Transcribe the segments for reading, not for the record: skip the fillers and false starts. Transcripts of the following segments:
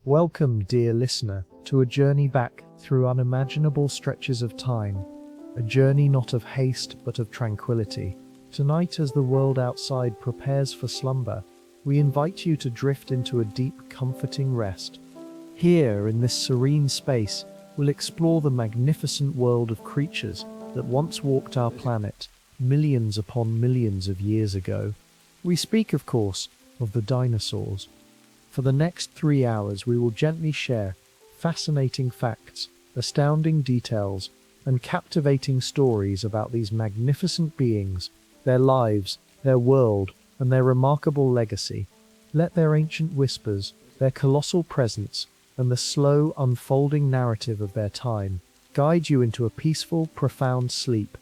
Welcome, dear listener, to a journey back through unimaginable stretches of time, a journey not of haste but of tranquility. Tonight, as the world outside prepares for slumber, we invite you to drift into a deep, comforting rest. Here, in this serene space, we'll explore the magnificent world of creatures that once walked our planet millions upon millions of years ago. We speak, of course, of the dinosaurs. For the next 3 hours, we will gently share fascinating facts, astounding details, and captivating stories about these magnificent beings, their lives, their world, and their remarkable legacy. Let their ancient whispers, their colossal presence, and the slow, unfolding narrative of their time guide you into a peaceful, profound sleep.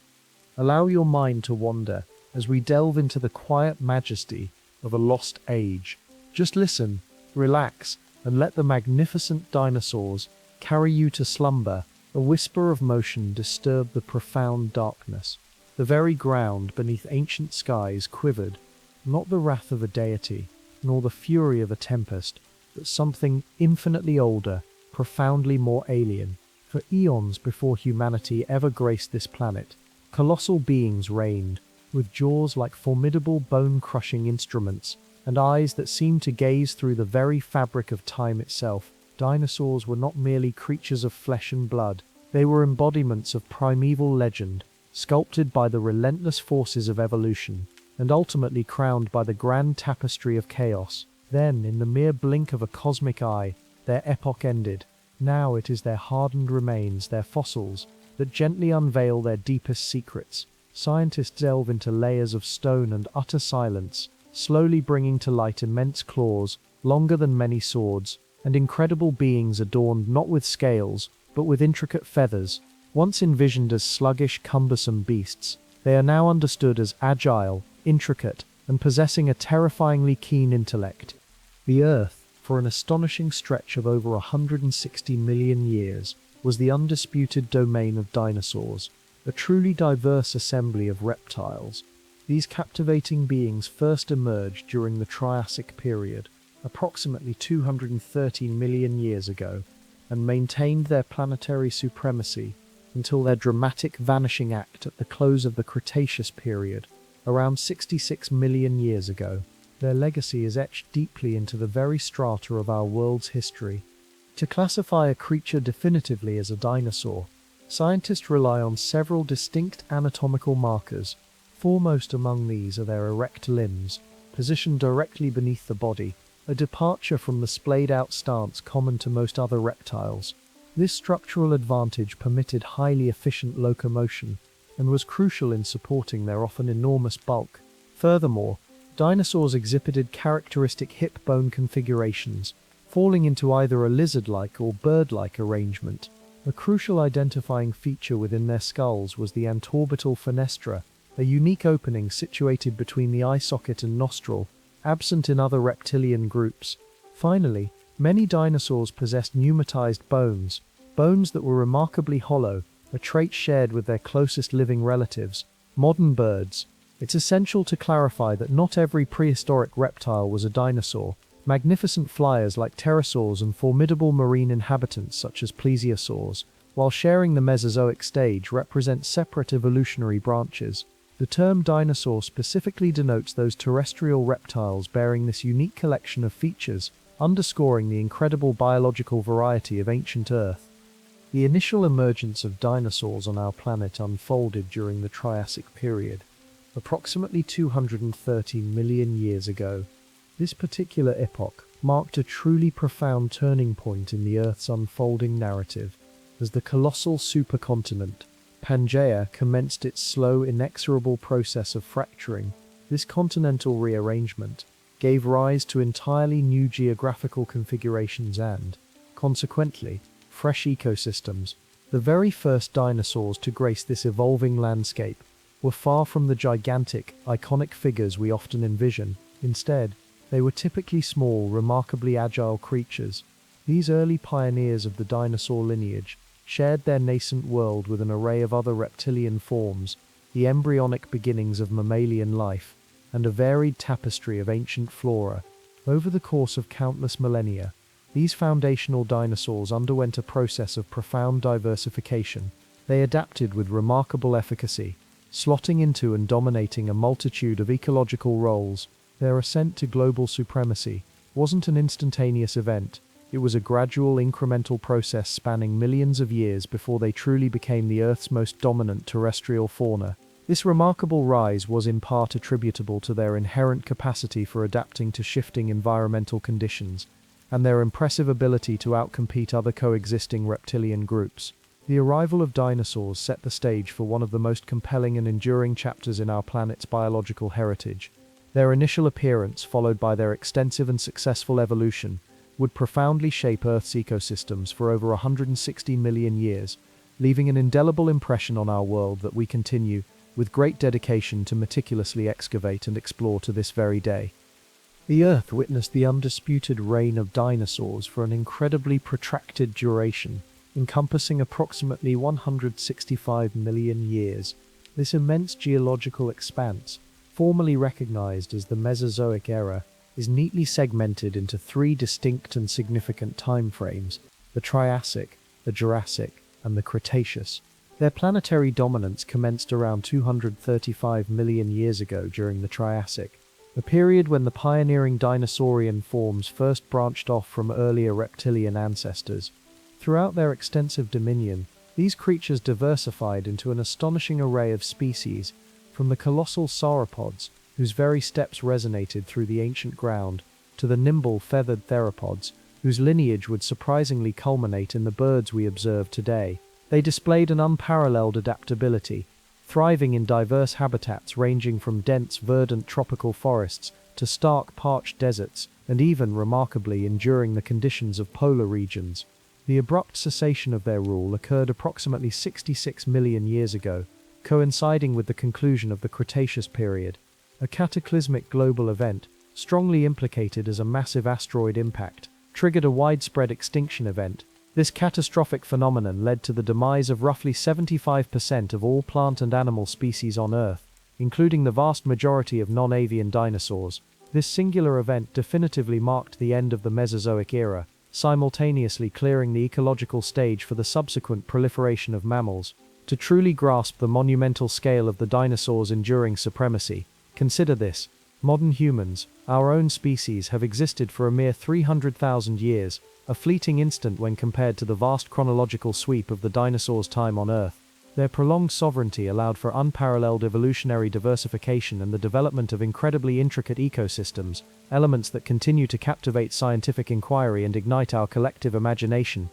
Allow your mind to wander as we delve into the quiet majesty of a lost age. Just listen, relax, and let the magnificent dinosaurs carry you to slumber. A whisper of motion disturbed the profound darkness. The very ground beneath ancient skies quivered, not the wrath of a deity, nor the fury of a tempest, but something infinitely older, profoundly more alien. For eons before humanity ever graced this planet, colossal beings reigned, with jaws like formidable bone-crushing instruments, and eyes that seemed to gaze through the very fabric of time itself. Dinosaurs were not merely creatures of flesh and blood, they were embodiments of primeval legend, sculpted by the relentless forces of evolution, and ultimately crowned by the grand tapestry of chaos. Then, in the mere blink of a cosmic eye, their epoch ended. Now it is their hardened remains, their fossils, that gently unveil their deepest secrets. Scientists delve into layers of stone and utter silence, slowly bringing to light immense claws, longer than many swords, and incredible beings adorned not with scales, but with intricate feathers. Once envisioned as sluggish, cumbersome beasts, they are now understood as agile, intricate, and possessing a terrifyingly keen intellect. The Earth, for an astonishing stretch of over 160 million years, was the undisputed domain of dinosaurs, a truly diverse assembly of reptiles. These captivating beings first emerged during the Triassic period, approximately 230 million years ago, and maintained their planetary supremacy until their dramatic vanishing act at the close of the Cretaceous period, around 66 million years ago. Their legacy is etched deeply into the very strata of our world's history. To classify a creature definitively as a dinosaur, scientists rely on several distinct anatomical markers. Foremost among these are their erect limbs, positioned directly beneath the body, a departure from the splayed-out stance common to most other reptiles. This structural advantage permitted highly efficient locomotion and was crucial in supporting their often enormous bulk. Furthermore, dinosaurs exhibited characteristic hip bone configurations, falling into either a lizard-like or bird-like arrangement. A crucial identifying feature within their skulls was the antorbital fenestra, a unique opening situated between the eye socket and nostril, absent in other reptilian groups. Finally, many dinosaurs possessed pneumatized bones, bones that were remarkably hollow, a trait shared with their closest living relatives, modern birds. It's essential to clarify that not every prehistoric reptile was a dinosaur. Magnificent flyers like pterosaurs and formidable marine inhabitants such as plesiosaurs, while sharing the Mesozoic stage, represent separate evolutionary branches. The term dinosaur specifically denotes those terrestrial reptiles bearing this unique collection of features, underscoring the incredible biological variety of ancient Earth. The initial emergence of dinosaurs on our planet unfolded during the Triassic period, approximately 230 million years ago. This particular epoch marked a truly profound turning point in the Earth's unfolding narrative, as the colossal supercontinent, Pangaea, commenced its slow, inexorable process of fracturing. This continental rearrangement gave rise to entirely new geographical configurations and, consequently, fresh ecosystems. The very first dinosaurs to grace this evolving landscape were far from the gigantic, iconic figures we often envision. Instead, they were typically small, remarkably agile creatures. These early pioneers of the dinosaur lineage shared their nascent world with an array of other reptilian forms, the embryonic beginnings of mammalian life, and a varied tapestry of ancient flora. Over the course of countless millennia, these foundational dinosaurs underwent a process of profound diversification. They adapted with remarkable efficacy, slotting into and dominating a multitude of ecological roles. Their ascent to global supremacy wasn't an instantaneous event. It was a gradual, incremental process spanning millions of years before they truly became the Earth's most dominant terrestrial fauna. This remarkable rise was in part attributable to their inherent capacity for adapting to shifting environmental conditions, and their impressive ability to outcompete other coexisting reptilian groups. The arrival of dinosaurs set the stage for one of the most compelling and enduring chapters in our planet's biological heritage. Their initial appearance, followed by their extensive and successful evolution, would profoundly shape Earth's ecosystems for over 160 million years, leaving an indelible impression on our world that we continue, with great dedication, to meticulously excavate and explore to this very day. The Earth witnessed the undisputed reign of dinosaurs for an incredibly protracted duration, encompassing approximately 165 million years. This immense geological expanse, formerly recognized as the Mesozoic era, is neatly segmented into three distinct and significant time frames: the Triassic, the Jurassic, and the Cretaceous. Their planetary dominance commenced around 235 million years ago during the Triassic, a period when the pioneering dinosaurian forms first branched off from earlier reptilian ancestors. Throughout their extensive dominion, these creatures diversified into an astonishing array of species, from the colossal sauropods, whose very steps resonated through the ancient ground, to the nimble feathered theropods, whose lineage would surprisingly culminate in the birds we observe today. They displayed an unparalleled adaptability, thriving in diverse habitats ranging from dense, verdant tropical forests to stark, parched deserts, and even, remarkably, enduring the conditions of polar regions. The abrupt cessation of their rule occurred approximately 66 million years ago, coinciding with the conclusion of the Cretaceous period, a cataclysmic global event, strongly implicated as a massive asteroid impact, triggered a widespread extinction event. This catastrophic phenomenon led to the demise of roughly 75% of all plant and animal species on Earth, including the vast majority of non-avian dinosaurs. This singular event definitively marked the end of the Mesozoic era, simultaneously clearing the ecological stage for the subsequent proliferation of mammals. To truly grasp the monumental scale of the dinosaurs' enduring supremacy, consider this: modern humans, our own species, have existed for a mere 300,000 years, a fleeting instant when compared to the vast chronological sweep of the dinosaurs' time on Earth. Their prolonged sovereignty allowed for unparalleled evolutionary diversification and the development of incredibly intricate ecosystems, elements that continue to captivate scientific inquiry and ignite our collective imagination.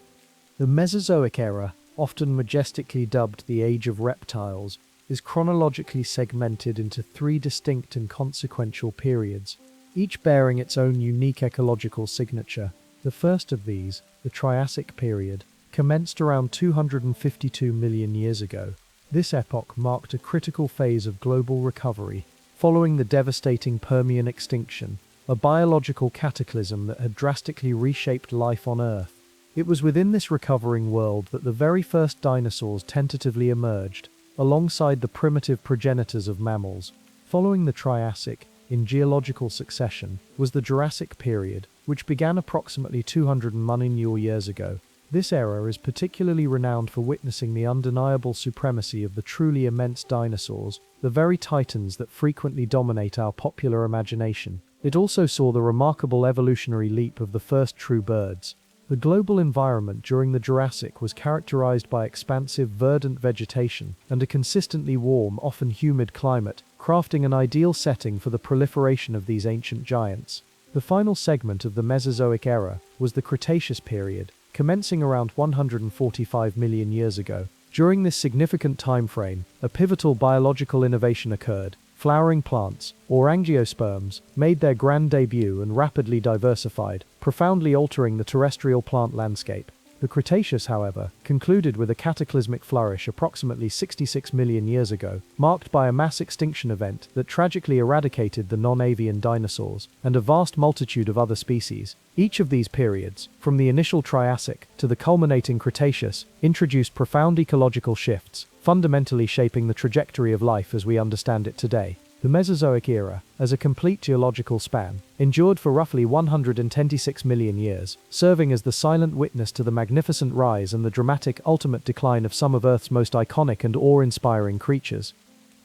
The Mesozoic era, often majestically dubbed the Age of Reptiles, is chronologically segmented into three distinct and consequential periods, each bearing its own unique ecological signature. The first of these, the Triassic period, commenced around 252 million years ago. This epoch marked a critical phase of global recovery, following the devastating Permian extinction, a biological cataclysm that had drastically reshaped life on Earth. It was within this recovering world that the very first dinosaurs tentatively emerged, alongside the primitive progenitors of mammals. Following the Triassic, in geological succession, was the Jurassic period, which began approximately 200 million years ago. This era is particularly renowned for witnessing the undeniable supremacy of the truly immense dinosaurs, the very titans that frequently dominate our popular imagination. It also saw the remarkable evolutionary leap of the first true birds. The global environment during the Jurassic was characterized by expansive, verdant vegetation and a consistently warm, often humid climate, crafting an ideal setting for the proliferation of these ancient giants. The final segment of the Mesozoic era was the Cretaceous period, commencing around 145 million years ago. During this significant time frame, a pivotal biological innovation occurred. Flowering plants, or angiosperms, made their grand debut and rapidly diversified, profoundly altering the terrestrial plant landscape. The Cretaceous, however, concluded with a cataclysmic flourish approximately 66 million years ago, marked by a mass extinction event that tragically eradicated the non-avian dinosaurs and a vast multitude of other species. Each of these periods, from the initial Triassic to the culminating Cretaceous, introduced profound ecological shifts, fundamentally shaping the trajectory of life as we understand it today. The Mesozoic era, as a complete geological span, endured for roughly 126 million years, serving as the silent witness to the magnificent rise and the dramatic ultimate decline of some of Earth's most iconic and awe-inspiring creatures.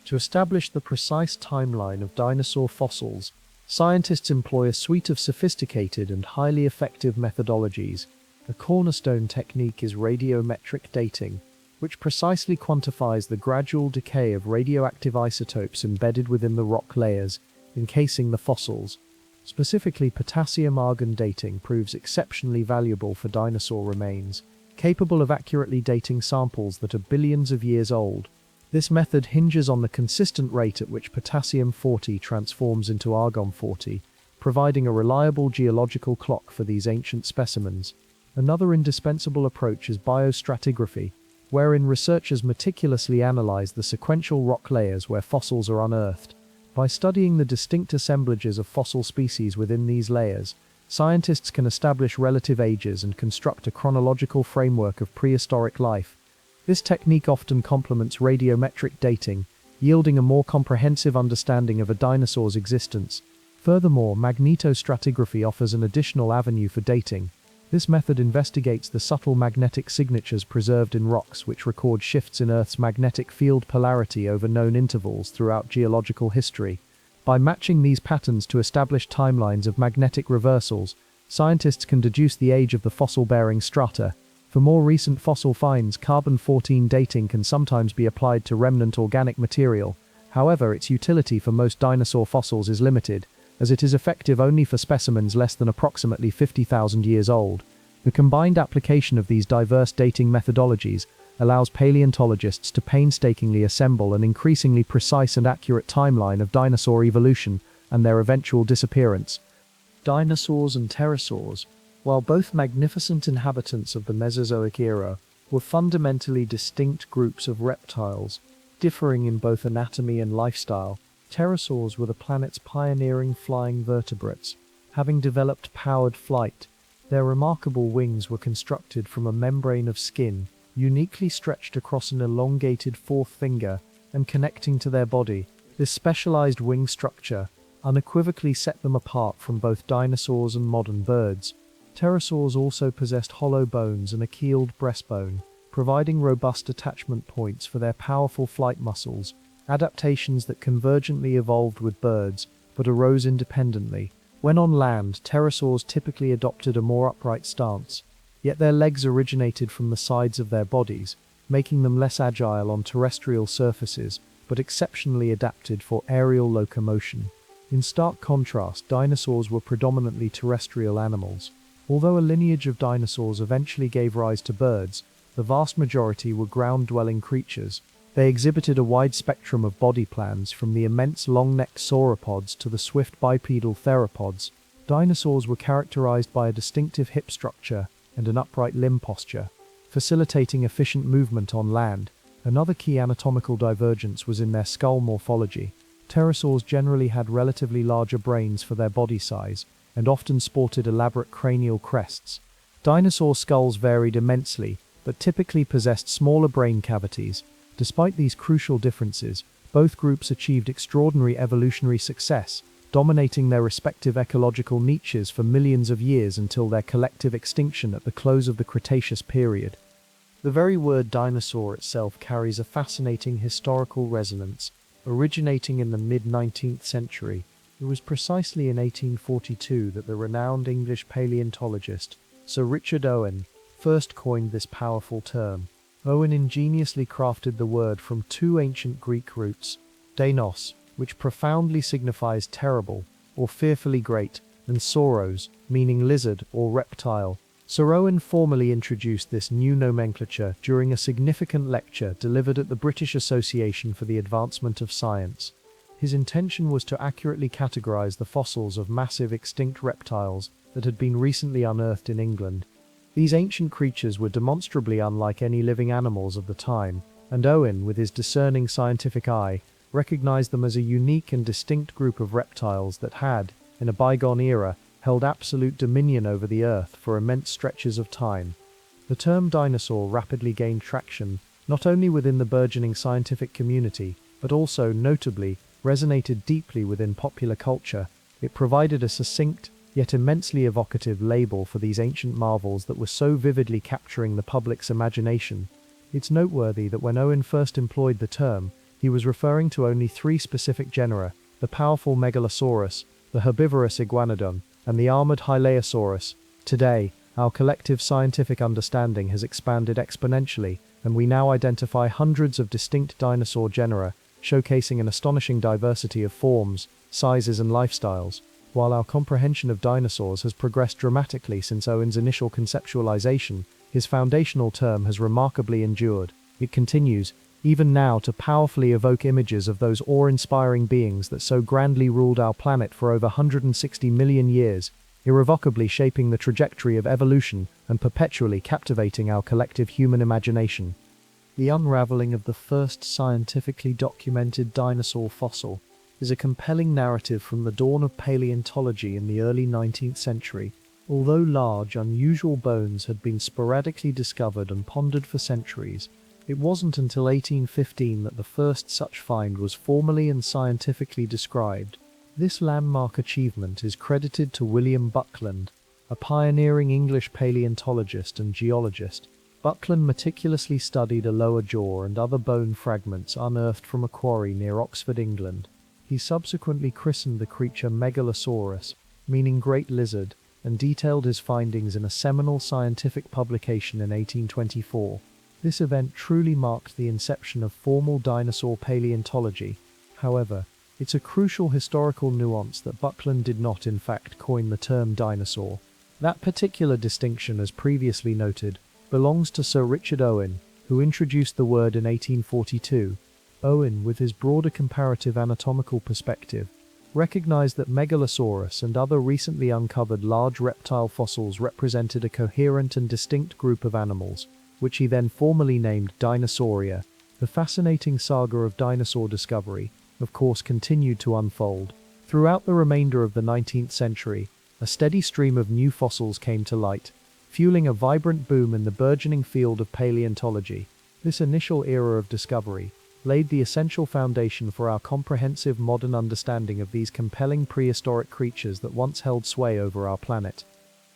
To establish the precise timeline of dinosaur fossils, scientists employ a suite of sophisticated and highly effective methodologies. A cornerstone technique is radiometric dating, which precisely quantifies the gradual decay of radioactive isotopes embedded within the rock layers encasing the fossils. Specifically, potassium-argon dating proves exceptionally valuable for dinosaur remains, capable of accurately dating samples that are billions of years old. This method hinges on the consistent rate at which potassium-40 transforms into argon-40, providing a reliable geological clock for these ancient specimens. Another indispensable approach is biostratigraphy, wherein researchers meticulously analyze the sequential rock layers where fossils are unearthed. By studying the distinct assemblages of fossil species within these layers, scientists can establish relative ages and construct a chronological framework of prehistoric life. This technique often complements radiometric dating, yielding a more comprehensive understanding of a dinosaur's existence. Furthermore, magnetostratigraphy offers an additional avenue for dating. This method investigates the subtle magnetic signatures preserved in rocks which record shifts in Earth's magnetic field polarity over known intervals throughout geological history. By matching these patterns to established timelines of magnetic reversals, scientists can deduce the age of the fossil-bearing strata. For more recent fossil finds, carbon-14 dating can sometimes be applied to remnant organic material. However, its utility for most dinosaur fossils is limited, as it is effective only for specimens less than approximately 50,000 years old. The combined application of these diverse dating methodologies allows paleontologists to painstakingly assemble an increasingly precise and accurate timeline of dinosaur evolution and their eventual disappearance. Dinosaurs and pterosaurs, while both magnificent inhabitants of the Mesozoic era, were fundamentally distinct groups of reptiles, differing in both anatomy and lifestyle. Pterosaurs were the planet's pioneering flying vertebrates, having developed powered flight. Their remarkable wings were constructed from a membrane of skin, uniquely stretched across an elongated fourth finger and connecting to their body. This specialized wing structure unequivocally set them apart from both dinosaurs and modern birds. Pterosaurs also possessed hollow bones and a keeled breastbone, providing robust attachment points for their powerful flight muscles. Adaptations that convergently evolved with birds, but arose independently. When on land, pterosaurs typically adopted a more upright stance, yet their legs originated from the sides of their bodies, making them less agile on terrestrial surfaces, but exceptionally adapted for aerial locomotion. In stark contrast, dinosaurs were predominantly terrestrial animals. Although a lineage of dinosaurs eventually gave rise to birds, the vast majority were ground-dwelling creatures. They exhibited a wide spectrum of body plans, from the immense long-necked sauropods to the swift bipedal theropods. Dinosaurs were characterized by a distinctive hip structure and an upright limb posture, facilitating efficient movement on land. Another key anatomical divergence was in their skull morphology. Pterosaurs generally had relatively larger brains for their body size, and often sported elaborate cranial crests. Dinosaur skulls varied immensely, but typically possessed smaller brain cavities. Despite these crucial differences, both groups achieved extraordinary evolutionary success, dominating their respective ecological niches for millions of years until their collective extinction at the close of the Cretaceous period. The very word dinosaur itself carries a fascinating historical resonance. Originating in the mid-19th century, it was precisely in 1842 that the renowned English paleontologist, Sir Richard Owen, first coined this powerful term. Owen ingeniously crafted the word from two ancient Greek roots, deinos, which profoundly signifies terrible or fearfully great, and sauros, meaning lizard or reptile. Sir Owen formally introduced this new nomenclature during a significant lecture delivered at the British Association for the Advancement of Science. His intention was to accurately categorize the fossils of massive extinct reptiles that had been recently unearthed in England. These ancient creatures were demonstrably unlike any living animals of the time, and Owen, with his discerning scientific eye, recognized them as a unique and distinct group of reptiles that had, in a bygone era, held absolute dominion over the Earth for immense stretches of time. The term dinosaur rapidly gained traction, not only within the burgeoning scientific community, but also, notably, resonated deeply within popular culture. It provided a succinct, yet immensely evocative label for these ancient marvels that were so vividly capturing the public's imagination. It's noteworthy that when Owen first employed the term, he was referring to only three specific genera: the powerful Megalosaurus, the herbivorous Iguanodon, and the armored Hylaeosaurus. Today, our collective scientific understanding has expanded exponentially, and we now identify hundreds of distinct dinosaur genera, showcasing an astonishing diversity of forms, sizes, and lifestyles. While our comprehension of dinosaurs has progressed dramatically since Owen's initial conceptualization, his foundational term has remarkably endured. It continues, even now, to powerfully evoke images of those awe-inspiring beings that so grandly ruled our planet for over 160 million years, irrevocably shaping the trajectory of evolution and perpetually captivating our collective human imagination. The unraveling of the first scientifically documented dinosaur fossil is a compelling narrative from the dawn of paleontology in the early 19th century. Although large, unusual bones had been sporadically discovered and pondered for centuries, it wasn't until 1815 that the first such find was formally and scientifically described. This landmark achievement is credited to William Buckland, a pioneering English paleontologist and geologist. Buckland meticulously studied a lower jaw and other bone fragments unearthed from a quarry near Oxford, England. He subsequently christened the creature Megalosaurus, meaning great lizard, and detailed his findings in a seminal scientific publication in 1824. This event truly marked the inception of formal dinosaur paleontology. However, it's a crucial historical nuance that Buckland did not in fact coin the term dinosaur. That particular distinction, as previously noted, belongs to Sir Richard Owen, who introduced the word in 1842. Owen, with his broader comparative anatomical perspective, recognized that Megalosaurus and other recently uncovered large reptile fossils represented a coherent and distinct group of animals, which he then formally named Dinosauria. The fascinating saga of dinosaur discovery, of course, continued to unfold. Throughout the remainder of the 19th century, a steady stream of new fossils came to light, fueling a vibrant boom in the burgeoning field of paleontology. This initial era of discovery laid the essential foundation for our comprehensive modern understanding of these compelling prehistoric creatures that once held sway over our planet.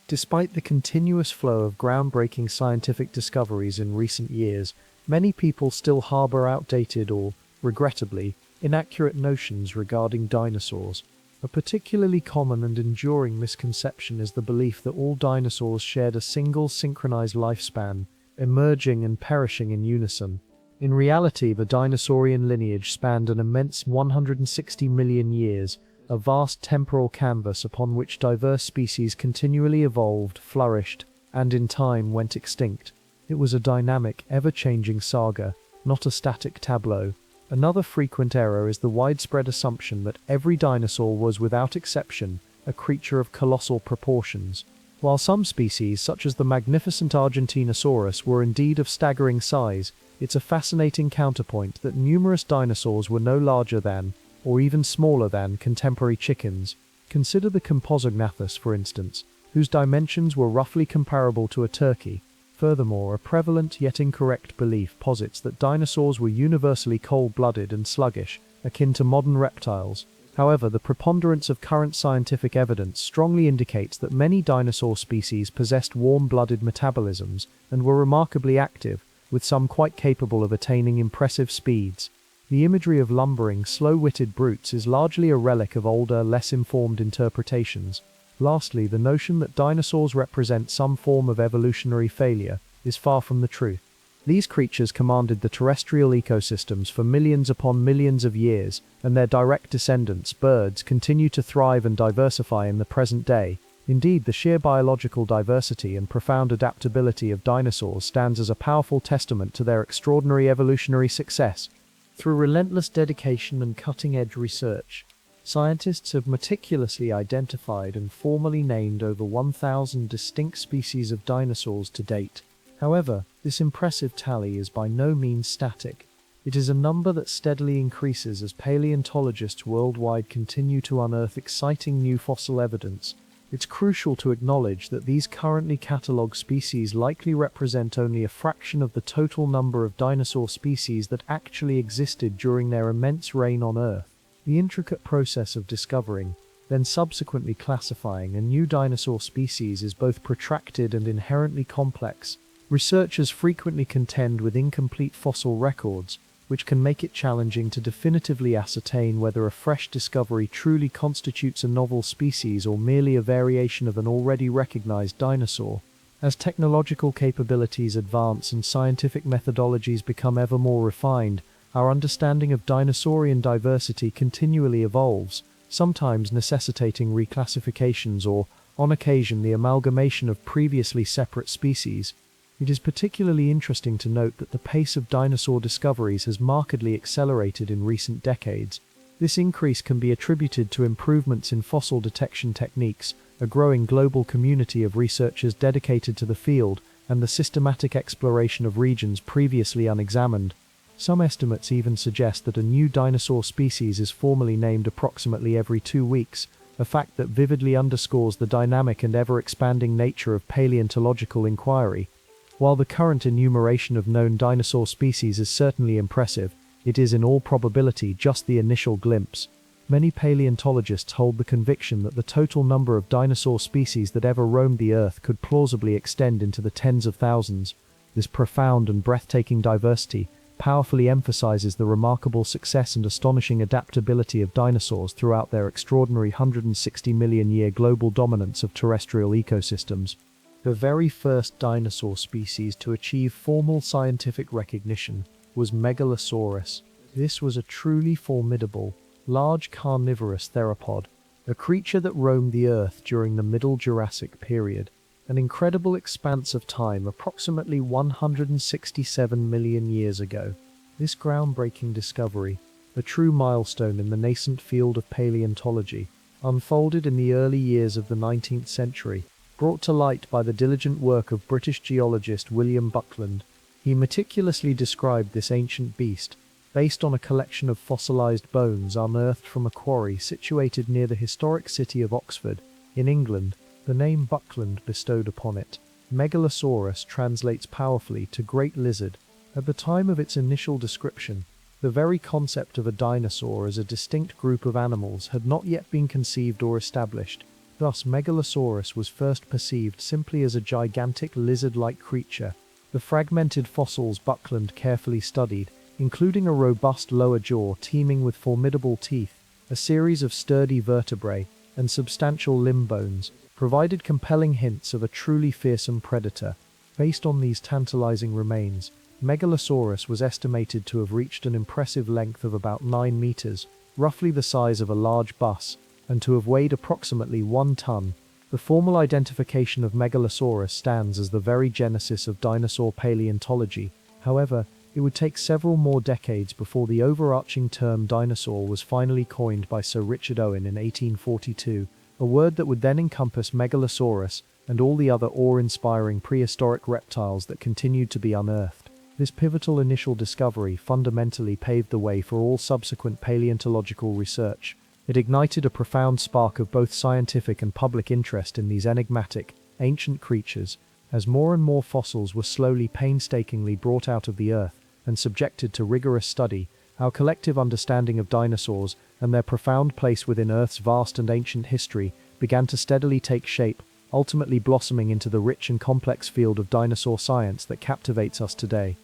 Despite the continuous flow of groundbreaking scientific discoveries in recent years, many people still harbor outdated or, regrettably, inaccurate notions regarding dinosaurs. A particularly common and enduring misconception is the belief that all dinosaurs shared a single synchronized lifespan, emerging and perishing in unison. In reality, the dinosaurian lineage spanned an immense 160 million years, a vast temporal canvas upon which diverse species continually evolved, flourished, and in time went extinct. It was a dynamic, ever-changing saga, not a static tableau. Another frequent error is the widespread assumption that every dinosaur was, without exception, a creature of colossal proportions. While some species, such as the magnificent Argentinosaurus, were indeed of staggering size, it's a fascinating counterpoint that numerous dinosaurs were no larger than, or even smaller than, contemporary chickens. Consider the Compsognathus, for instance, whose dimensions were roughly comparable to a turkey. Furthermore, a prevalent yet incorrect belief posits that dinosaurs were universally cold-blooded and sluggish, akin to modern reptiles. However, the preponderance of current scientific evidence strongly indicates that many dinosaur species possessed warm-blooded metabolisms and were remarkably active, with some quite capable of attaining impressive speeds. The imagery of lumbering, slow-witted brutes is largely a relic of older, less informed interpretations. Lastly, the notion that dinosaurs represent some form of evolutionary failure is far from the truth. These creatures commanded the terrestrial ecosystems for millions upon millions of years, and their direct descendants, birds, continue to thrive and diversify in the present day. Indeed, the sheer biological diversity and profound adaptability of dinosaurs stands as a powerful testament to their extraordinary evolutionary success. Through relentless dedication and cutting-edge research, scientists have meticulously identified and formally named over 1,000 distinct species of dinosaurs to date. However, this impressive tally is by no means static. It is a number that steadily increases as paleontologists worldwide continue to unearth exciting new fossil evidence. It's crucial to acknowledge that these currently catalogued species likely represent only a fraction of the total number of dinosaur species that actually existed during their immense reign on Earth. The intricate process of discovering, then subsequently classifying a new dinosaur species is both protracted and inherently complex. Researchers frequently contend with incomplete fossil records, which can make it challenging to definitively ascertain whether a fresh discovery truly constitutes a novel species or merely a variation of an already recognized dinosaur. As technological capabilities advance and scientific methodologies become ever more refined, our understanding of dinosaurian diversity continually evolves, sometimes necessitating reclassifications or, on occasion, the amalgamation of previously separate species. It is particularly interesting to note that the pace of dinosaur discoveries has markedly accelerated in recent decades. This increase can be attributed to improvements in fossil detection techniques, a growing global community of researchers dedicated to the field, and the systematic exploration of regions previously unexamined. Some estimates even suggest that a new dinosaur species is formally named approximately every 2 weeks, a fact that vividly underscores the dynamic and ever-expanding nature of paleontological inquiry. While the current enumeration of known dinosaur species is certainly impressive, it is in all probability just the initial glimpse. Many paleontologists hold the conviction that the total number of dinosaur species that ever roamed the Earth could plausibly extend into the tens of thousands. This profound and breathtaking diversity powerfully emphasizes the remarkable success and astonishing adaptability of dinosaurs throughout their extraordinary 160 million year global dominance of terrestrial ecosystems. The very first dinosaur species to achieve formal scientific recognition was Megalosaurus. This was a truly formidable, large carnivorous theropod, a creature that roamed the Earth during the Middle Jurassic period, an incredible expanse of time approximately 167 million years ago. This groundbreaking discovery, a true milestone in the nascent field of paleontology, unfolded in the early years of the 19th century. Brought to light by the diligent work of British geologist William Buckland. He meticulously described this ancient beast, based on a collection of fossilized bones unearthed from a quarry situated near the historic city of Oxford, in England. The name Buckland bestowed upon it, Megalosaurus, translates powerfully to great lizard. At the time of its initial description, the very concept of a dinosaur as a distinct group of animals had not yet been conceived or established. Thus, Megalosaurus was first perceived simply as a gigantic lizard-like creature. The fragmented fossils Buckland carefully studied, including a robust lower jaw teeming with formidable teeth, a series of sturdy vertebrae, and substantial limb bones, provided compelling hints of a truly fearsome predator. Based on these tantalizing remains, Megalosaurus was estimated to have reached an impressive length of about 9 meters, roughly the size of a large bus, and to have weighed approximately 1 ton. The formal identification of Megalosaurus stands as the very genesis of dinosaur paleontology. However, it would take several more decades before the overarching term dinosaur was finally coined by Sir Richard Owen in 1842, a word that would then encompass Megalosaurus and all the other awe-inspiring prehistoric reptiles that continued to be unearthed. This pivotal initial discovery fundamentally paved the way for all subsequent paleontological research. It ignited a profound spark of both scientific and public interest in these enigmatic, ancient creatures. As more and more fossils were slowly painstakingly brought out of the earth and subjected to rigorous study, our collective understanding of dinosaurs and their profound place within Earth's vast and ancient history began to steadily take shape, ultimately blossoming into the rich and complex field of dinosaur science that captivates us today.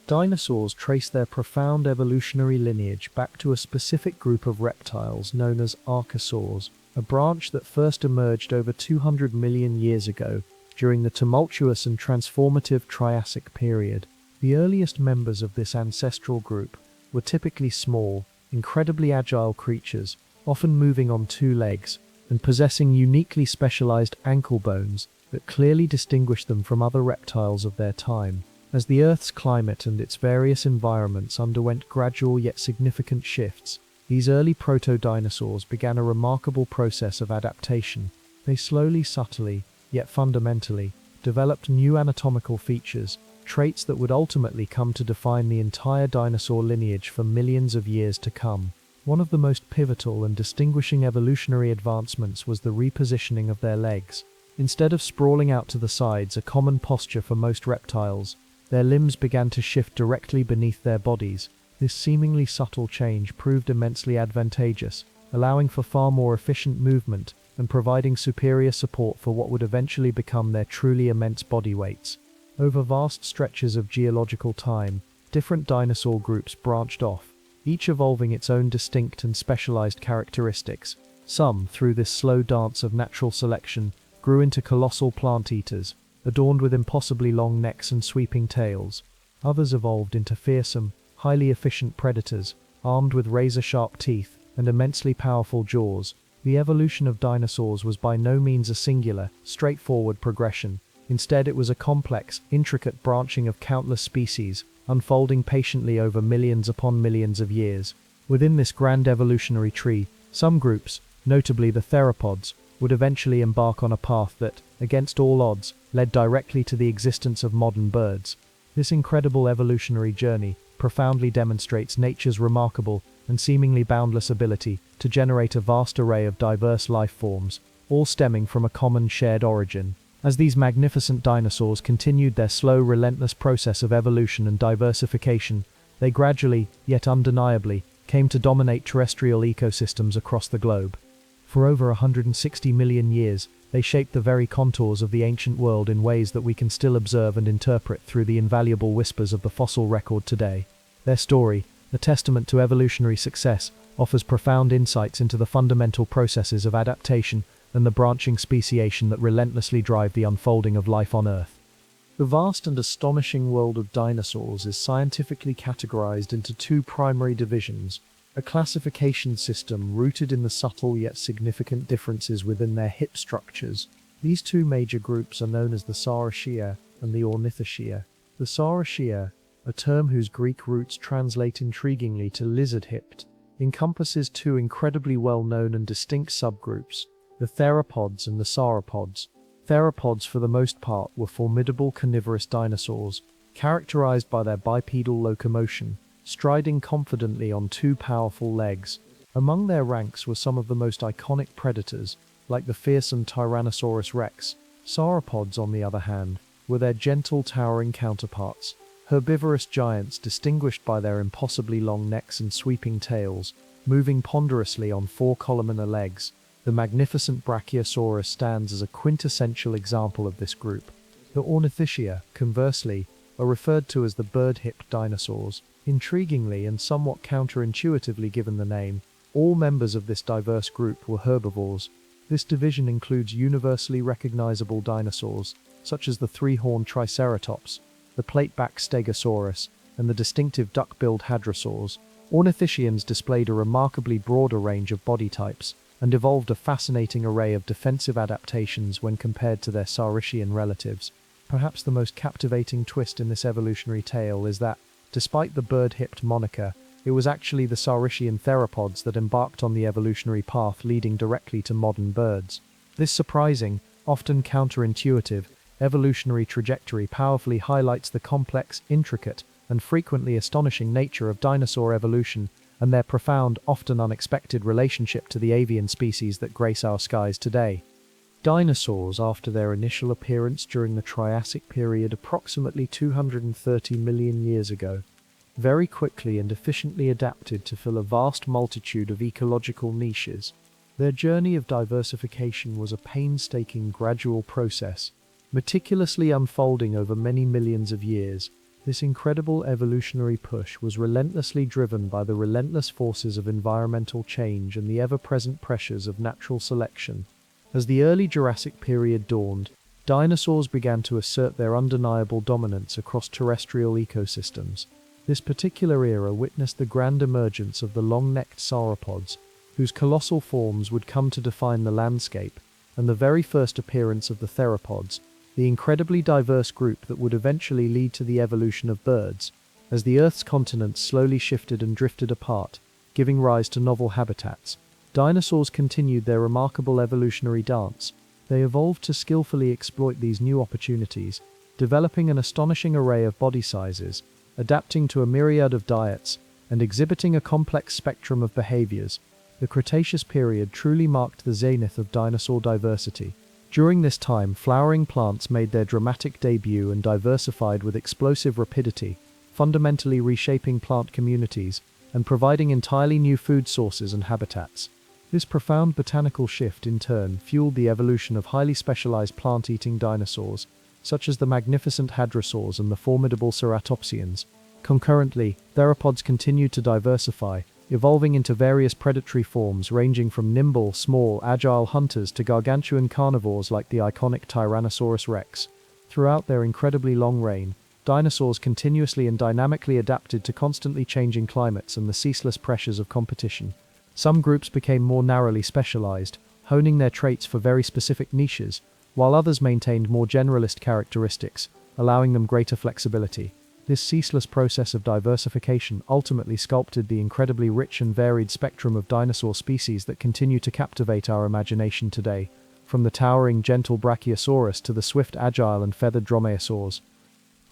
Dinosaurs trace their profound evolutionary lineage back to a specific group of reptiles known as archosaurs, a branch that first emerged over 200 million years ago during the tumultuous and transformative Triassic period. The earliest members of this ancestral group were typically small, incredibly agile creatures, often moving on 2 legs, and possessing uniquely specialized ankle bones that clearly distinguished them from other reptiles of their time. As the Earth's climate and its various environments underwent gradual yet significant shifts, these early proto-dinosaurs began a remarkable process of adaptation. They slowly, subtly, yet fundamentally, developed new anatomical features, traits that would ultimately come to define the entire dinosaur lineage for millions of years to come. One of the most pivotal and distinguishing evolutionary advancements was the repositioning of their legs. Instead of sprawling out to the sides, a common posture for most reptiles, their limbs began to shift directly beneath their bodies, This seemingly subtle change proved immensely advantageous, allowing for far more efficient movement and providing superior support for what would eventually become their truly immense body weights. Over vast stretches of geological time, different dinosaur groups branched off, each evolving its own distinct and specialized characteristics. Some, through this slow dance of natural selection, grew into colossal plant-eaters, adorned with impossibly long necks and sweeping tails. Others evolved into fearsome, highly efficient predators, armed with razor-sharp teeth and immensely powerful jaws. The evolution of dinosaurs was by no means a singular, straightforward progression. Instead, it was a complex, intricate branching of countless species, unfolding patiently over millions upon millions of years. Within this grand evolutionary tree, some groups, notably the theropods, would eventually embark on a path that, against all odds, led directly to the existence of modern birds. This incredible evolutionary journey profoundly demonstrates nature's remarkable and seemingly boundless ability to generate a vast array of diverse life forms, all stemming from a common shared origin. As these magnificent dinosaurs continued their slow, relentless process of evolution and diversification, they gradually, yet undeniably, came to dominate terrestrial ecosystems across the globe. For over 160 million years, they shaped the very contours of the ancient world in ways that we can still observe and interpret through the invaluable whispers of the fossil record today. Their story, a testament to evolutionary success, offers profound insights into the fundamental processes of adaptation and the branching speciation that relentlessly drive the unfolding of life on Earth. The vast and astonishing world of dinosaurs is scientifically categorized into two primary divisions, a classification system rooted in the subtle yet significant differences within their hip structures. These two major groups are known as the Sauropoda and the Ornithopoda. The Sauropoda, a term whose Greek roots translate intriguingly to lizard-hipped, encompasses two incredibly well-known and distinct subgroups, the theropods and the sauropods. Theropods, for the most part, were formidable carnivorous dinosaurs, characterized by their bipedal locomotion, striding confidently on two powerful legs. Among their ranks were some of the most iconic predators, like the fearsome Tyrannosaurus rex. Sauropods, on the other hand, were their gentle, towering counterparts, herbivorous giants distinguished by their impossibly long necks and sweeping tails, moving ponderously on four columnar legs. The magnificent Brachiosaurus stands as a quintessential example of this group. The Ornithopoda, conversely, are referred to as the bird-hipped dinosaurs. Intriguingly and somewhat counterintuitively given the name, all members of this diverse group were herbivores. This division includes universally recognizable dinosaurs, such as the three-horned Triceratops, the plate-back Stegosaurus, and the distinctive duck-billed hadrosaurs. Ornithischians displayed a remarkably broader range of body types, and evolved a fascinating array of defensive adaptations when compared to their Saurischian relatives. Perhaps the most captivating twist in this evolutionary tale is that, despite the bird-hipped moniker, it was actually the Saurischian theropods that embarked on the evolutionary path leading directly to modern birds. This surprising, often counterintuitive, evolutionary trajectory powerfully highlights the complex, intricate, and frequently astonishing nature of dinosaur evolution and their profound, often unexpected relationship to the avian species that grace our skies today. Dinosaurs, after their initial appearance during the Triassic period approximately 230 million years ago, very quickly and efficiently adapted to fill a vast multitude of ecological niches. Their journey of diversification was a painstaking, gradual process, meticulously unfolding over many millions of years. This incredible evolutionary push was relentlessly driven by the relentless forces of environmental change and the ever-present pressures of natural selection. As the early Jurassic period dawned, dinosaurs began to assert their undeniable dominance across terrestrial ecosystems. This particular era witnessed the grand emergence of the long-necked sauropods, whose colossal forms would come to define the landscape, and the very first appearance of the theropods, the incredibly diverse group that would eventually lead to the evolution of birds. As the Earth's continents slowly shifted and drifted apart, giving rise to novel habitats, dinosaurs continued their remarkable evolutionary dance. They evolved to skillfully exploit these new opportunities, developing an astonishing array of body sizes, adapting to a myriad of diets, and exhibiting a complex spectrum of behaviors. The Cretaceous period truly marked the zenith of dinosaur diversity. During this time, flowering plants made their dramatic debut and diversified with explosive rapidity, fundamentally reshaping plant communities and providing entirely new food sources and habitats. This profound botanical shift, in turn, fueled the evolution of highly specialized plant-eating dinosaurs, such as the magnificent hadrosaurs and the formidable ceratopsians. Concurrently, theropods continued to diversify, evolving into various predatory forms ranging from nimble, small, agile hunters to gargantuan carnivores like the iconic Tyrannosaurus rex. Throughout their incredibly long reign, dinosaurs continuously and dynamically adapted to constantly changing climates and the ceaseless pressures of competition. Some groups became more narrowly specialized, honing their traits for very specific niches, while others maintained more generalist characteristics, allowing them greater flexibility. This ceaseless process of diversification ultimately sculpted the incredibly rich and varied spectrum of dinosaur species that continue to captivate our imagination today, from the towering gentle Brachiosaurus to the swift agile and feathered dromaeosaurs.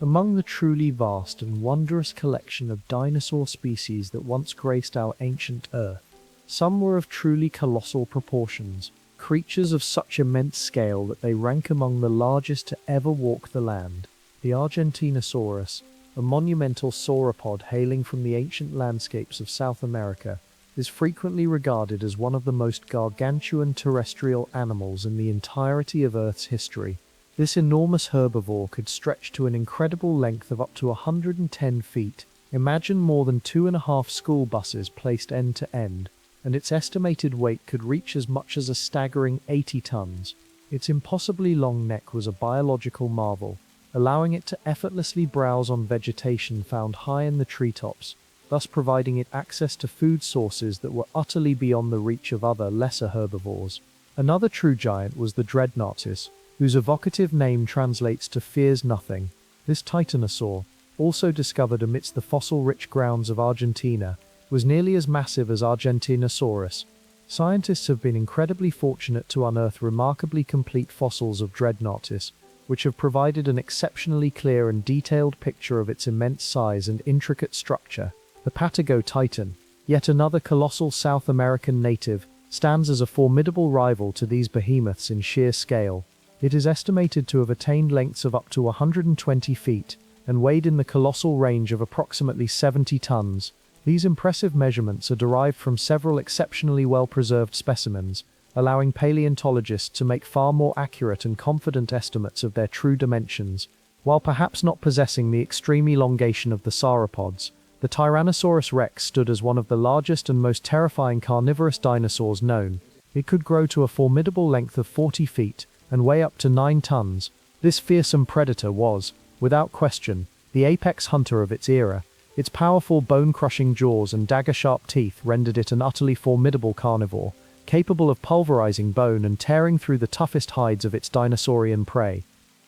Among the truly vast and wondrous collection of dinosaur species that once graced our ancient Earth, some were of truly colossal proportions, creatures of such immense scale that they rank among the largest to ever walk the land. The Argentinosaurus, a monumental sauropod hailing from the ancient landscapes of South America, is frequently regarded as one of the most gargantuan terrestrial animals in the entirety of Earth's history. This enormous herbivore could stretch to an incredible length of up to 110 feet. Imagine more than 2.5 school buses placed end to end, and its estimated weight could reach as much as a staggering 80 tons. Its impossibly long neck was a biological marvel, allowing it to effortlessly browse on vegetation found high in the treetops, thus providing it access to food sources that were utterly beyond the reach of other, lesser herbivores. Another true giant was the Dreadnoughtus, whose evocative name translates to fears nothing. This titanosaur, also discovered amidst the fossil-rich grounds of Argentina, was nearly as massive as Argentinosaurus. Scientists have been incredibly fortunate to unearth remarkably complete fossils of Dreadnoughtus, which have provided an exceptionally clear and detailed picture of its immense size and intricate structure. The Patago titan, yet another colossal South American native, stands as a formidable rival to these behemoths in sheer scale. It is estimated to have attained lengths of up to 120 feet and weighed in the colossal range of approximately 70 tons. These impressive measurements are derived from several exceptionally well-preserved specimens, allowing paleontologists to make far more accurate and confident estimates of their true dimensions. While perhaps not possessing the extreme elongation of the sauropods, the Tyrannosaurus rex stood as one of the largest and most terrifying carnivorous dinosaurs known. It could grow to a formidable length of 40 feet and weigh up to 9 tons. This fearsome predator was, without question, the apex hunter of its era. Its powerful bone-crushing jaws and dagger-sharp teeth rendered it an utterly formidable carnivore, capable of pulverizing bone and tearing through the toughest hides of its dinosaurian prey.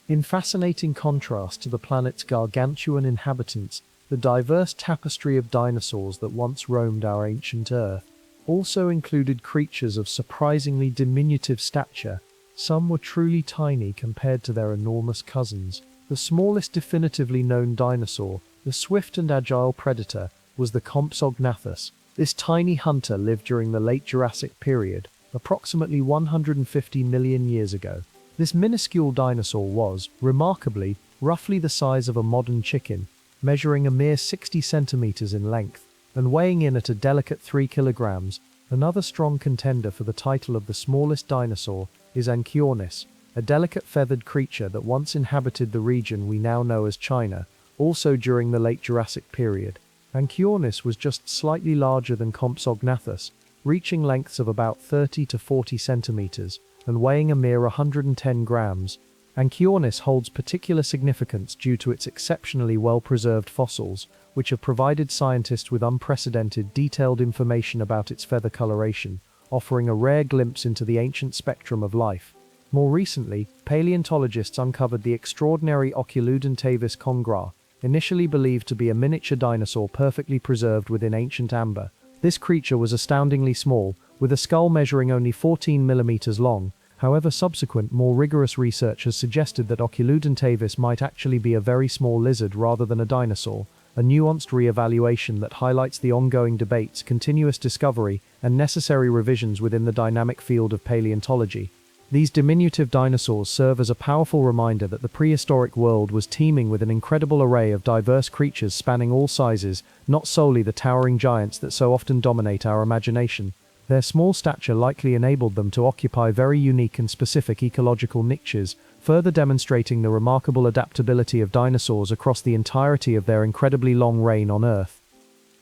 In fascinating contrast to the planet's gargantuan inhabitants, the diverse tapestry of dinosaurs that once roamed our ancient Earth also included creatures of surprisingly diminutive stature. Some were truly tiny compared to their enormous cousins. The smallest definitively known dinosaur, the swift and agile predator, was the Compsognathus. This tiny hunter lived during the late Jurassic period, approximately 150 million years ago. This minuscule dinosaur was, remarkably, roughly the size of a modern chicken, measuring a mere 60 centimeters in length, and weighing in at a delicate 3 kilograms. Another strong contender for the title of the smallest dinosaur is Anchiornis, a delicate feathered creature that once inhabited the region we now know as China, also during the late Jurassic period. Anchiornis was just slightly larger than Compsognathus, reaching lengths of about 30 to 40 centimeters and weighing a mere 110 grams. Anchiornis holds particular significance due to its exceptionally well-preserved fossils, which have provided scientists with unprecedented detailed information about its feather coloration, offering a rare glimpse into the ancient spectrum of life. More recently, paleontologists uncovered the extraordinary Oculudentavis congra, initially believed to be a miniature dinosaur perfectly preserved within ancient amber. This creature was astoundingly small, with a skull measuring only 14 millimeters long. However, subsequent, more rigorous research has suggested that Oculudentavis might actually be a very small lizard rather than a dinosaur, a nuanced re-evaluation that highlights the ongoing debates, continuous discovery, and necessary revisions within the dynamic field of paleontology. These diminutive dinosaurs serve as a powerful reminder that the prehistoric world was teeming with an incredible array of diverse creatures spanning all sizes, not solely the towering giants that so often dominate our imagination. Their small stature likely enabled them to occupy very unique and specific ecological niches, further demonstrating the remarkable adaptability of dinosaurs across the entirety of their incredibly long reign on Earth.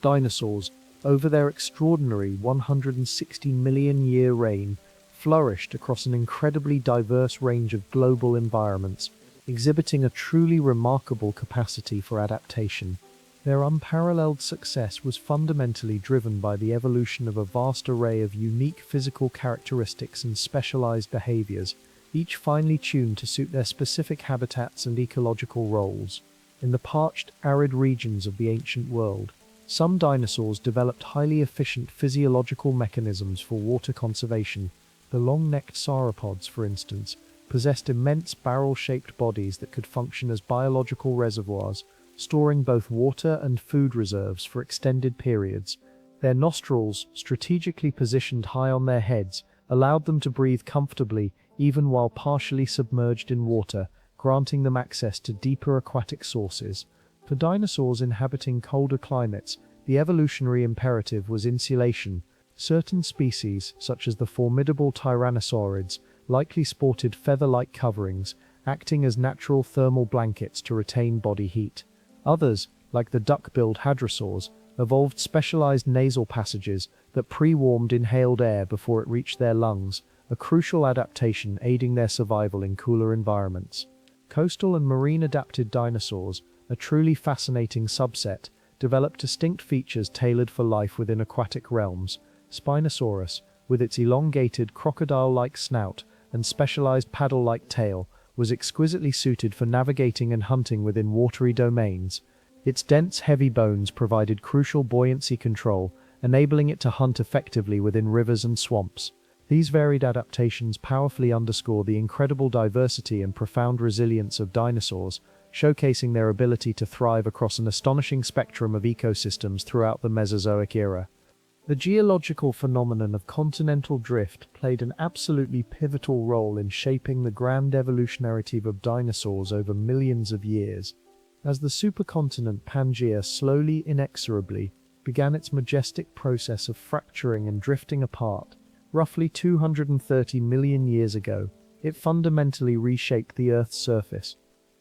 Dinosaurs, over their extraordinary 160 million year reign, flourished across an incredibly diverse range of global environments, exhibiting a truly remarkable capacity for adaptation. Their unparalleled success was fundamentally driven by the evolution of a vast array of unique physical characteristics and specialized behaviors, each finely tuned to suit their specific habitats and ecological roles. In the parched, arid regions of the ancient world, some dinosaurs developed highly efficient physiological mechanisms for water conservation. The long-necked sauropods, for instance, possessed immense barrel-shaped bodies that could function as biological reservoirs, storing both water and food reserves for extended periods. Their nostrils, strategically positioned high on their heads, allowed them to breathe comfortably even while partially submerged in water, granting them access to deeper aquatic sources. For dinosaurs inhabiting colder climates, the evolutionary imperative was insulation. Certain species, such as the formidable tyrannosaurids, likely sported feather-like coverings, acting as natural thermal blankets to retain body heat. Others, like the duck-billed hadrosaurs, evolved specialized nasal passages that pre-warmed inhaled air before it reached their lungs, a crucial adaptation aiding their survival in cooler environments. Coastal and marine-adapted dinosaurs, a truly fascinating subset, developed distinct features tailored for life within aquatic realms. Spinosaurus, with its elongated crocodile-like snout and specialized paddle-like tail, was exquisitely suited for navigating and hunting within watery domains. Its dense, heavy bones provided crucial buoyancy control, enabling it to hunt effectively within rivers and swamps. These varied adaptations powerfully underscore the incredible diversity and profound resilience of dinosaurs, showcasing their ability to thrive across an astonishing spectrum of ecosystems throughout the Mesozoic era. The geological phenomenon of continental drift played an absolutely pivotal role in shaping the grand evolutionary narrative of dinosaurs over millions of years. As the supercontinent Pangaea slowly, inexorably, began its majestic process of fracturing and drifting apart, roughly 230 million years ago, it fundamentally reshaped the Earth's surface.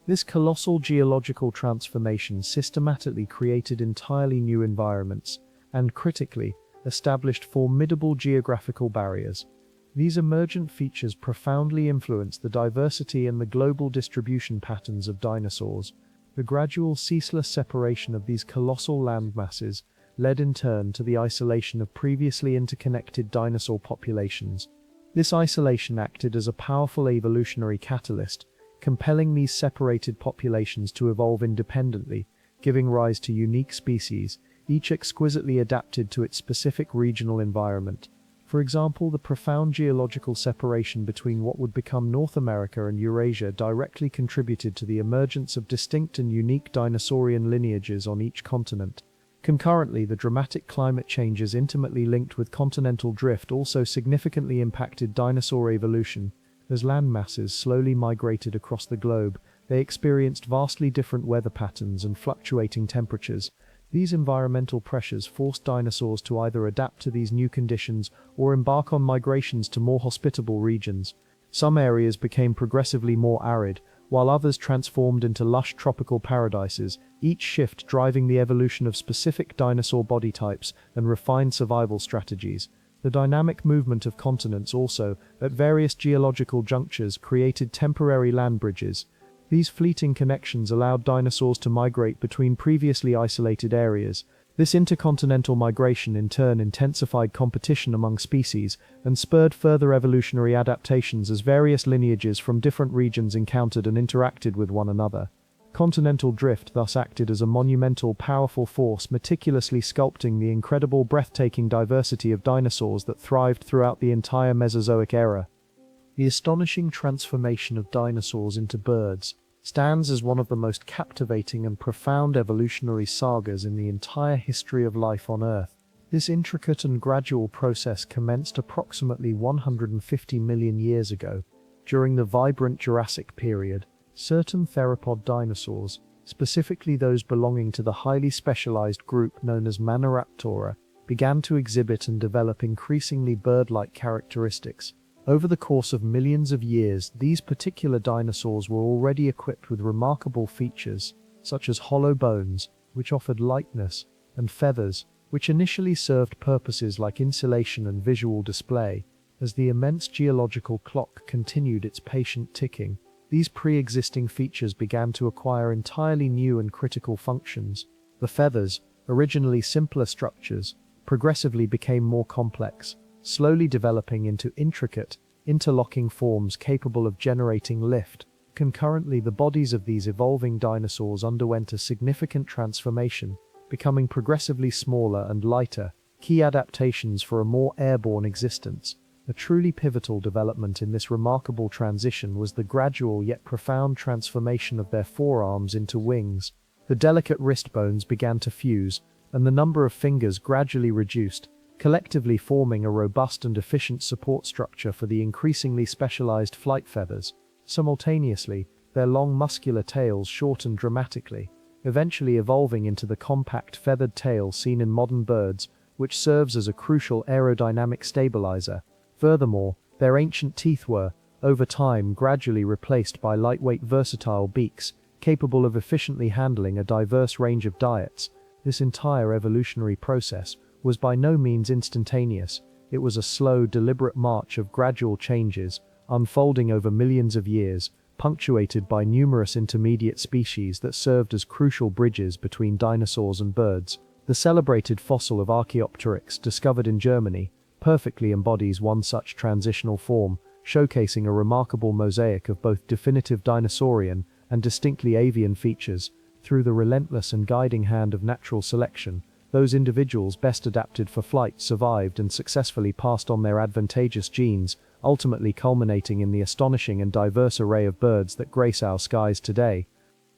This colossal geological transformation systematically created entirely new environments, and critically, established formidable geographical barriers. These emergent features profoundly influenced the diversity and the global distribution patterns of dinosaurs. The gradual, ceaseless separation of these colossal landmasses led in turn to the isolation of previously interconnected dinosaur populations. This isolation acted as a powerful evolutionary catalyst, compelling these separated populations to evolve independently, giving rise to unique species, each exquisitely adapted to its specific regional environment. For example, the profound geological separation between what would become North America and Eurasia directly contributed to the emergence of distinct and unique dinosaurian lineages on each continent. Concurrently, the dramatic climate changes intimately linked with continental drift also significantly impacted dinosaur evolution. As land masses slowly migrated across the globe, they experienced vastly different weather patterns and fluctuating temperatures. These environmental pressures forced dinosaurs to either adapt to these new conditions or embark on migrations to more hospitable regions. Some areas became progressively more arid, while others transformed into lush tropical paradises, each shift driving the evolution of specific dinosaur body types and refined survival strategies. The dynamic movement of continents also, at various geological junctures, created temporary land bridges. These fleeting connections allowed dinosaurs to migrate between previously isolated areas. This intercontinental migration in turn intensified competition among species and spurred further evolutionary adaptations as various lineages from different regions encountered and interacted with one another. Continental drift thus acted as a monumental, powerful force, meticulously sculpting the incredible, breathtaking diversity of dinosaurs that thrived throughout the entire Mesozoic era. The astonishing transformation of dinosaurs into birds stands as one of the most captivating and profound evolutionary sagas in the entire history of life on Earth. This intricate and gradual process commenced approximately 150 million years ago, During the vibrant Jurassic period, certain theropod dinosaurs, specifically those belonging to the highly specialized group known as Maniraptora, began to exhibit and develop increasingly bird-like characteristics. Over the course of millions of years, these particular dinosaurs were already equipped with remarkable features, such as hollow bones, which offered lightness, and feathers, which initially served purposes like insulation and visual display. As the immense geological clock continued its patient ticking, these pre-existing features began to acquire entirely new and critical functions. The feathers, originally simpler structures, progressively became more complex, slowly developing into intricate, interlocking forms capable of generating lift. Concurrently, the bodies of these evolving dinosaurs underwent a significant transformation, becoming progressively smaller and lighter, key adaptations for a more airborne existence. A truly pivotal development in this remarkable transition was the gradual yet profound transformation of their forearms into wings. The delicate wrist bones began to fuse, and the number of fingers gradually reduced, collectively forming a robust and efficient support structure for the increasingly specialized flight feathers. Simultaneously, their long muscular tails shortened dramatically, eventually evolving into the compact feathered tail seen in modern birds, which serves as a crucial aerodynamic stabilizer. Furthermore, their ancient teeth were, over time, gradually replaced by lightweight versatile beaks, capable of efficiently handling a diverse range of diets. This entire evolutionary process was by no means instantaneous. It was a slow, deliberate march of gradual changes, unfolding over millions of years, punctuated by numerous intermediate species that served as crucial bridges between dinosaurs and birds. The celebrated fossil of Archaeopteryx, discovered in Germany, perfectly embodies one such transitional form, showcasing a remarkable mosaic of both definitive dinosaurian and distinctly avian features. Through the relentless and guiding hand of natural selection, those individuals best adapted for flight survived and successfully passed on their advantageous genes, ultimately culminating in the astonishing and diverse array of birds that grace our skies today.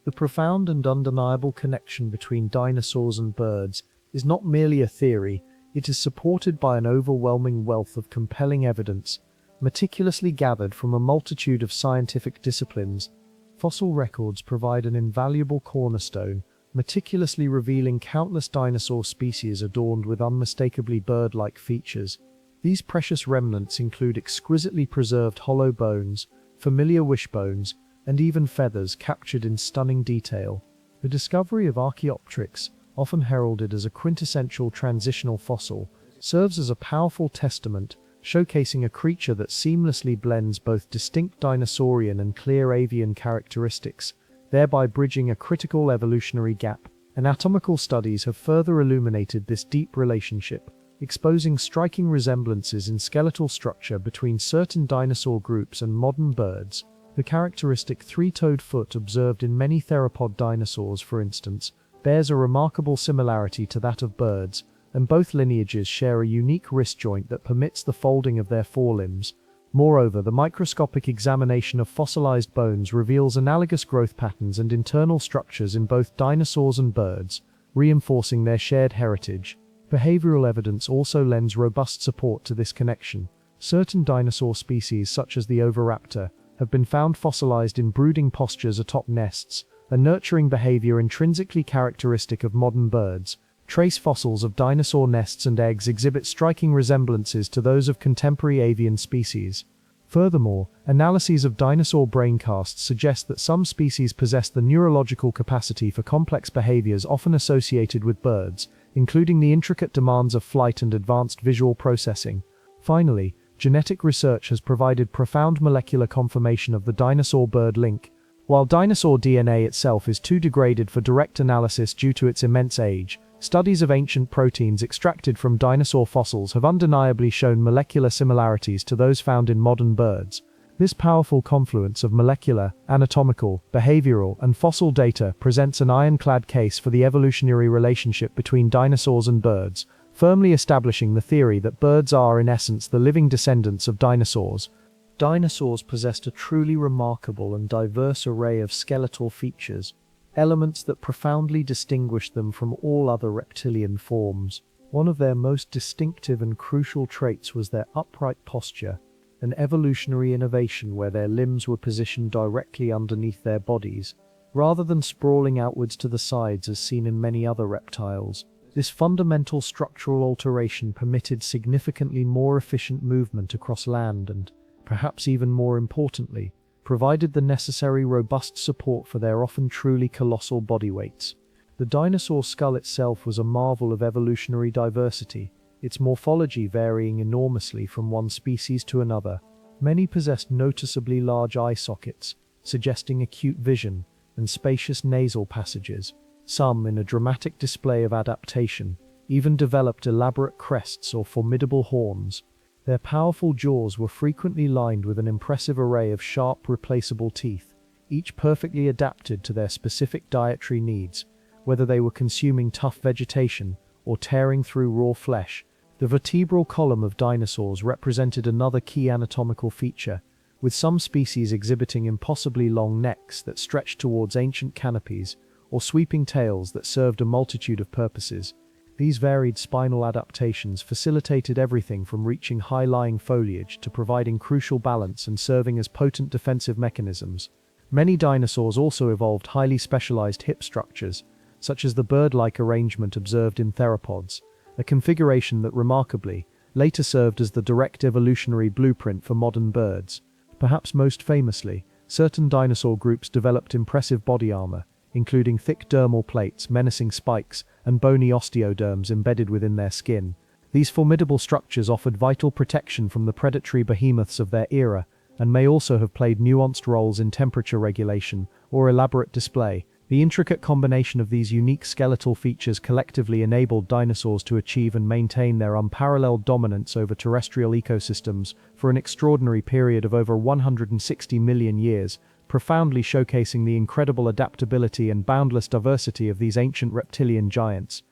The profound and undeniable connection between dinosaurs and birds is not merely a theory. It is supported by an overwhelming wealth of compelling evidence, meticulously gathered from a multitude of scientific disciplines. Fossil records provide an invaluable cornerstone, meticulously revealing countless dinosaur species adorned with unmistakably bird-like features. These precious remnants include exquisitely preserved hollow bones, familiar wishbones, and even feathers captured in stunning detail. The discovery of Archaeopteryx, often heralded as a quintessential transitional fossil, serves as a powerful testament, showcasing a creature that seamlessly blends both distinct dinosaurian and clear avian characteristics, thereby bridging a critical evolutionary gap. Anatomical studies have further illuminated this deep relationship, exposing striking resemblances in skeletal structure between certain dinosaur groups and modern birds. The characteristic three-toed foot observed in many theropod dinosaurs, for instance, bears a remarkable similarity to that of birds, and both lineages share a unique wrist joint that permits the folding of their forelimbs. Moreover, the microscopic examination of fossilized bones reveals analogous growth patterns and internal structures in both dinosaurs and birds, reinforcing their shared heritage. Behavioral evidence also lends robust support to this connection. Certain dinosaur species, such as the oviraptor, have been found fossilized in brooding postures atop nests, a nurturing behavior intrinsically characteristic of modern birds. Trace fossils of dinosaur nests and eggs exhibit striking resemblances to those of contemporary avian species. Furthermore, analyses of dinosaur brain casts suggest that some species possess the neurological capacity for complex behaviors often associated with birds, including the intricate demands of flight and advanced visual processing. Finally, genetic research has provided profound molecular confirmation of the dinosaur-bird link. While dinosaur DNA itself is too degraded for direct analysis due to its immense age, studies of ancient proteins extracted from dinosaur fossils have undeniably shown molecular similarities to those found in modern birds. This powerful confluence of molecular, anatomical, behavioral, and fossil data presents an ironclad case for the evolutionary relationship between dinosaurs and birds, firmly establishing the theory that birds are, in essence, the living descendants of dinosaurs. Dinosaurs possessed a truly remarkable and diverse array of skeletal features, elements that profoundly distinguished them from all other reptilian forms. One of their most distinctive and crucial traits was their upright posture, an evolutionary innovation where their limbs were positioned directly underneath their bodies, rather than sprawling outwards to the sides as seen in many other reptiles. This fundamental structural alteration permitted significantly more efficient movement across land and, perhaps even more importantly, provided the necessary robust support for their often truly colossal body weights. The dinosaur skull itself was a marvel of evolutionary diversity, its morphology varying enormously from one species to another. Many possessed noticeably large eye sockets, suggesting acute vision, and spacious nasal passages. Some, in a dramatic display of adaptation, even developed elaborate crests or formidable horns. Their powerful jaws were frequently lined with an impressive array of sharp, replaceable teeth, each perfectly adapted to their specific dietary needs, whether they were consuming tough vegetation or tearing through raw flesh. The vertebral column of dinosaurs represented another key anatomical feature, with some species exhibiting impossibly long necks that stretched towards ancient canopies, or sweeping tails that served a multitude of purposes. These varied spinal adaptations facilitated everything from reaching high-lying foliage to providing crucial balance and serving as potent defensive mechanisms. Many dinosaurs also evolved highly specialized hip structures, such as the bird-like arrangement observed in theropods, a configuration that remarkably later served as the direct evolutionary blueprint for modern birds. Perhaps most famously, certain dinosaur groups developed impressive body armor, including thick dermal plates, menacing spikes, and bony osteoderms embedded within their skin. These formidable structures offered vital protection from the predatory behemoths of their era, and may also have played nuanced roles in temperature regulation or elaborate display. The intricate combination of these unique skeletal features collectively enabled dinosaurs to achieve and maintain their unparalleled dominance over terrestrial ecosystems for an extraordinary period of over 160 million years, profoundly showcasing the incredible adaptability and boundless diversity of these ancient reptilian giants.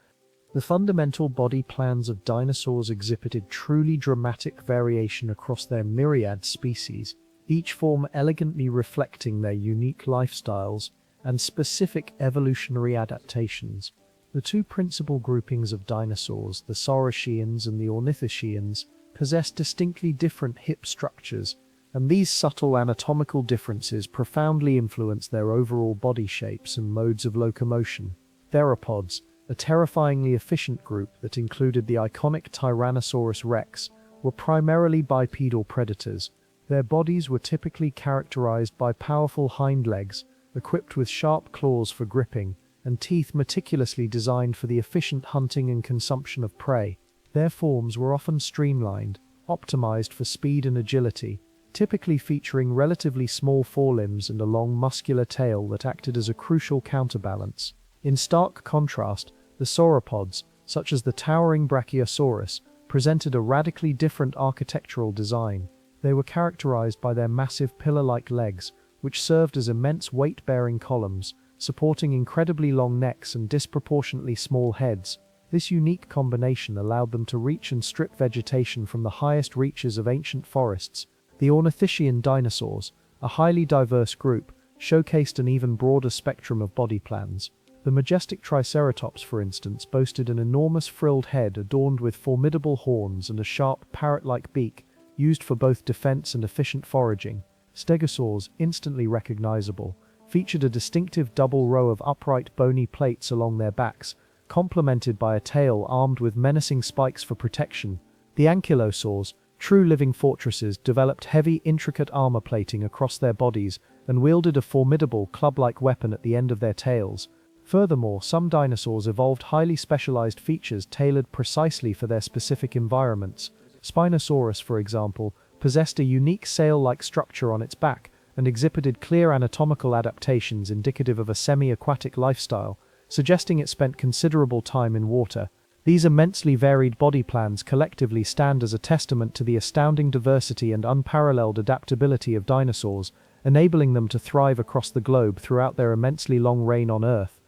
The fundamental body plans of dinosaurs exhibited truly dramatic variation across their myriad species, each form elegantly reflecting their unique lifestyles and specific evolutionary adaptations. The two principal groupings of dinosaurs, the Saurischians and the Ornithischians, possessed distinctly different hip structures, and these subtle anatomical differences profoundly influenced their overall body shapes and modes of locomotion. Theropods, a terrifyingly efficient group that included the iconic Tyrannosaurus rex, were primarily bipedal predators. Their bodies were typically characterized by powerful hind legs, equipped with sharp claws for gripping, and teeth meticulously designed for the efficient hunting and consumption of prey. Their forms were often streamlined, optimized for speed and agility, typically featuring relatively small forelimbs and a long muscular tail that acted as a crucial counterbalance. In stark contrast, the sauropods, such as the towering Brachiosaurus, presented a radically different architectural design. They were characterized by their massive pillar-like legs, which served as immense weight-bearing columns, supporting incredibly long necks and disproportionately small heads. This unique combination allowed them to reach and strip vegetation from the highest reaches of ancient forests. The Ornithischian dinosaurs, a highly diverse group, showcased an even broader spectrum of body plans. The majestic Triceratops, for instance, boasted an enormous frilled head adorned with formidable horns and a sharp, parrot-like beak, used for both defense and efficient foraging. Stegosaurs, instantly recognizable, featured a distinctive double row of upright bony plates along their backs, complemented by a tail armed with menacing spikes for protection. The ankylosaurs, true living fortresses, developed heavy, intricate armor plating across their bodies and wielded a formidable club-like weapon at the end of their tails. Furthermore, some dinosaurs evolved highly specialized features tailored precisely for their specific environments. Spinosaurus, for example, possessed a unique sail-like structure on its back and exhibited clear anatomical adaptations indicative of a semi-aquatic lifestyle, suggesting it spent considerable time in water. These immensely varied body plans collectively stand as a testament to the astounding diversity and unparalleled adaptability of dinosaurs, enabling them to thrive across the globe throughout their immensely long reign on Earth.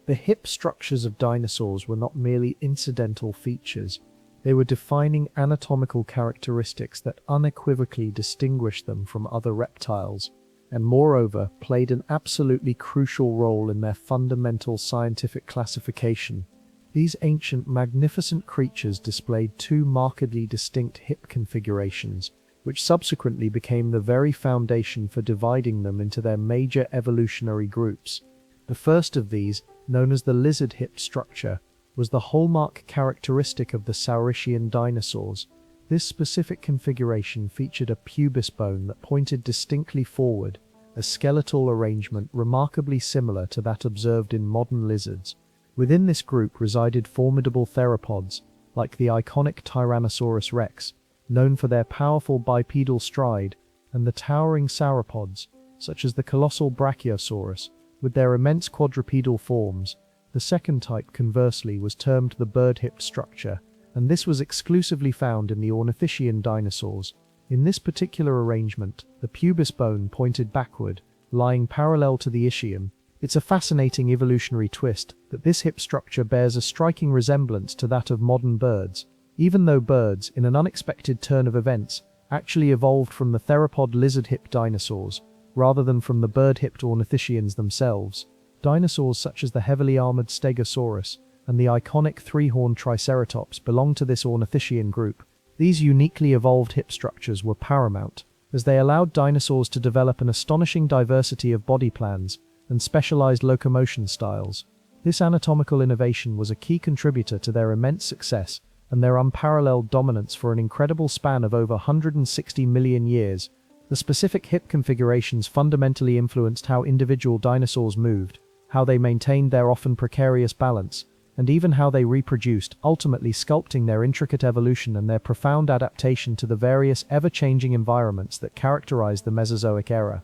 The hip structures of dinosaurs were not merely incidental features. They were defining anatomical characteristics that unequivocally distinguished them from other reptiles, and moreover played an absolutely crucial role in their fundamental scientific classification. These ancient, magnificent creatures displayed two markedly distinct hip configurations, which subsequently became the very foundation for dividing them into their major evolutionary groups. The first of these, known as the lizard hip structure, was the hallmark characteristic of the Saurischian dinosaurs. This specific configuration featured a pubis bone that pointed distinctly forward, a skeletal arrangement remarkably similar to that observed in modern lizards. Within this group resided formidable theropods, like the iconic Tyrannosaurus rex, known for their powerful bipedal stride, and the towering sauropods, such as the colossal Brachiosaurus, with their immense quadrupedal forms. The second type, conversely, was termed the bird-hipped structure, and this was exclusively found in the Ornithischian dinosaurs. In this particular arrangement, the pubis bone pointed backward, lying parallel to the ischium. It's a fascinating evolutionary twist that this hip structure bears a striking resemblance to that of modern birds, even though birds, in an unexpected turn of events, actually evolved from the theropod lizard-hipped dinosaurs, rather than from the bird-hipped Ornithischians themselves. Dinosaurs such as the heavily armored Stegosaurus and the iconic three-horned Triceratops belong to this Ornithischian group. These uniquely evolved hip structures were paramount, as they allowed dinosaurs to develop an astonishing diversity of body plans and specialized locomotion styles. This anatomical innovation was a key contributor to their immense success and their unparalleled dominance for an incredible span of over 160 million years. The specific hip configurations fundamentally influenced how individual dinosaurs moved, how they maintained their often precarious balance, and even how they reproduced, ultimately sculpting their intricate evolution and their profound adaptation to the various ever-changing environments that characterized the Mesozoic era.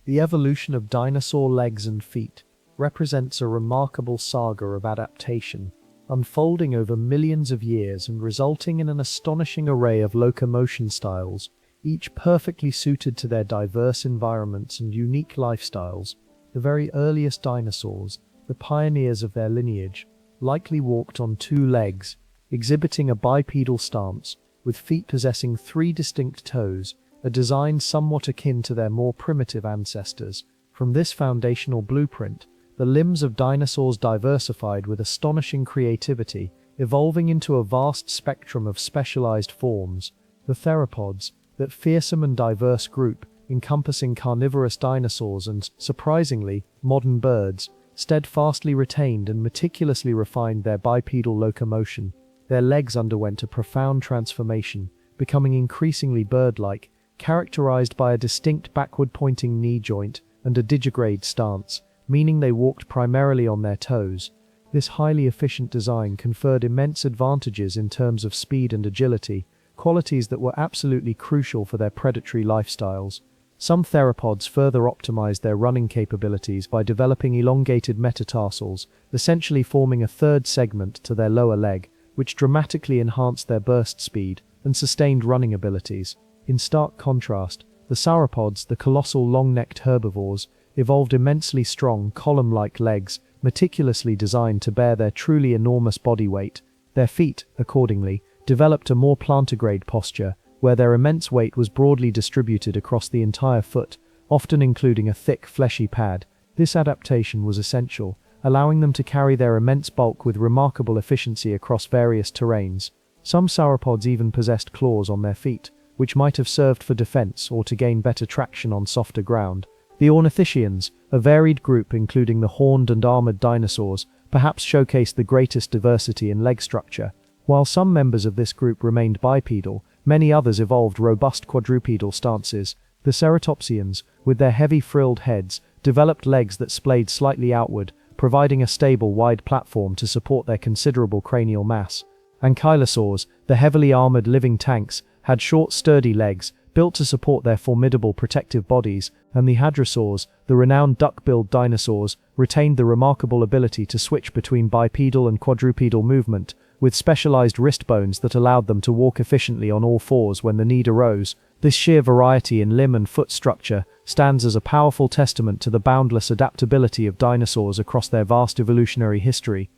The evolution of dinosaur legs and feet represents a remarkable saga of adaptation, unfolding over millions of years and resulting in an astonishing array of locomotion styles, each perfectly suited to their diverse environments and unique lifestyles. The very earliest dinosaurs, the pioneers of their lineage, likely walked on two legs, exhibiting a bipedal stance, with feet possessing three distinct toes, a design somewhat akin to their more primitive ancestors. From this foundational blueprint, the limbs of dinosaurs diversified with astonishing creativity, evolving into a vast spectrum of specialized forms. The theropods, that fearsome and diverse group, encompassing carnivorous dinosaurs and, surprisingly, modern birds, steadfastly retained and meticulously refined their bipedal locomotion. Their legs underwent a profound transformation, becoming increasingly bird-like, characterized by a distinct backward-pointing knee joint and a digigrade stance, meaning they walked primarily on their toes. This highly efficient design conferred immense advantages in terms of speed and agility, qualities that were absolutely crucial for their predatory lifestyles. Some theropods further optimized their running capabilities by developing elongated metatarsals, essentially forming a third segment to their lower leg, which dramatically enhanced their burst speed and sustained running abilities. In stark contrast, the sauropods, the colossal long-necked herbivores, evolved immensely strong, column-like legs, meticulously designed to bear their truly enormous body weight. Their feet, accordingly, developed a more plantigrade posture, where their immense weight was broadly distributed across the entire foot, often including a thick, fleshy pad. This adaptation was essential, allowing them to carry their immense bulk with remarkable efficiency across various terrains. Some sauropods even possessed claws on their feet, which might have served for defense or to gain better traction on softer ground. The Ornithischians, a varied group including the horned and armored dinosaurs, perhaps showcased the greatest diversity in leg structure. While some members of this group remained bipedal, many others evolved robust quadrupedal stances. The ceratopsians, with their heavy frilled heads, developed legs that splayed slightly outward, providing a stable, wide platform to support their considerable cranial mass. Ankylosaurs, the heavily armored living tanks, had short, sturdy legs, built to support their formidable protective bodies, and the hadrosaurs, the renowned duck-billed dinosaurs, retained the remarkable ability to switch between bipedal and quadrupedal movement, with specialized wrist bones that allowed them to walk efficiently on all fours when the need arose. This sheer variety in limb and foot structure stands as a powerful testament to the boundless adaptability of dinosaurs across their vast evolutionary history.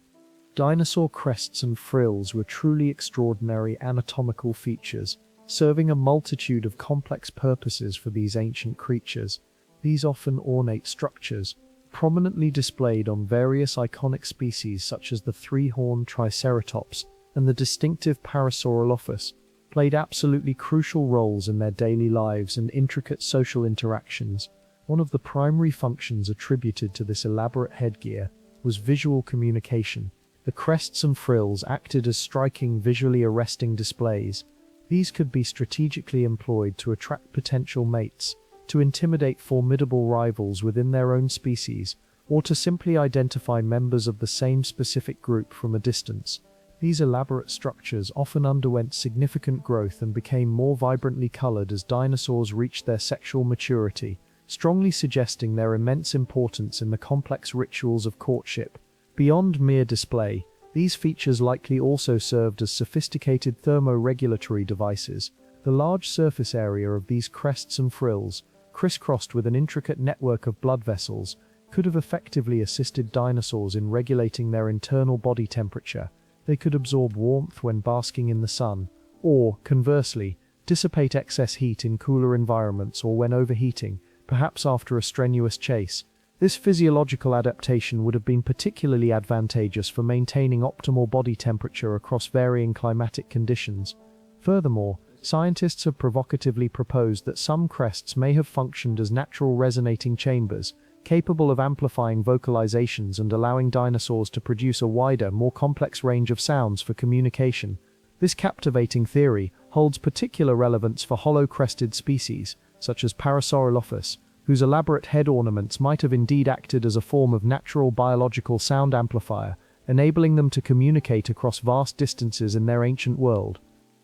Dinosaur crests and frills were truly extraordinary anatomical features, serving a multitude of complex purposes for these ancient creatures. These often ornate structures, prominently displayed on various iconic species such as the three-horned Triceratops and the distinctive Parasaurolophus, played absolutely crucial roles in their daily lives and intricate social interactions. One of the primary functions attributed to this elaborate headgear was visual communication. The crests and frills acted as striking, visually arresting displays. These could be strategically employed to attract potential mates, to intimidate formidable rivals within their own species, or to simply identify members of the same specific group from a distance. These elaborate structures often underwent significant growth and became more vibrantly colored as dinosaurs reached their sexual maturity, strongly suggesting their immense importance in the complex rituals of courtship. Beyond mere display, these features likely also served as sophisticated thermoregulatory devices. The large surface area of these crests and frills, crisscrossed with an intricate network of blood vessels, could have effectively assisted dinosaurs in regulating their internal body temperature. They could absorb warmth when basking in the sun, or, conversely, dissipate excess heat in cooler environments or when overheating, perhaps after a strenuous chase. This physiological adaptation would have been particularly advantageous for maintaining optimal body temperature across varying climatic conditions. Furthermore, scientists have provocatively proposed that some crests may have functioned as natural resonating chambers, capable of amplifying vocalizations and allowing dinosaurs to produce a wider, more complex range of sounds for communication. This captivating theory holds particular relevance for hollow-crested species, such as Parasaurolophus, whose elaborate head ornaments might have indeed acted as a form of natural biological sound amplifier, enabling them to communicate across vast distances in their ancient world.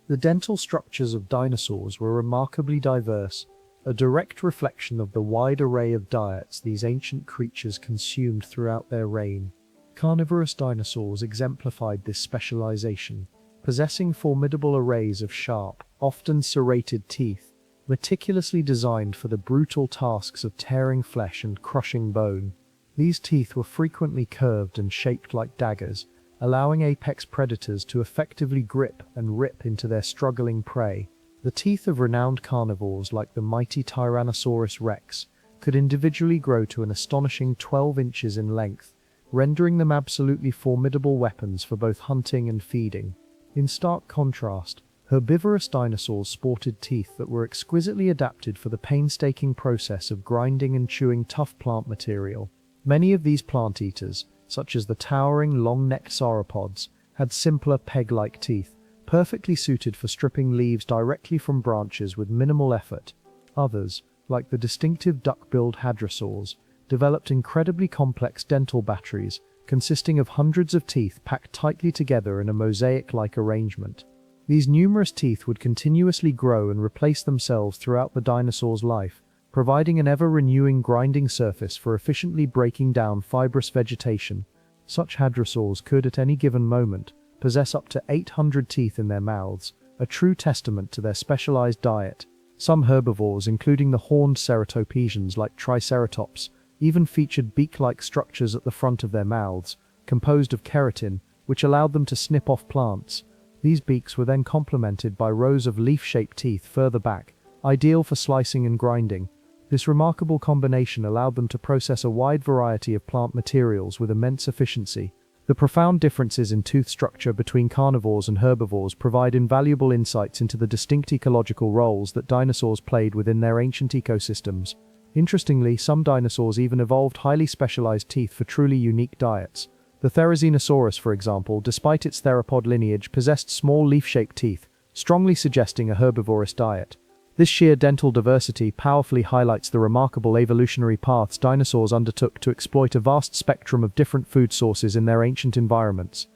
The dental structures of dinosaurs were remarkably diverse, a direct reflection of the wide array of diets these ancient creatures consumed throughout their reign. Carnivorous dinosaurs exemplified this specialization, possessing formidable arrays of sharp, often serrated teeth, meticulously designed for the brutal tasks of tearing flesh and crushing bone. These teeth were frequently curved and shaped like daggers, allowing apex predators to effectively grip and rip into their struggling prey. The teeth of renowned carnivores like the mighty Tyrannosaurus rex could individually grow to an astonishing 12 inches in length, rendering them absolutely formidable weapons for both hunting and feeding. In stark contrast, herbivorous dinosaurs sported teeth that were exquisitely adapted for the painstaking process of grinding and chewing tough plant material. Many of these plant eaters, such as the towering long-necked sauropods, had simpler peg-like teeth, perfectly suited for stripping leaves directly from branches with minimal effort. Others, like the distinctive duck-billed hadrosaurs, developed incredibly complex dental batteries consisting of hundreds of teeth packed tightly together in a mosaic-like arrangement. These numerous teeth would continuously grow and replace themselves throughout the dinosaur's life, providing an ever-renewing grinding surface for efficiently breaking down fibrous vegetation. Such hadrosaurs could, at any given moment, possess up to 800 teeth in their mouths, a true testament to their specialized diet. Some herbivores, including the horned ceratopsians like Triceratops, even featured beak-like structures at the front of their mouths, composed of keratin, which allowed them to snip off plants. These beaks were then complemented by rows of leaf-shaped teeth further back, ideal for slicing and grinding. This remarkable combination allowed them to process a wide variety of plant materials with immense efficiency. The profound differences in tooth structure between carnivores and herbivores provide invaluable insights into the distinct ecological roles that dinosaurs played within their ancient ecosystems. Interestingly, some dinosaurs even evolved highly specialized teeth for truly unique diets. The Therizinosaurus, for example, despite its theropod lineage, possessed small leaf-shaped teeth, strongly suggesting a herbivorous diet. This sheer dental diversity powerfully highlights the remarkable evolutionary paths dinosaurs undertook to exploit a vast spectrum of different food sources in their ancient environments.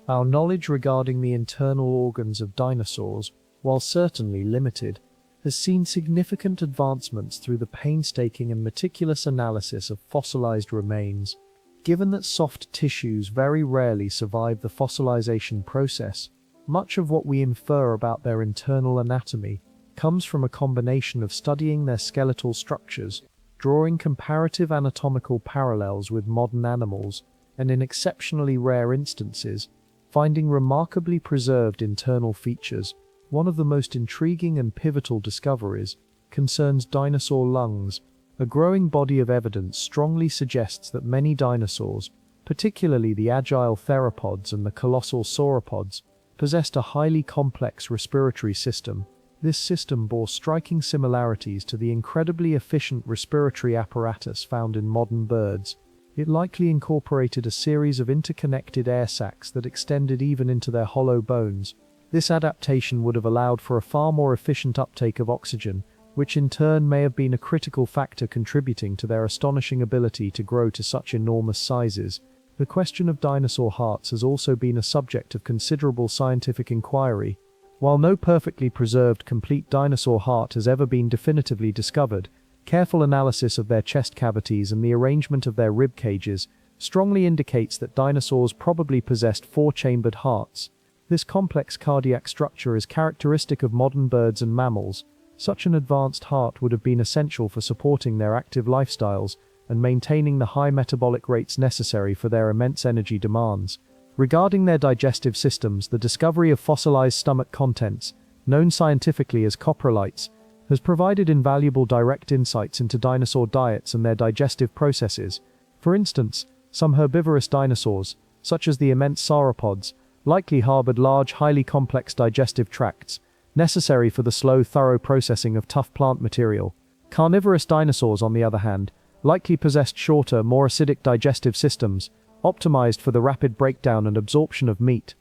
Our knowledge regarding the internal organs of dinosaurs, while certainly limited, has seen significant advancements through the painstaking and meticulous analysis of fossilized remains. Given that soft tissues very rarely survive the fossilization process, much of what we infer about their internal anatomy comes from a combination of studying their skeletal structures, drawing comparative anatomical parallels with modern animals, and in exceptionally rare instances, finding remarkably preserved internal features. One of the most intriguing and pivotal discoveries concerns dinosaur lungs. A growing body of evidence strongly suggests that many dinosaurs, particularly the agile theropods and the colossal sauropods, possessed a highly complex respiratory system. This system bore striking similarities to the incredibly efficient respiratory apparatus found in modern birds. It likely incorporated a series of interconnected air sacs that extended even into their hollow bones. This adaptation would have allowed for a far more efficient uptake of oxygen, which in turn may have been a critical factor contributing to their astonishing ability to grow to such enormous sizes. The question of dinosaur hearts has also been a subject of considerable scientific inquiry. While no perfectly preserved complete dinosaur heart has ever been definitively discovered, careful analysis of their chest cavities and the arrangement of their rib cages strongly indicates that dinosaurs probably possessed four-chambered hearts. This complex cardiac structure is characteristic of modern birds and mammals. Such an advanced heart would have been essential for supporting their active lifestyles and maintaining the high metabolic rates necessary for their immense energy demands. Regarding their digestive systems, the discovery of fossilized stomach contents, known scientifically as coprolites, has provided invaluable direct insights into dinosaur diets and their digestive processes. For instance, some herbivorous dinosaurs, such as the immense sauropods, likely harbored large, highly complex digestive tracts, necessary for the slow, thorough processing of tough plant material. Carnivorous dinosaurs, on the other hand, likely possessed shorter, more acidic digestive systems, optimized for the rapid breakdown and absorption of meat.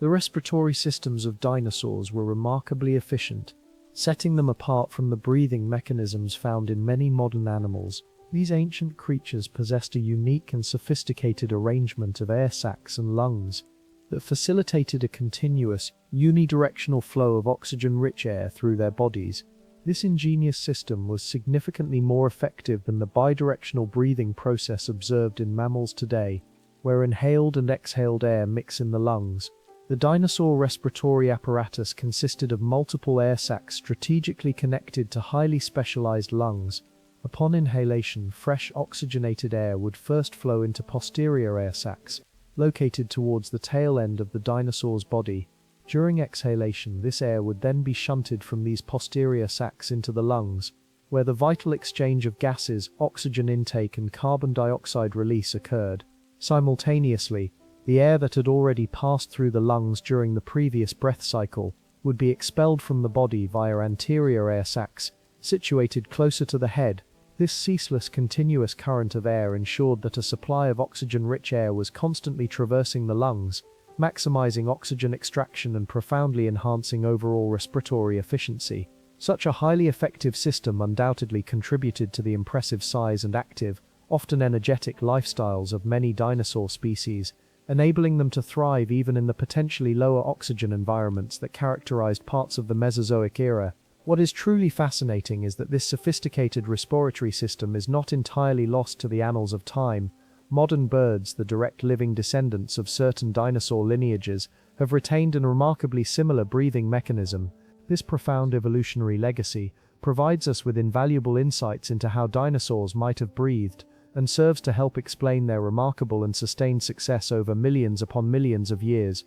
The respiratory systems of dinosaurs were remarkably efficient, setting them apart from the breathing mechanisms found in many modern animals. These ancient creatures possessed a unique and sophisticated arrangement of air sacs and lungs that facilitated a continuous, unidirectional flow of oxygen-rich air through their bodies. This ingenious system was significantly more effective than the bidirectional breathing process observed in mammals today, where inhaled and exhaled air mix in the lungs. The dinosaur respiratory apparatus consisted of multiple air sacs strategically connected to highly specialized lungs. Upon inhalation, fresh oxygenated air would first flow into posterior air sacs, located towards the tail end of the dinosaur's body. During exhalation, this air would then be shunted from these posterior sacs into the lungs, where the vital exchange of gases, oxygen intake and carbon dioxide release occurred. Simultaneously, the air that had already passed through the lungs during the previous breath cycle would be expelled from the body via anterior air sacs, situated closer to the head. This ceaseless, continuous current of air ensured that a supply of oxygen-rich air was constantly traversing the lungs, maximizing oxygen extraction and profoundly enhancing overall respiratory efficiency. Such a highly effective system undoubtedly contributed to the impressive size and active, often energetic lifestyles of many dinosaur species, enabling them to thrive even in the potentially lower oxygen environments that characterized parts of the Mesozoic era. What is truly fascinating is that this sophisticated respiratory system is not entirely lost to the annals of time. Modern birds, the direct living descendants of certain dinosaur lineages, have retained a remarkably similar breathing mechanism. This profound evolutionary legacy provides us with invaluable insights into how dinosaurs might have breathed, and serves to help explain their remarkable and sustained success over millions upon millions of years.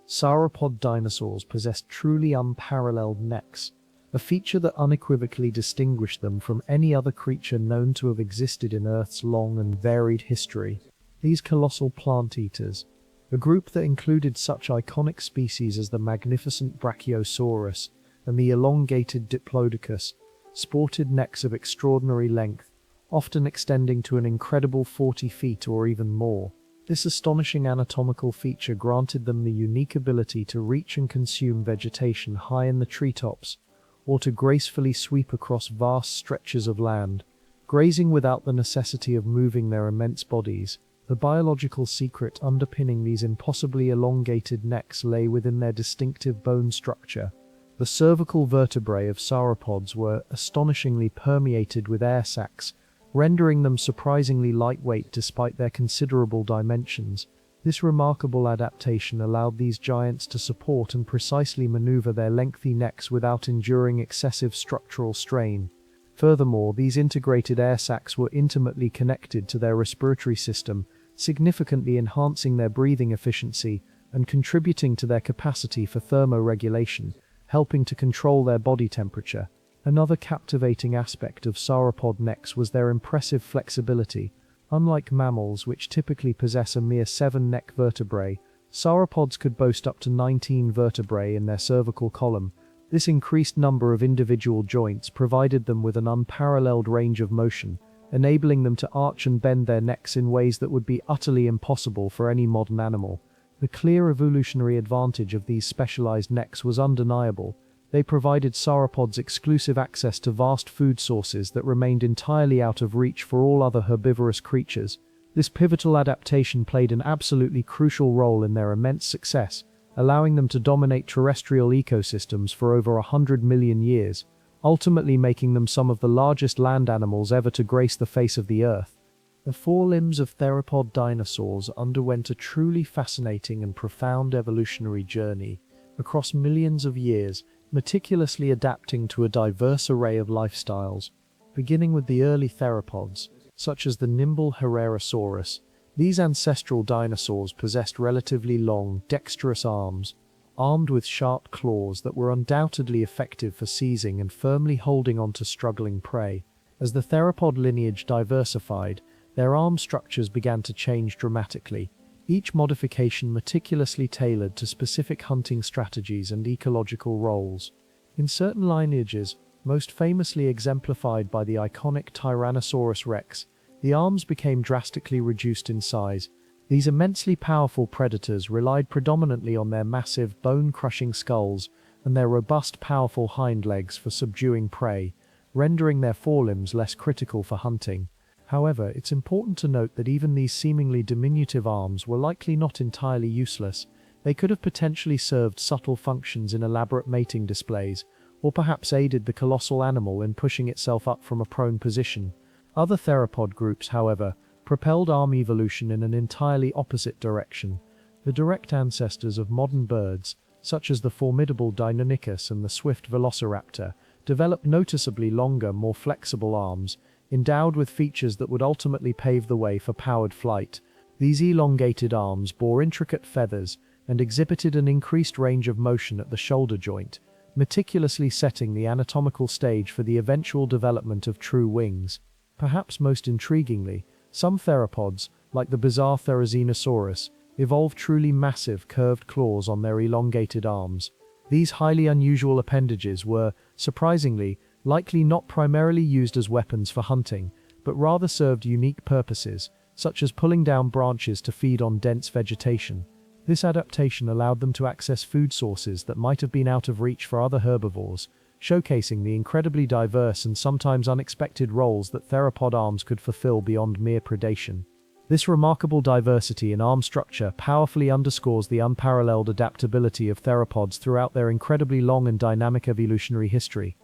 Sauropod dinosaurs possessed truly unparalleled necks, a feature that unequivocally distinguished them from any other creature known to have existed in Earth's long and varied history. These colossal plant-eaters, a group that included such iconic species as the magnificent Brachiosaurus and the elongated Diplodocus, sported necks of extraordinary length, often extending to an incredible 40 feet or even more. This astonishing anatomical feature granted them the unique ability to reach and consume vegetation high in the treetops, or to gracefully sweep across vast stretches of land, grazing without the necessity of moving their immense bodies. The biological secret underpinning these impossibly elongated necks lay within their distinctive bone structure. The cervical vertebrae of sauropods were astonishingly permeated with air sacs, rendering them surprisingly lightweight despite their considerable dimensions. This remarkable adaptation allowed these giants to support and precisely maneuver their lengthy necks without enduring excessive structural strain. Furthermore, these integrated air sacs were intimately connected to their respiratory system, significantly enhancing their breathing efficiency and contributing to their capacity for thermoregulation, helping to control their body temperature. Another captivating aspect of sauropod necks was their impressive flexibility. Unlike mammals, which typically possess a mere 7 neck vertebrae, Sauropods could boast up to 19 vertebrae in their cervical column. This increased number of individual joints provided them with an unparalleled range of motion, enabling them to arch and bend their necks in ways that would be utterly impossible for any modern animal. The clear evolutionary advantage of these specialized necks was undeniable. They provided sauropods exclusive access to vast food sources that remained entirely out of reach for all other herbivorous creatures. This pivotal adaptation played an absolutely crucial role in their immense success, allowing them to dominate terrestrial ecosystems for over 100 million years, ultimately making them some of the largest land animals ever to grace the face of the Earth. The forelimbs of theropod dinosaurs underwent a truly fascinating and profound evolutionary journey across millions of years, meticulously adapting to a diverse array of lifestyles. Beginning with the early theropods, such as the nimble Herrerasaurus, these ancestral dinosaurs possessed relatively long, dexterous arms, armed with sharp claws that were undoubtedly effective for seizing and firmly holding onto struggling prey. As the theropod lineage diversified, their arm structures began to change dramatically, each modification meticulously tailored to specific hunting strategies and ecological roles. In certain lineages, most famously exemplified by the iconic Tyrannosaurus rex, the arms became drastically reduced in size. These immensely powerful predators relied predominantly on their massive, bone-crushing skulls and their robust, powerful hind legs for subduing prey, rendering their forelimbs less critical for hunting. However, it's important to note that even these seemingly diminutive arms were likely not entirely useless. They could have potentially served subtle functions in elaborate mating displays, or perhaps aided the colossal animal in pushing itself up from a prone position. Other theropod groups, however, propelled arm evolution in an entirely opposite direction. The direct ancestors of modern birds, such as the formidable Deinonychus and the swift velociraptor, developed noticeably longer, more flexible arms, endowed with features that would ultimately pave the way for powered flight. These elongated arms bore intricate feathers and exhibited an increased range of motion at the shoulder joint, meticulously setting the anatomical stage for the eventual development of true wings. Perhaps most intriguingly, some theropods, like the bizarre Therizinosaurus, evolved truly massive curved claws on their elongated arms. These highly unusual appendages were, surprisingly, likely not primarily used as weapons for hunting, but rather served unique purposes, such as pulling down branches to feed on dense vegetation. This adaptation allowed them to access food sources that might have been out of reach for other herbivores, showcasing the incredibly diverse and sometimes unexpected roles that theropod arms could fulfill beyond mere predation. This remarkable diversity in arm structure powerfully underscores the unparalleled adaptability of theropods throughout their incredibly long and dynamic evolutionary history.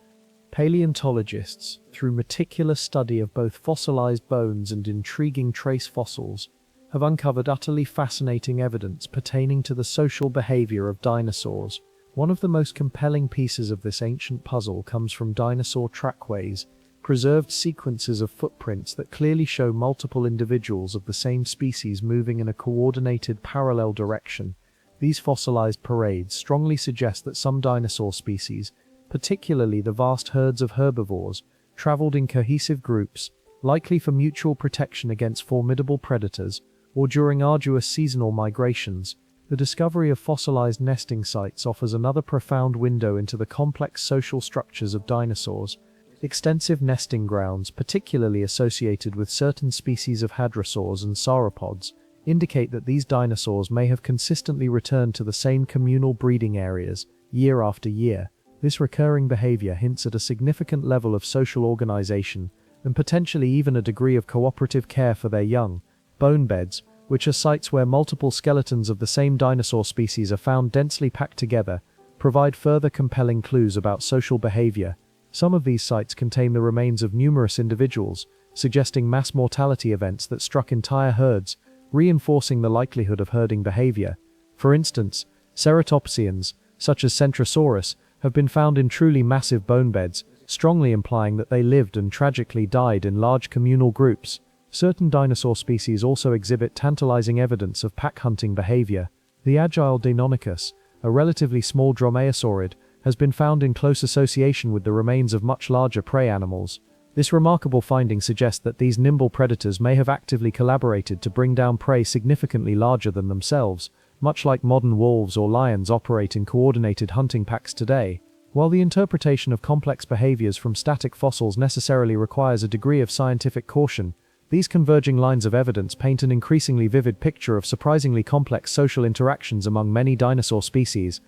Paleontologists, through meticulous study of both fossilized bones and intriguing trace fossils, have uncovered utterly fascinating evidence pertaining to the social behavior of dinosaurs. One of the most compelling pieces of this ancient puzzle comes from dinosaur trackways, preserved sequences of footprints that clearly show multiple individuals of the same species moving in a coordinated parallel direction. These fossilized parades strongly suggest that some dinosaur species, particularly the vast herds of herbivores, traveled in cohesive groups, likely for mutual protection against formidable predators, or during arduous seasonal migrations. The discovery of fossilized nesting sites offers another profound window into the complex social structures of dinosaurs. Extensive nesting grounds, particularly associated with certain species of hadrosaurs and sauropods, indicate that these dinosaurs may have consistently returned to the same communal breeding areas, year after year. This recurring behavior hints at a significant level of social organization, and potentially even a degree of cooperative care for their young. Bone beds, which are sites where multiple skeletons of the same dinosaur species are found densely packed together, provide further compelling clues about social behavior. Some of these sites contain the remains of numerous individuals, suggesting mass mortality events that struck entire herds, reinforcing the likelihood of herding behavior. For instance, ceratopsians, such as Centrosaurus, have been found in truly massive bone beds, strongly implying that they lived and tragically died in large communal groups. Certain dinosaur species also exhibit tantalizing evidence of pack hunting behavior. The agile Deinonychus, a relatively small dromaeosaurid, has been found in close association with the remains of much larger prey animals. This remarkable finding suggests that these nimble predators may have actively collaborated to bring down prey significantly larger than themselves, much like modern wolves or lions operate in coordinated hunting packs today. While the interpretation of complex behaviors from static fossils necessarily requires a degree of scientific caution, these converging lines of evidence paint an increasingly vivid picture of surprisingly complex social interactions among many dinosaur species.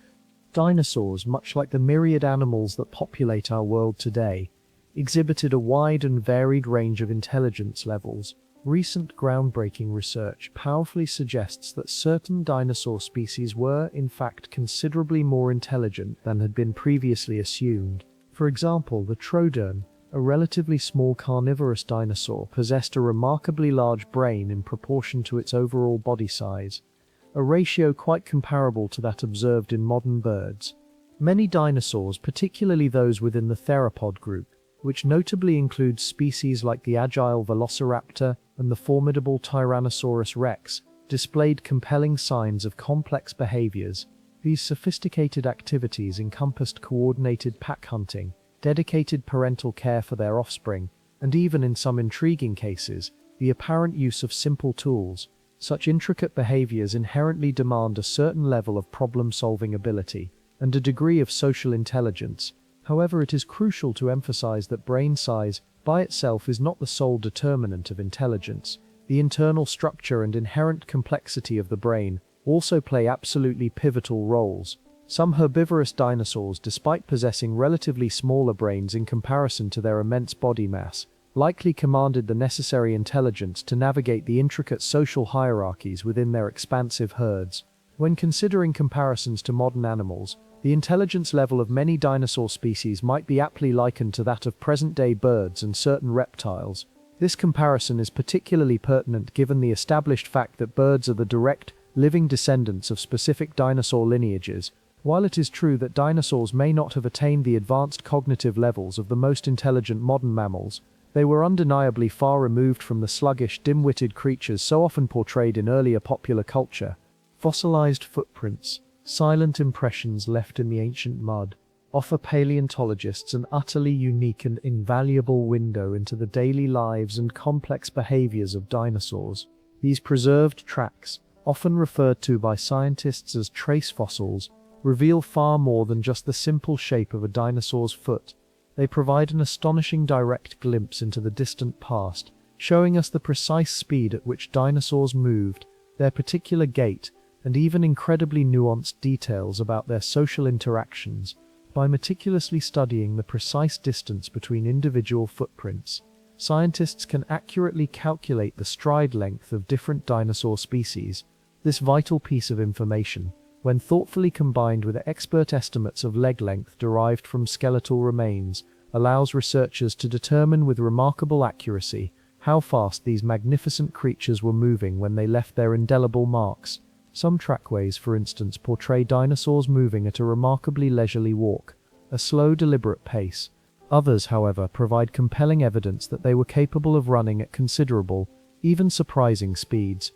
Dinosaurs, much like the myriad animals that populate our world today, exhibited a wide and varied range of intelligence levels. Recent groundbreaking research powerfully suggests that certain dinosaur species were, in fact, considerably more intelligent than had been previously assumed. For example, the troodon, a relatively small carnivorous dinosaur, possessed a remarkably large brain in proportion to its overall body size, a ratio quite comparable to that observed in modern birds. Many dinosaurs, particularly those within the theropod group, which notably includes species like the agile velociraptor and the formidable Tyrannosaurus rex, displayed compelling signs of complex behaviors. These sophisticated activities encompassed coordinated pack hunting, dedicated parental care for their offspring, and even in some intriguing cases, the apparent use of simple tools. Such intricate behaviors inherently demand a certain level of problem-solving ability and a degree of social intelligence. However, it is crucial to emphasize that brain size, by itself, is not the sole determinant of intelligence. The internal structure and inherent complexity of the brain also play absolutely pivotal roles. Some herbivorous dinosaurs, despite possessing relatively smaller brains in comparison to their immense body mass, likely commanded the necessary intelligence to navigate the intricate social hierarchies within their expansive herds. When considering comparisons to modern animals, the intelligence level of many dinosaur species might be aptly likened to that of present-day birds and certain reptiles. This comparison is particularly pertinent given the established fact that birds are the direct, living descendants of specific dinosaur lineages. While it is true that dinosaurs may not have attained the advanced cognitive levels of the most intelligent modern mammals, they were undeniably far removed from the sluggish, dim-witted creatures so often portrayed in earlier popular culture. Fossilized footprints, silent impressions left in the ancient mud, offer paleontologists an utterly unique and invaluable window into the daily lives and complex behaviors of dinosaurs. These preserved tracks, often referred to by scientists as trace fossils, reveal far more than just the simple shape of a dinosaur's foot. They provide an astonishing direct glimpse into the distant past, showing us the precise speed at which dinosaurs moved, their particular gait, and even incredibly nuanced details about their social interactions. By meticulously studying the precise distance between individual footprints, scientists can accurately calculate the stride length of different dinosaur species. This vital piece of information, when thoughtfully combined with expert estimates of leg length derived from skeletal remains, allows researchers to determine with remarkable accuracy how fast these magnificent creatures were moving when they left their indelible marks. Some trackways, for instance, portray dinosaurs moving at a remarkably leisurely walk, a slow, deliberate pace. Others, however, provide compelling evidence that they were capable of running at considerable, even surprising speeds.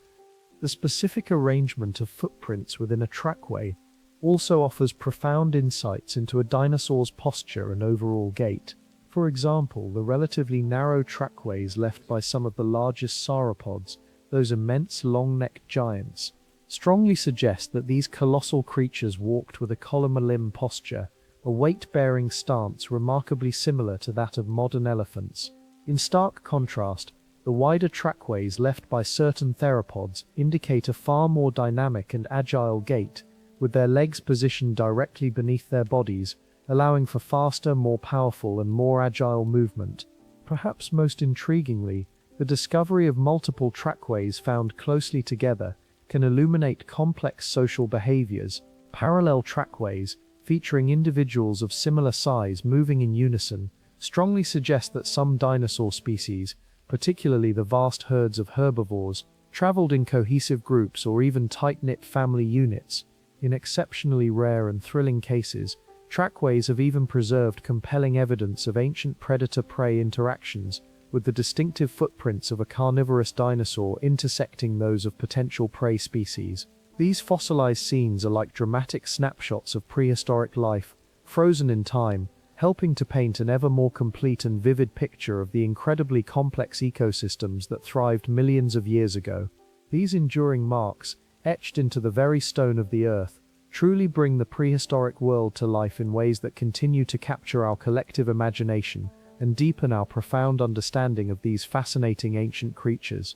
The specific arrangement of footprints within a trackway also offers profound insights into a dinosaur's posture and overall gait. For example, the relatively narrow trackways left by some of the largest sauropods, those immense long-necked giants, strongly suggest that these colossal creatures walked with a columnar limb posture, a weight-bearing stance remarkably similar to that of modern elephants. In stark contrast, the wider trackways left by certain theropods indicate a far more dynamic and agile gait, with their legs positioned directly beneath their bodies, allowing for faster, more powerful, and more agile movement. Perhaps most intriguingly, the discovery of multiple trackways found closely together can illuminate complex social behaviors. Parallel trackways, featuring individuals of similar size moving in unison, strongly suggest that some dinosaur species, particularly the vast herds of herbivores, traveled in cohesive groups or even tight-knit family units. In exceptionally rare and thrilling cases, trackways have even preserved compelling evidence of ancient predator-prey interactions, with the distinctive footprints of a carnivorous dinosaur intersecting those of potential prey species. These fossilized scenes are like dramatic snapshots of prehistoric life, frozen in time, helping to paint an ever more complete and vivid picture of the incredibly complex ecosystems that thrived millions of years ago. These enduring marks, etched into the very stone of the earth, truly bring the prehistoric world to life in ways that continue to capture our collective imagination and deepen our profound understanding of these fascinating ancient creatures.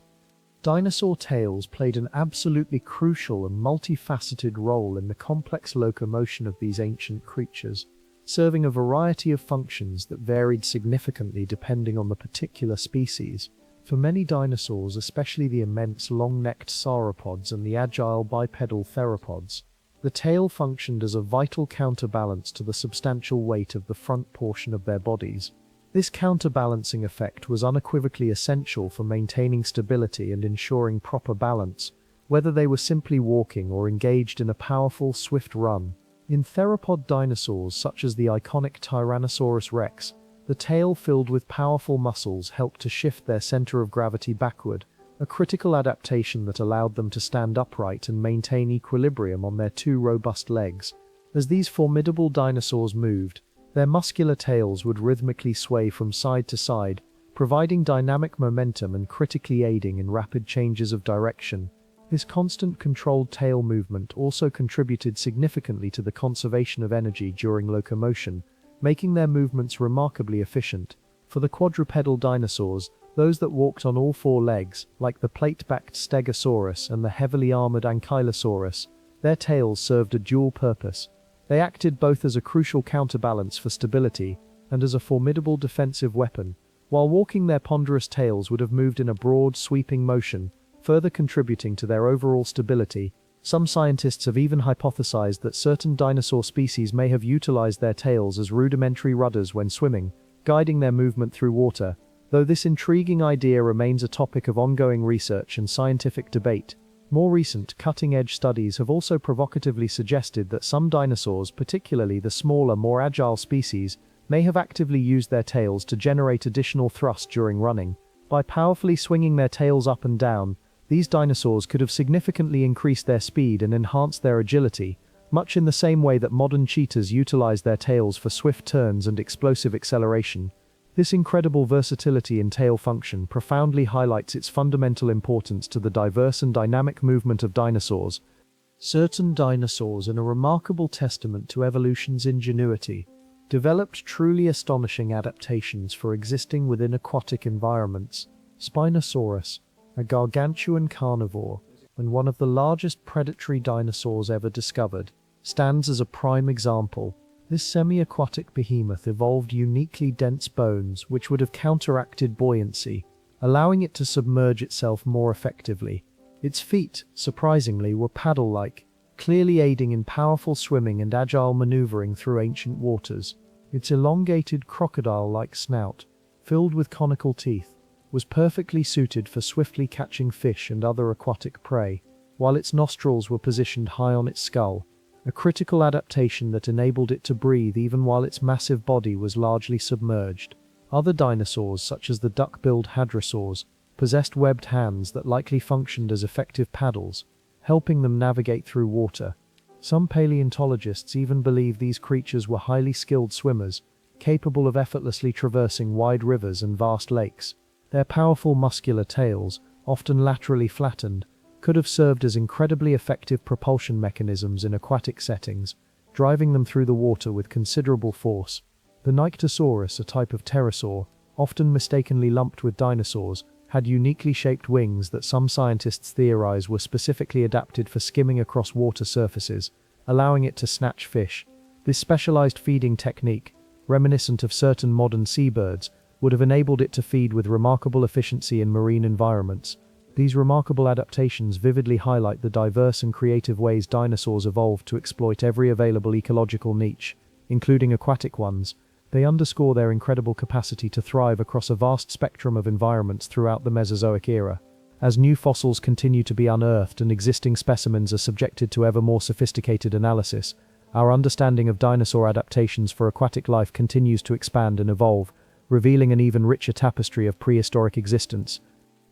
Dinosaur tales played an absolutely crucial and multifaceted role in the complex locomotion of these ancient creatures, serving a variety of functions that varied significantly depending on the particular species. For many dinosaurs, especially the immense long-necked sauropods and the agile bipedal theropods, the tail functioned as a vital counterbalance to the substantial weight of the front portion of their bodies. This counterbalancing effect was unequivocally essential for maintaining stability and ensuring proper balance, whether they were simply walking or engaged in a powerful, swift run. In theropod dinosaurs such as the iconic Tyrannosaurus rex, the tail filled with powerful muscles helped to shift their center of gravity backward, a critical adaptation that allowed them to stand upright and maintain equilibrium on their two robust legs. As these formidable dinosaurs moved, their muscular tails would rhythmically sway from side to side, providing dynamic momentum and critically aiding in rapid changes of direction. This constant controlled tail movement also contributed significantly to the conservation of energy during locomotion, making their movements remarkably efficient. For the quadrupedal dinosaurs, those that walked on all four legs, like the plate-backed Stegosaurus and the heavily armored Ankylosaurus, their tails served a dual purpose. They acted both as a crucial counterbalance for stability and as a formidable defensive weapon. While walking, their ponderous tails would have moved in a broad, sweeping motion, further contributing to their overall stability. Some scientists have even hypothesized that certain dinosaur species may have utilized their tails as rudimentary rudders when swimming, guiding their movement through water. Though this intriguing idea remains a topic of ongoing research and scientific debate, more recent, cutting-edge studies have also provocatively suggested that some dinosaurs, particularly the smaller, more agile species, may have actively used their tails to generate additional thrust during running. By powerfully swinging their tails up and down, these dinosaurs could have significantly increased their speed and enhanced their agility, much in the same way that modern cheetahs utilize their tails for swift turns and explosive acceleration. This incredible versatility in tail function profoundly highlights its fundamental importance to the diverse and dynamic movement of dinosaurs. Certain dinosaurs, in a remarkable testament to evolution's ingenuity, developed truly astonishing adaptations for existing within aquatic environments. Spinosaurus, a gargantuan carnivore and one of the largest predatory dinosaurs ever discovered, stands as a prime example. This semi-aquatic behemoth evolved uniquely dense bones which would have counteracted buoyancy, allowing it to submerge itself more effectively. Its feet, surprisingly, were paddle-like, clearly aiding in powerful swimming and agile maneuvering through ancient waters. Its elongated crocodile-like snout, filled with conical teeth, was perfectly suited for swiftly catching fish and other aquatic prey, while its nostrils were positioned high on its skull, a critical adaptation that enabled it to breathe even while its massive body was largely submerged. Other dinosaurs, such as the duck-billed hadrosaurs, possessed webbed hands that likely functioned as effective paddles, helping them navigate through water. Some paleontologists even believe these creatures were highly skilled swimmers, capable of effortlessly traversing wide rivers and vast lakes. Their powerful muscular tails, often laterally flattened, could have served as incredibly effective propulsion mechanisms in aquatic settings, driving them through the water with considerable force. The Nyctosaurus, a type of pterosaur, often mistakenly lumped with dinosaurs, had uniquely shaped wings that some scientists theorize were specifically adapted for skimming across water surfaces, allowing it to snatch fish. This specialized feeding technique, reminiscent of certain modern seabirds, would have enabled it to feed with remarkable efficiency in marine environments. These remarkable adaptations vividly highlight the diverse and creative ways dinosaurs evolved to exploit every available ecological niche, including aquatic ones. They underscore their incredible capacity to thrive across a vast spectrum of environments throughout the Mesozoic era. As new fossils continue to be unearthed and existing specimens are subjected to ever more sophisticated analysis, our understanding of dinosaur adaptations for aquatic life continues to expand and evolve, revealing an even richer tapestry of prehistoric existence.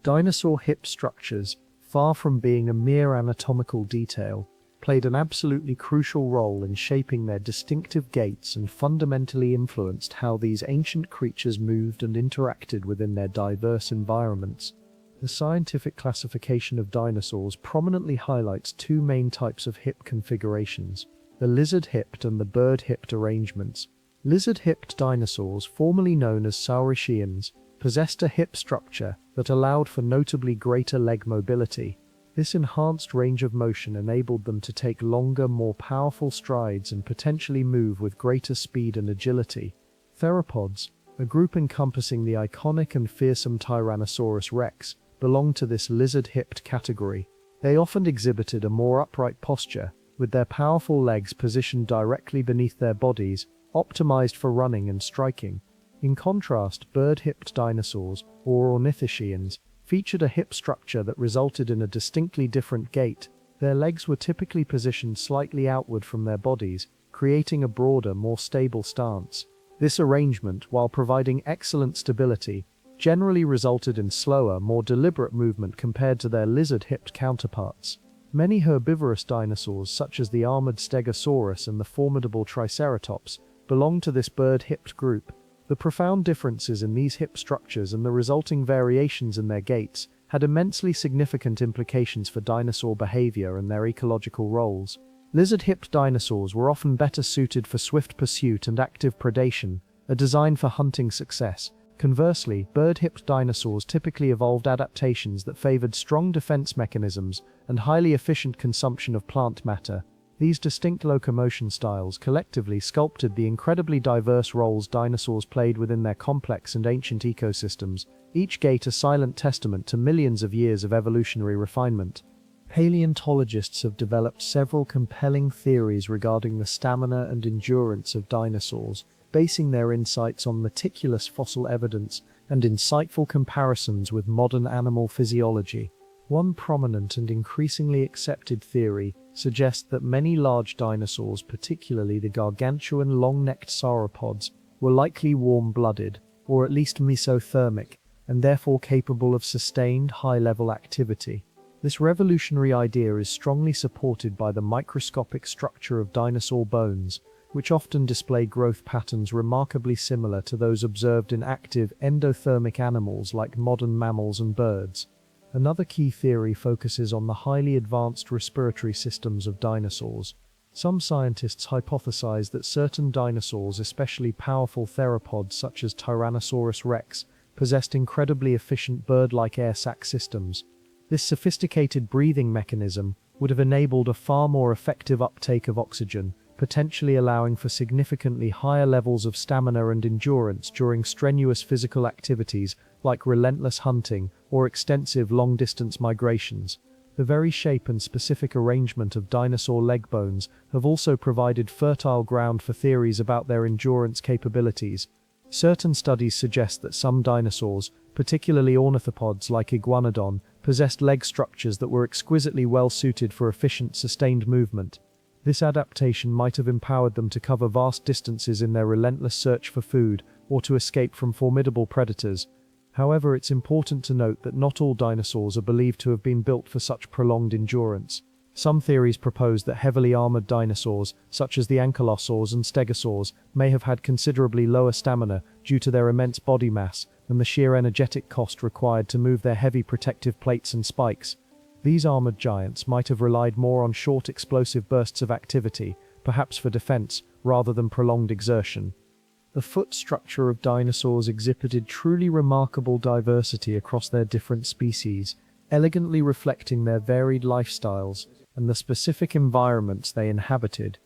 Dinosaur hip structures, far from being a mere anatomical detail, played an absolutely crucial role in shaping their distinctive gaits and fundamentally influenced how these ancient creatures moved and interacted within their diverse environments. The scientific classification of dinosaurs prominently highlights two main types of hip configurations: the lizard-hipped and the bird-hipped arrangements. Lizard-hipped dinosaurs, formerly known as saurischians, possessed a hip structure that allowed for notably greater leg mobility. This enhanced range of motion enabled them to take longer, more powerful strides and potentially move with greater speed and agility. Theropods, a group encompassing the iconic and fearsome Tyrannosaurus rex, belonged to this lizard-hipped category. They often exhibited a more upright posture, with their powerful legs positioned directly beneath their bodies, optimized for running and striking. In contrast, bird-hipped dinosaurs, or ornithischians, featured a hip structure that resulted in a distinctly different gait. Their legs were typically positioned slightly outward from their bodies, creating a broader, more stable stance. This arrangement, while providing excellent stability, generally resulted in slower, more deliberate movement compared to their lizard-hipped counterparts. Many herbivorous dinosaurs, such as the armored Stegosaurus and the formidable Triceratops, belong to this bird-hipped group. The profound differences in these hip structures and the resulting variations in their gaits had immensely significant implications for dinosaur behavior and their ecological roles. Lizard-hipped dinosaurs were often better suited for swift pursuit and active predation, a design for hunting success. Conversely, bird-hipped dinosaurs typically evolved adaptations that favored strong defense mechanisms and highly efficient consumption of plant matter. These distinct locomotion styles collectively sculpted the incredibly diverse roles dinosaurs played within their complex and ancient ecosystems, each gait a silent testament to millions of years of evolutionary refinement. Paleontologists have developed several compelling theories regarding the stamina and endurance of dinosaurs, basing their insights on meticulous fossil evidence and insightful comparisons with modern animal physiology. One prominent and increasingly accepted theory suggests that many large dinosaurs, particularly the gargantuan long-necked sauropods, were likely warm-blooded, or at least mesothermic, and therefore capable of sustained high-level activity. This revolutionary idea is strongly supported by the microscopic structure of dinosaur bones, which often display growth patterns remarkably similar to those observed in active endothermic animals like modern mammals and birds. Another key theory focuses on the highly advanced respiratory systems of dinosaurs. Some scientists hypothesize that certain dinosaurs, especially powerful theropods such as Tyrannosaurus rex, possessed incredibly efficient bird-like air sac systems. This sophisticated breathing mechanism would have enabled a far more effective uptake of oxygen, potentially allowing for significantly higher levels of stamina and endurance during strenuous physical activities like relentless hunting or extensive long-distance migrations. The very shape and specific arrangement of dinosaur leg bones have also provided fertile ground for theories about their endurance capabilities. Certain studies suggest that some dinosaurs, particularly ornithopods like Iguanodon, possessed leg structures that were exquisitely well suited for efficient, sustained movement. This adaptation might have empowered them to cover vast distances in their relentless search for food or to escape from formidable predators. However, it's important to note that not all dinosaurs are believed to have been built for such prolonged endurance. Some theories propose that heavily armored dinosaurs, such as the ankylosaurs and stegosaurs, may have had considerably lower stamina due to their immense body mass and the sheer energetic cost required to move their heavy protective plates and spikes. These armored giants might have relied more on short explosive bursts of activity, perhaps for defense, rather than prolonged exertion. The foot structure of dinosaurs exhibited truly remarkable diversity across their different species, elegantly reflecting their varied lifestyles and the specific environments they inhabited.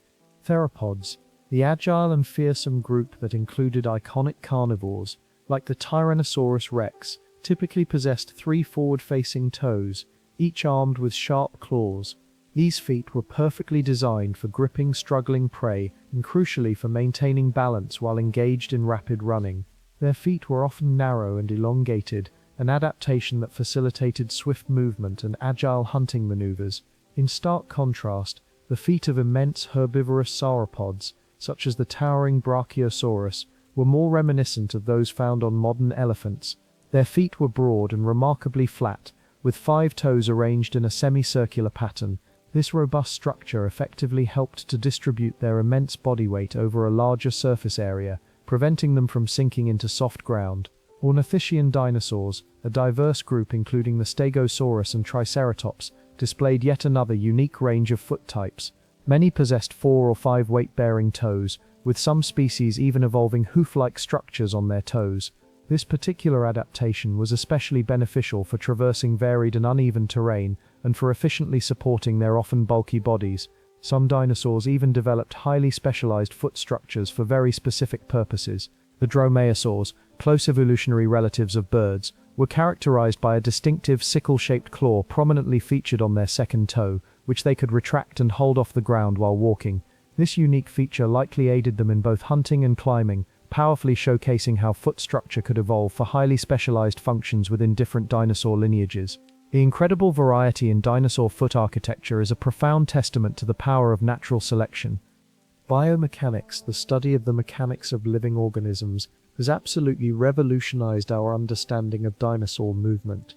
Theropods, the agile and fearsome group that included iconic carnivores, like the Tyrannosaurus rex, typically possessed 3 forward-facing toes, each armed with sharp claws. These feet were perfectly designed for gripping struggling prey and crucially for maintaining balance while engaged in rapid running. Their feet were often narrow and elongated, an adaptation that facilitated swift movement and agile hunting maneuvers. In stark contrast, the feet of immense herbivorous sauropods, such as the towering Brachiosaurus, were more reminiscent of those found on modern elephants. Their feet were broad and remarkably flat, with 5 toes arranged in a semicircular pattern. This robust structure effectively helped to distribute their immense body weight over a larger surface area, preventing them from sinking into soft ground. Ornithischian dinosaurs, a diverse group including the Stegosaurus and Triceratops, displayed yet another unique range of foot types. Many possessed 4 or 5 weight-bearing toes, with some species even evolving hoof-like structures on their toes. This particular adaptation was especially beneficial for traversing varied and uneven terrain and for efficiently supporting their often bulky bodies. Some dinosaurs even developed highly specialized foot structures for very specific purposes. The dromaeosaurs, close evolutionary relatives of birds, were characterized by a distinctive sickle-shaped claw prominently featured on their second toe, which they could retract and hold off the ground while walking. This unique feature likely aided them in both hunting and climbing, powerfully showcasing how foot structure could evolve for highly specialized functions within different dinosaur lineages. The incredible variety in dinosaur foot architecture is a profound testament to the power of natural selection. Biomechanics, the study of the mechanics of living organisms, has absolutely revolutionized our understanding of dinosaur movement.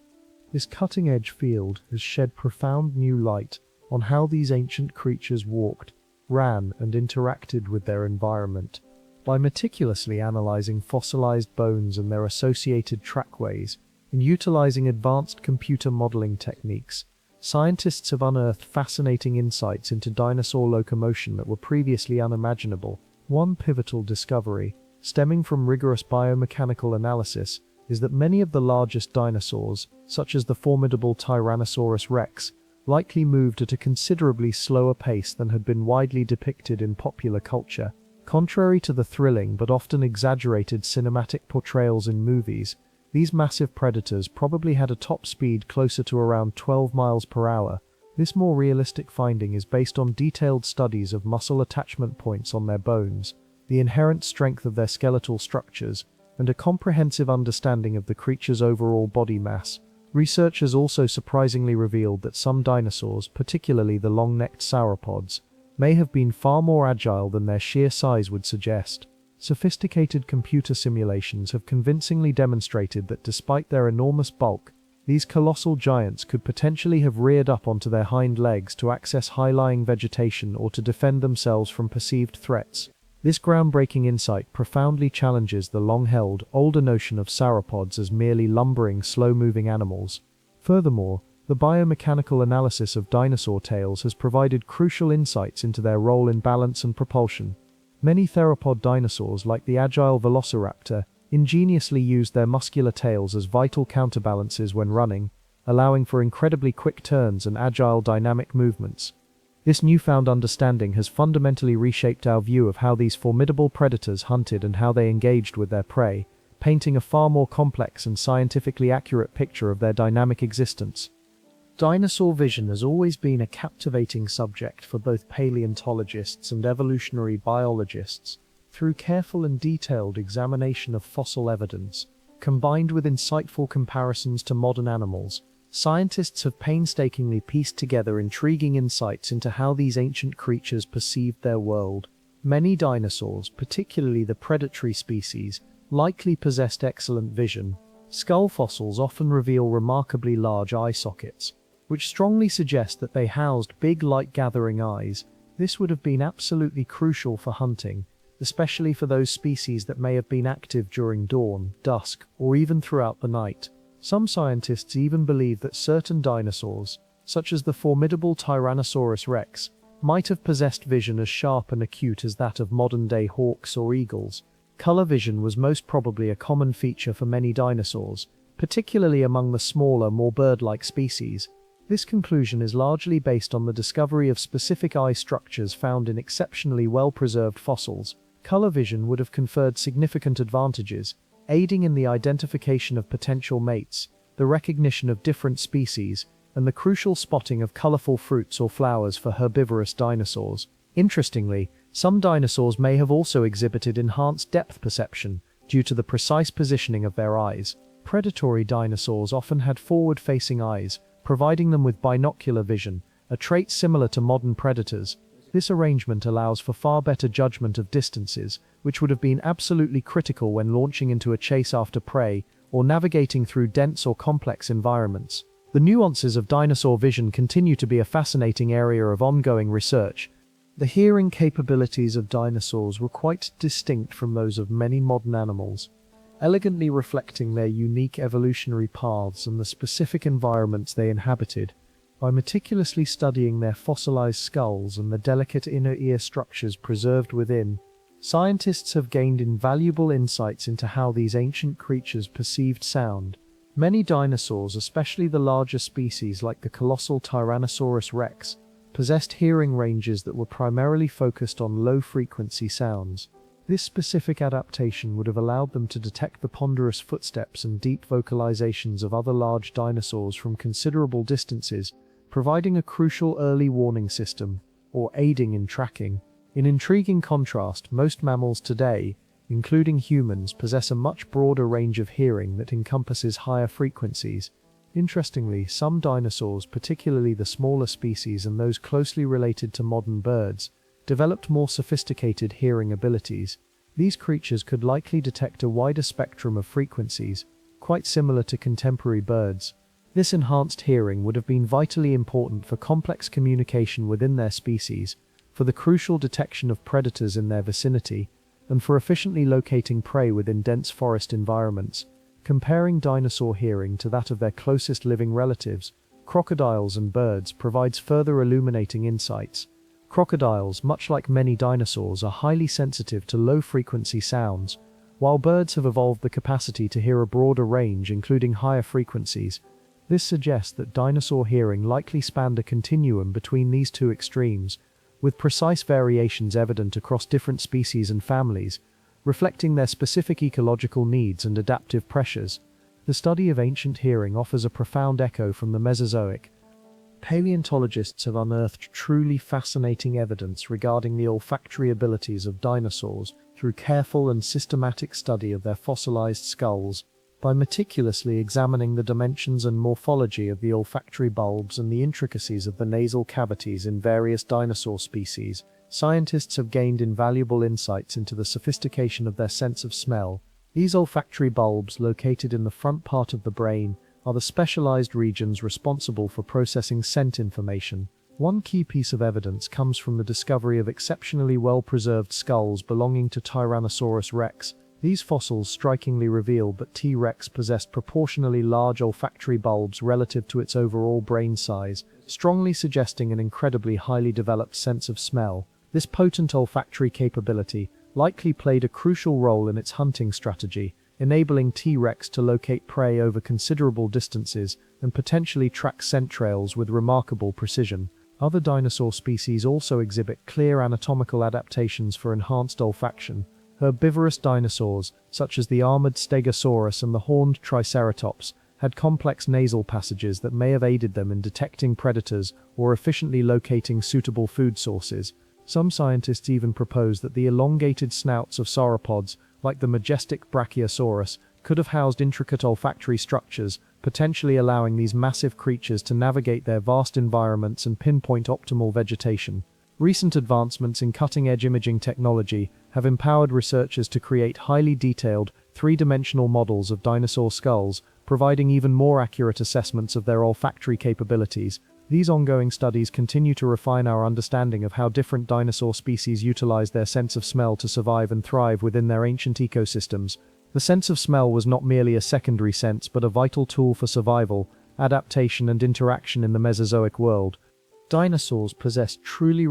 This cutting-edge field has shed profound new light on how these ancient creatures walked, ran, and interacted with their environment. By meticulously analyzing fossilized bones and their associated trackways, and utilizing advanced computer modeling techniques, scientists have unearthed fascinating insights into dinosaur locomotion that were previously unimaginable. One pivotal discovery, stemming from rigorous biomechanical analysis, is that many of the largest dinosaurs, such as the formidable Tyrannosaurus rex, likely moved at a considerably slower pace than had been widely depicted in popular culture. Contrary to the thrilling but often exaggerated cinematic portrayals in movies, these massive predators probably had a top speed closer to around 12 miles per hour. This more realistic finding is based on detailed studies of muscle attachment points on their bones, the inherent strength of their skeletal structures, and a comprehensive understanding of the creature's overall body mass. Research has also surprisingly revealed that some dinosaurs, particularly the long-necked sauropods, may have been far more agile than their sheer size would suggest. Sophisticated computer simulations have convincingly demonstrated that despite their enormous bulk, these colossal giants could potentially have reared up onto their hind legs to access high-lying vegetation or to defend themselves from perceived threats. This groundbreaking insight profoundly challenges the long-held, older notion of sauropods as merely lumbering, slow-moving animals. Furthermore, the biomechanical analysis of dinosaur tails has provided crucial insights into their role in balance and propulsion. Many theropod dinosaurs, like the agile velociraptor, ingeniously used their muscular tails as vital counterbalances when running, allowing for incredibly quick turns and agile dynamic movements. This newfound understanding has fundamentally reshaped our view of how these formidable predators hunted and how they engaged with their prey, painting a far more complex and scientifically accurate picture of their dynamic existence. Dinosaur vision has always been a captivating subject for both paleontologists and evolutionary biologists. Through careful and detailed examination of fossil evidence, combined with insightful comparisons to modern animals, scientists have painstakingly pieced together intriguing insights into how these ancient creatures perceived their world. Many dinosaurs, particularly the predatory species, likely possessed excellent vision. Skull fossils often reveal remarkably large eye sockets, which strongly suggest that they housed big light-gathering eyes. This would have been absolutely crucial for hunting, especially for those species that may have been active during dawn, dusk, or even throughout the night. Some scientists even believe that certain dinosaurs, such as the formidable Tyrannosaurus rex, might have possessed vision as sharp and acute as that of modern-day hawks or eagles. Color vision was most probably a common feature for many dinosaurs, particularly among the smaller, more bird-like species. This conclusion is largely based on the discovery of specific eye structures found in exceptionally well-preserved fossils. Color vision would have conferred significant advantages, aiding in the identification of potential mates, the recognition of different species, and the crucial spotting of colorful fruits or flowers for herbivorous dinosaurs. Interestingly, some dinosaurs may have also exhibited enhanced depth perception due to the precise positioning of their eyes. Predatory dinosaurs often had forward-facing eyes, providing them with binocular vision, a trait similar to modern predators. This arrangement allows for far better judgment of distances, which would have been absolutely critical when launching into a chase after prey or navigating through dense or complex environments. The nuances of dinosaur vision continue to be a fascinating area of ongoing research. The hearing capabilities of dinosaurs were quite distinct from those of many modern animals. elegantly reflecting their unique evolutionary paths and the specific environments they inhabited. By meticulously studying their fossilized skulls and the delicate inner ear structures preserved within, scientists have gained invaluable insights into how these ancient creatures perceived sound. Many dinosaurs, especially the larger species like the colossal Tyrannosaurus rex, possessed hearing ranges that were primarily focused on low-frequency sounds. This specific adaptation would have allowed them to detect the ponderous footsteps and deep vocalizations of other large dinosaurs from considerable distances, providing a crucial early warning system, or aiding in tracking. In intriguing contrast, most mammals today, including humans, possess a much broader range of hearing that encompasses higher frequencies. Interestingly, some dinosaurs, particularly the smaller species and those closely related to modern birds, developed more sophisticated hearing abilities. These creatures could likely detect a wider spectrum of frequencies, quite similar to contemporary birds. This enhanced hearing would have been vitally important for complex communication within their species, for the crucial detection of predators in their vicinity, and for efficiently locating prey within dense forest environments. Comparing dinosaur hearing to that of their closest living relatives, crocodiles and birds, provides further illuminating insights. Crocodiles, much like many dinosaurs, are highly sensitive to low-frequency sounds, while birds have evolved the capacity to hear a broader range, including higher frequencies. This suggests that dinosaur hearing likely spanned a continuum between these two extremes, with precise variations evident across different species and families, reflecting their specific ecological needs and adaptive pressures. The study of ancient hearing offers a profound echo from the Mesozoic. Paleontologists have unearthed truly fascinating evidence regarding the olfactory abilities of dinosaurs through careful and systematic study of their fossilized skulls. By meticulously examining the dimensions and morphology of the olfactory bulbs and the intricacies of the nasal cavities in various dinosaur species, scientists have gained invaluable insights into the sophistication of their sense of smell. These olfactory bulbs, located in the front part of the brain, are the specialized regions responsible for processing scent information. One key piece of evidence comes from the discovery of exceptionally well-preserved skulls belonging to Tyrannosaurus rex. These fossils strikingly reveal that T. rex possessed proportionally large olfactory bulbs relative to its overall brain size, strongly suggesting an incredibly highly developed sense of smell. This potent olfactory capability likely played a crucial role in its hunting strategy, enabling T. rex to locate prey over considerable distances and potentially track scent trails with remarkable precision. Other dinosaur species also exhibit clear anatomical adaptations for enhanced olfaction. Herbivorous dinosaurs, such as the armored Stegosaurus and the horned Triceratops, had complex nasal passages that may have aided them in detecting predators or efficiently locating suitable food sources. Some scientists even propose that the elongated snouts of sauropods, like the majestic Brachiosaurus, could have housed intricate olfactory structures, potentially allowing these massive creatures to navigate their vast environments and pinpoint optimal vegetation. Recent advancements in cutting-edge imaging technology have empowered researchers to create highly detailed, three-dimensional models of dinosaur skulls, providing even more accurate assessments of their olfactory capabilities. These ongoing studies continue to refine our understanding of how different dinosaur species utilize their sense of smell to survive and thrive within their ancient ecosystems. The sense of smell was not merely a secondary sense but a vital tool for survival, adaptation, and interaction in the Mesozoic world. Dinosaurs possessed truly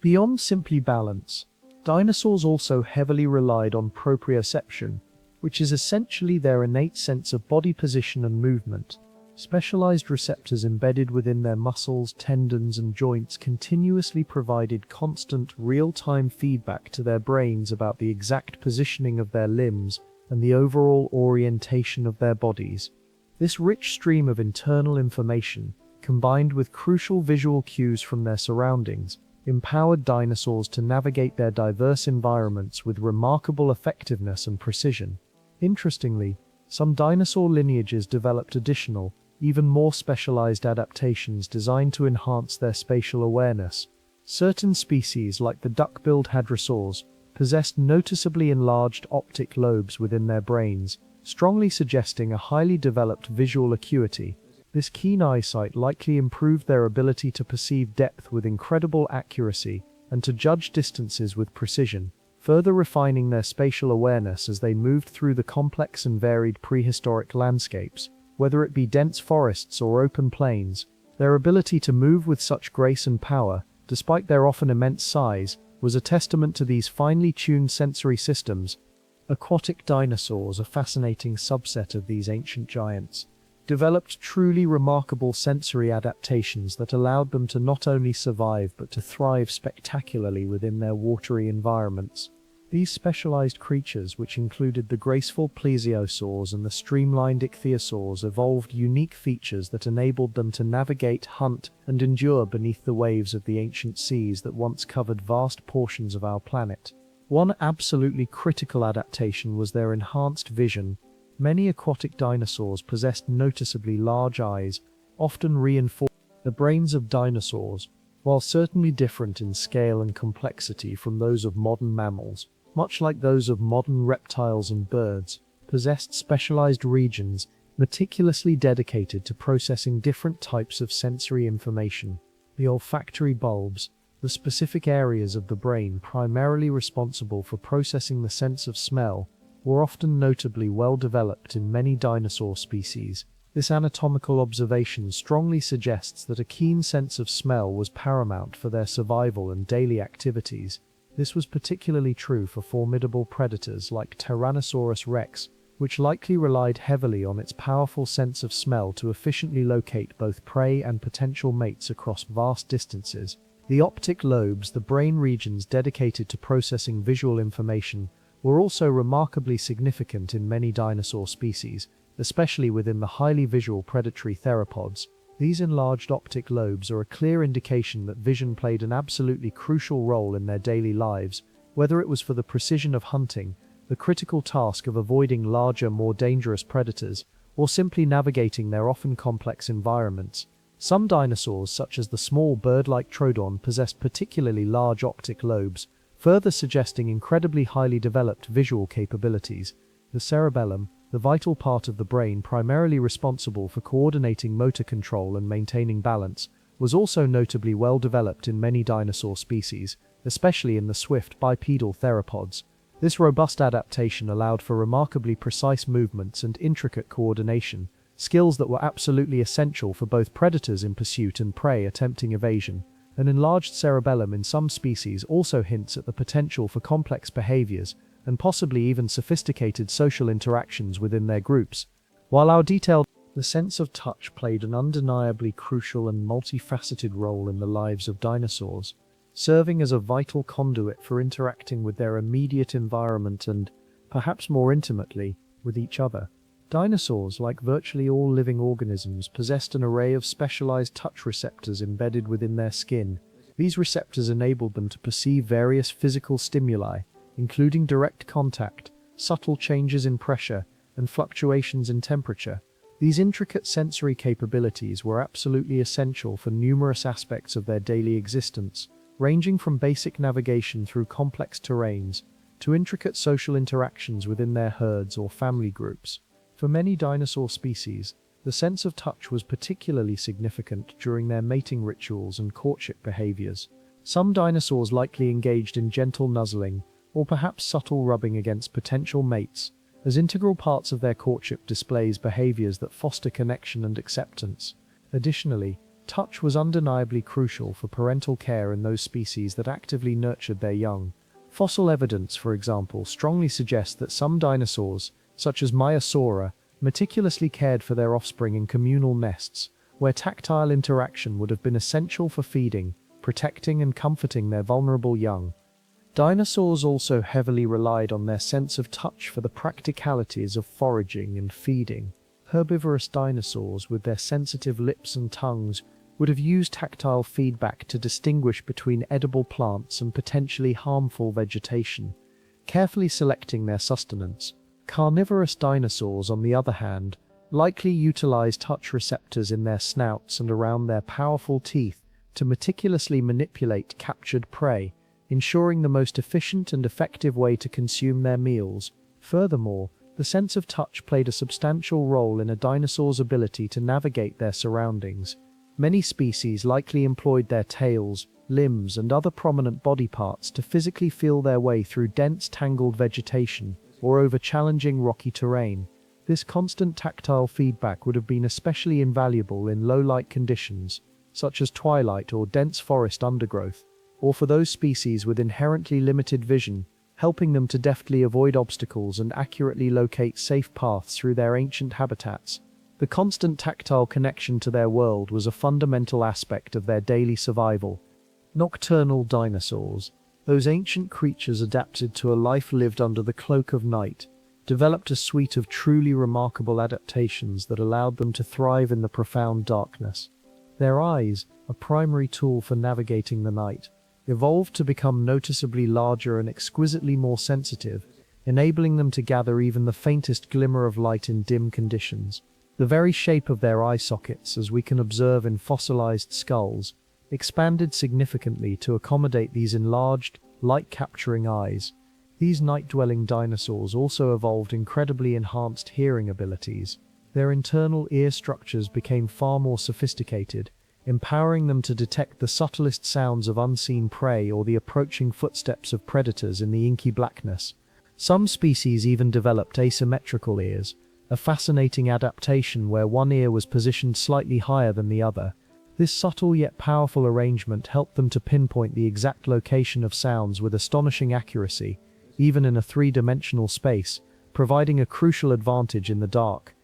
beyond simply balance. Dinosaurs also heavily relied on proprioception, which is essentially their innate sense of body position and movement. Specialized receptors embedded within their muscles, tendons, and joints continuously provided constant, real-time feedback to their brains about the exact positioning of their limbs and the overall orientation of their bodies. This rich stream of internal information, combined with crucial visual cues from their surroundings, empowered dinosaurs to navigate their diverse environments with remarkable effectiveness and precision. Interestingly, some dinosaur lineages developed additional, even more specialized adaptations designed to enhance their spatial awareness. Certain species, like the duck-billed hadrosaurs, possessed noticeably enlarged optic lobes within their brains, strongly suggesting a highly developed visual acuity. This keen eyesight likely improved their ability to perceive depth with incredible accuracy and to judge distances with precision. further refining their spatial awareness as they moved through the complex and varied prehistoric landscapes, whether it be dense forests or open plains. Their ability to move with such grace and power, despite their often immense size, was a testament to these finely tuned sensory systems. Aquatic dinosaurs, a fascinating subset of these ancient giants, developed truly remarkable sensory adaptations that allowed them to not only survive but to thrive spectacularly within their watery environments. These specialized creatures, which included the graceful plesiosaurs and the streamlined ichthyosaurs, evolved unique features that enabled them to navigate, hunt, and endure beneath the waves of the ancient seas that once covered vast portions of our planet. One absolutely critical adaptation was their enhanced vision. Many aquatic dinosaurs possessed noticeably large eyes, often reinforcing the brains of dinosaurs, while certainly different in scale and complexity from those of modern mammals, much like those of modern reptiles and birds, possessed specialized regions meticulously dedicated to processing different types of sensory information. The olfactory bulbs, the specific areas of the brain primarily responsible for processing the sense of smell, were often notably well developed in many dinosaur species. This anatomical observation strongly suggests that a keen sense of smell was paramount for their survival and daily activities. This was particularly true for formidable predators like Tyrannosaurus rex, which likely relied heavily on its powerful sense of smell to efficiently locate both prey and potential mates across vast distances. The optic lobes, the brain regions dedicated to processing visual information, were also remarkably significant in many dinosaur species, especially within the highly visual predatory theropods. These enlarged optic lobes are a clear indication that vision played an absolutely crucial role in their daily lives, whether it was for the precision of hunting, the critical task of avoiding larger, more dangerous predators, or simply navigating their often complex environments. Some dinosaurs, such as the small bird-like Troodon, possessed particularly large optic lobes, further suggesting incredibly highly developed visual capabilities. The cerebellum, the vital part of the brain primarily responsible for coordinating motor control and maintaining balance, was also notably well developed in many dinosaur species, especially in the swift bipedal theropods. This robust adaptation allowed for remarkably precise movements and intricate coordination, skills that were absolutely essential for both predators in pursuit and prey attempting evasion. An enlarged cerebellum in some species also hints at the potential for complex behaviors and possibly even sophisticated social interactions within their groups. While the sense of touch played an undeniably crucial and multifaceted role in the lives of dinosaurs, serving as a vital conduit for interacting with their immediate environment and, perhaps more intimately, with each other. Dinosaurs, like virtually all living organisms, possessed an array of specialized touch receptors embedded within their skin. These receptors enabled them to perceive various physical stimuli, including direct contact, subtle changes in pressure, and fluctuations in temperature. These intricate sensory capabilities were absolutely essential for numerous aspects of their daily existence, ranging from basic navigation through complex terrains to intricate social interactions within their herds or family groups. For many dinosaur species, the sense of touch was particularly significant during their mating rituals and courtship behaviors. Some dinosaurs likely engaged in gentle nuzzling, or perhaps subtle rubbing against potential mates, as integral parts of their courtship displays behaviors that foster connection and acceptance. Additionally, touch was undeniably crucial for parental care in those species that actively nurtured their young. Fossil evidence, for example, strongly suggests that some dinosaurs, such as Maiasaura, meticulously cared for their offspring in communal nests, where tactile interaction would have been essential for feeding, protecting, and comforting their vulnerable young. Dinosaurs also heavily relied on their sense of touch for the practicalities of foraging and feeding. Herbivorous dinosaurs, with their sensitive lips and tongues, would have used tactile feedback to distinguish between edible plants and potentially harmful vegetation, carefully selecting their sustenance. Carnivorous dinosaurs, on the other hand, likely utilized touch receptors in their snouts and around their powerful teeth to meticulously manipulate captured prey, ensuring the most efficient and effective way to consume their meals. Furthermore, the sense of touch played a substantial role in a dinosaur's ability to navigate their surroundings. Many species likely employed their tails, limbs, and other prominent body parts to physically feel their way through dense, tangled vegetation or over challenging rocky terrain. This constant tactile feedback would have been especially invaluable in low-light conditions, such as twilight or dense forest undergrowth, or for those species with inherently limited vision, helping them to deftly avoid obstacles and accurately locate safe paths through their ancient habitats. The constant tactile connection to their world was a fundamental aspect of their daily survival. Nocturnal dinosaurs, those ancient creatures adapted to a life lived under the cloak of night, developed a suite of truly remarkable adaptations that allowed them to thrive in the profound darkness. Their eyes, a primary tool for navigating the night, evolved to become noticeably larger and exquisitely more sensitive, enabling them to gather even the faintest glimmer of light in dim conditions. The very shape of their eye sockets, as we can observe in fossilized skulls, expanded significantly to accommodate these enlarged, light-capturing eyes. These night-dwelling dinosaurs also evolved incredibly enhanced hearing abilities. Their internal ear structures became far more sophisticated, empowering them to detect the subtlest sounds of unseen prey or the approaching footsteps of predators in the inky blackness. Some species even developed asymmetrical ears, a fascinating adaptation where one ear was positioned slightly higher than the other. This subtle yet powerful arrangement helped them to pinpoint the exact location of sounds with astonishing accuracy, even in a three-dimensional space, providing a crucial advantage in the dark.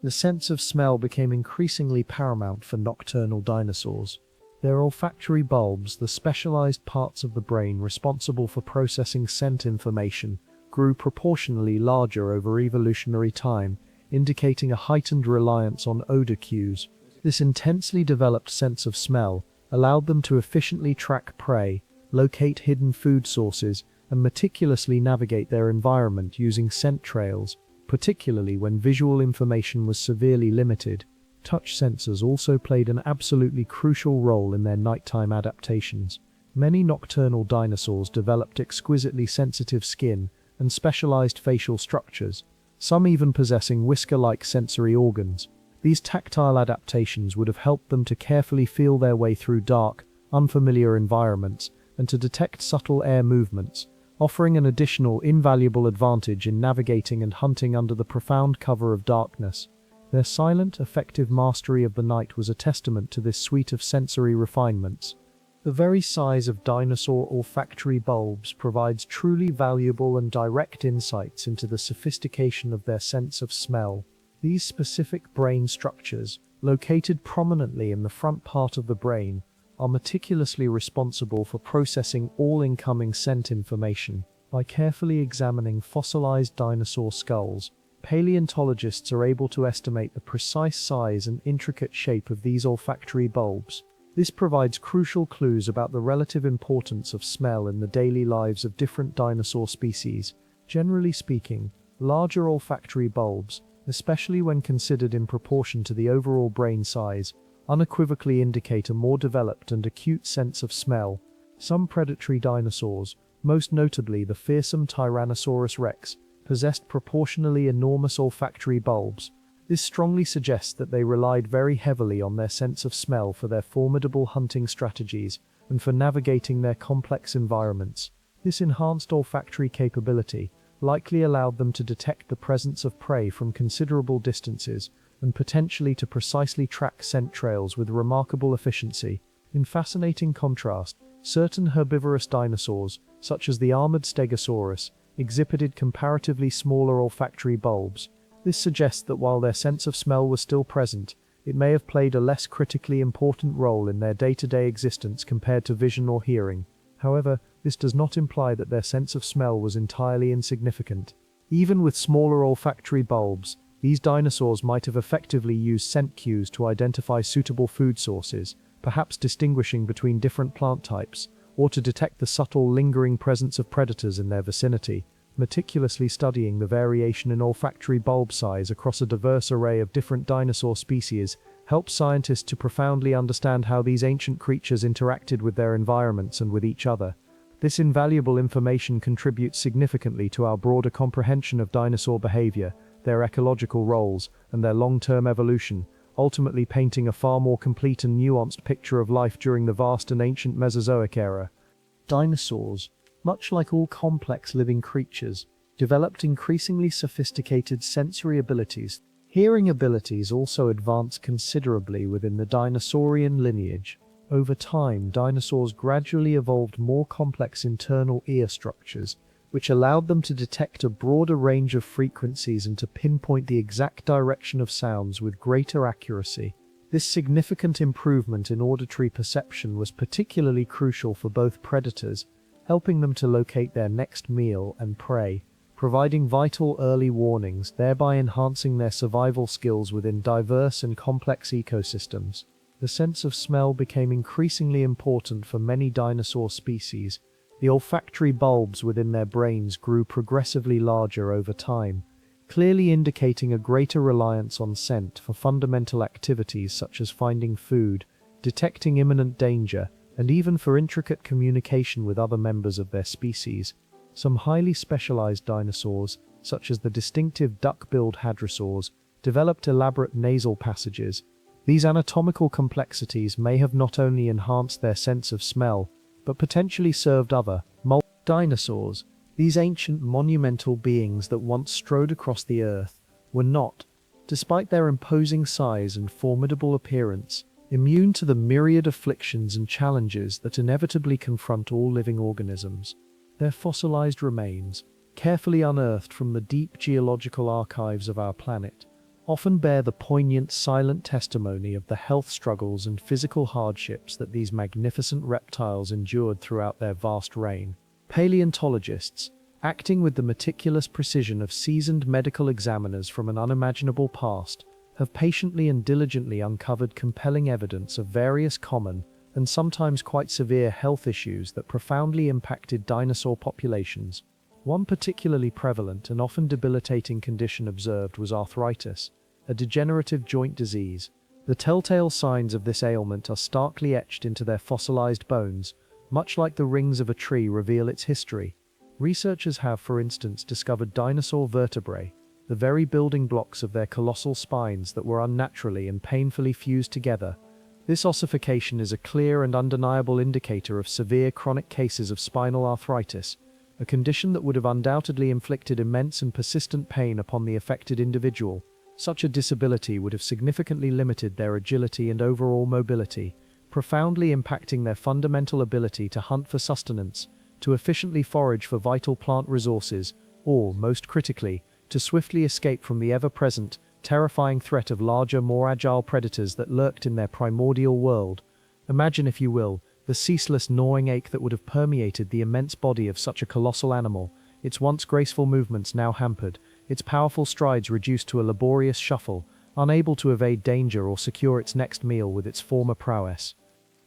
The sense of smell became increasingly paramount for nocturnal dinosaurs. Their olfactory bulbs, the specialized parts of the brain responsible for processing scent information, grew proportionally larger over evolutionary time, indicating a heightened reliance on odor cues. This intensely developed sense of smell allowed them to efficiently track prey, locate hidden food sources, and meticulously navigate their environment using scent trails, particularly when visual information was severely limited. Touch sensors also played an absolutely crucial role in their nighttime adaptations. Many nocturnal dinosaurs developed exquisitely sensitive skin and specialized facial structures, some even possessing whisker-like sensory organs. These tactile adaptations would have helped them to carefully feel their way through dark, unfamiliar environments and to detect subtle air movements, offering an additional invaluable advantage in navigating and hunting under the profound cover of darkness. Their silent, effective mastery of the night was a testament to this suite of sensory refinements. The very size of dinosaur olfactory bulbs provides truly valuable and direct insights into the sophistication of their sense of smell. These specific brain structures, located prominently in the front part of the brain, are meticulously responsible for processing all incoming scent information. By carefully examining fossilized dinosaur skulls, paleontologists are able to estimate the precise size and intricate shape of these olfactory bulbs. This provides crucial clues about the relative importance of smell in the daily lives of different dinosaur species. Generally speaking, larger olfactory bulbs, especially when considered in proportion to the overall brain size, unequivocally indicate a more developed and acute sense of smell. Some predatory dinosaurs, most notably the fearsome Tyrannosaurus rex, possessed proportionally enormous olfactory bulbs. This strongly suggests that they relied very heavily on their sense of smell for their formidable hunting strategies and for navigating their complex environments. This enhanced olfactory capability likely allowed them to detect the presence of prey from considerable distances and potentially to precisely track scent trails with remarkable efficiency. In fascinating contrast, certain herbivorous dinosaurs, such as the armored Stegosaurus, exhibited comparatively smaller olfactory bulbs. This suggests that while their sense of smell was still present, it may have played a less critically important role in their day-to-day existence compared to vision or hearing. However, this does not imply that their sense of smell was entirely insignificant. Even with smaller olfactory bulbs, these dinosaurs might have effectively used scent cues to identify suitable food sources, perhaps distinguishing between different plant types, or to detect the subtle, lingering presence of predators in their vicinity. Meticulously studying the variation in olfactory bulb size across a diverse array of different dinosaur species helps scientists to profoundly understand how these ancient creatures interacted with their environments and with each other. This invaluable information contributes significantly to our broader comprehension of dinosaur behavior, their ecological roles, and their long-term evolution, ultimately painting a far more complete and nuanced picture of life during the vast and ancient Mesozoic era. Dinosaurs, much like all complex living creatures, developed increasingly sophisticated sensory abilities. Hearing abilities also advanced considerably within the dinosaurian lineage. Over time, dinosaurs gradually evolved more complex internal ear structures, which allowed them to detect a broader range of frequencies and to pinpoint the exact direction of sounds with greater accuracy. This significant improvement in auditory perception was particularly crucial for both predators, helping them to locate their next meal and prey, providing vital early warnings, thereby enhancing their survival skills within diverse and complex ecosystems. The sense of smell became increasingly important for many dinosaur species. The olfactory bulbs within their brains grew progressively larger over time, clearly indicating a greater reliance on scent for fundamental activities such as finding food, detecting imminent danger, and even for intricate communication with other members of their species. Some highly specialized dinosaurs, such as the distinctive duck-billed hadrosaurs, developed elaborate nasal passages. These anatomical complexities may have not only enhanced their sense of smell, but potentially served other dinosaurs. These ancient monumental beings that once strode across the earth were not, despite their imposing size and formidable appearance, immune to the myriad afflictions and challenges that inevitably confront all living organisms. Their fossilized remains, carefully unearthed from the deep geological archives of our planet, often bear the poignant, silent testimony of the health struggles and physical hardships that these magnificent reptiles endured throughout their vast reign. Paleontologists, acting with the meticulous precision of seasoned medical examiners from an unimaginable past, have patiently and diligently uncovered compelling evidence of various common and sometimes quite severe health issues that profoundly impacted dinosaur populations. One particularly prevalent and often debilitating condition observed was arthritis, a degenerative joint disease. The telltale signs of this ailment are starkly etched into their fossilized bones, much like the rings of a tree reveal its history. Researchers have, for instance, discovered dinosaur vertebrae, the very building blocks of their colossal spines that were unnaturally and painfully fused together. This ossification is a clear and undeniable indicator of severe chronic cases of spinal arthritis, a condition that would have undoubtedly inflicted immense and persistent pain upon the affected individual. Such a disability would have significantly limited their agility and overall mobility, profoundly impacting their fundamental ability to hunt for sustenance, to efficiently forage for vital plant resources, or, most critically, to swiftly escape from the ever-present, terrifying threat of larger, more agile predators that lurked in their primordial world. Imagine, if you will, the ceaseless gnawing ache that would have permeated the immense body of such a colossal animal, its once graceful movements now hampered, its powerful strides reduced to a laborious shuffle, unable to evade danger or secure its next meal with its former prowess.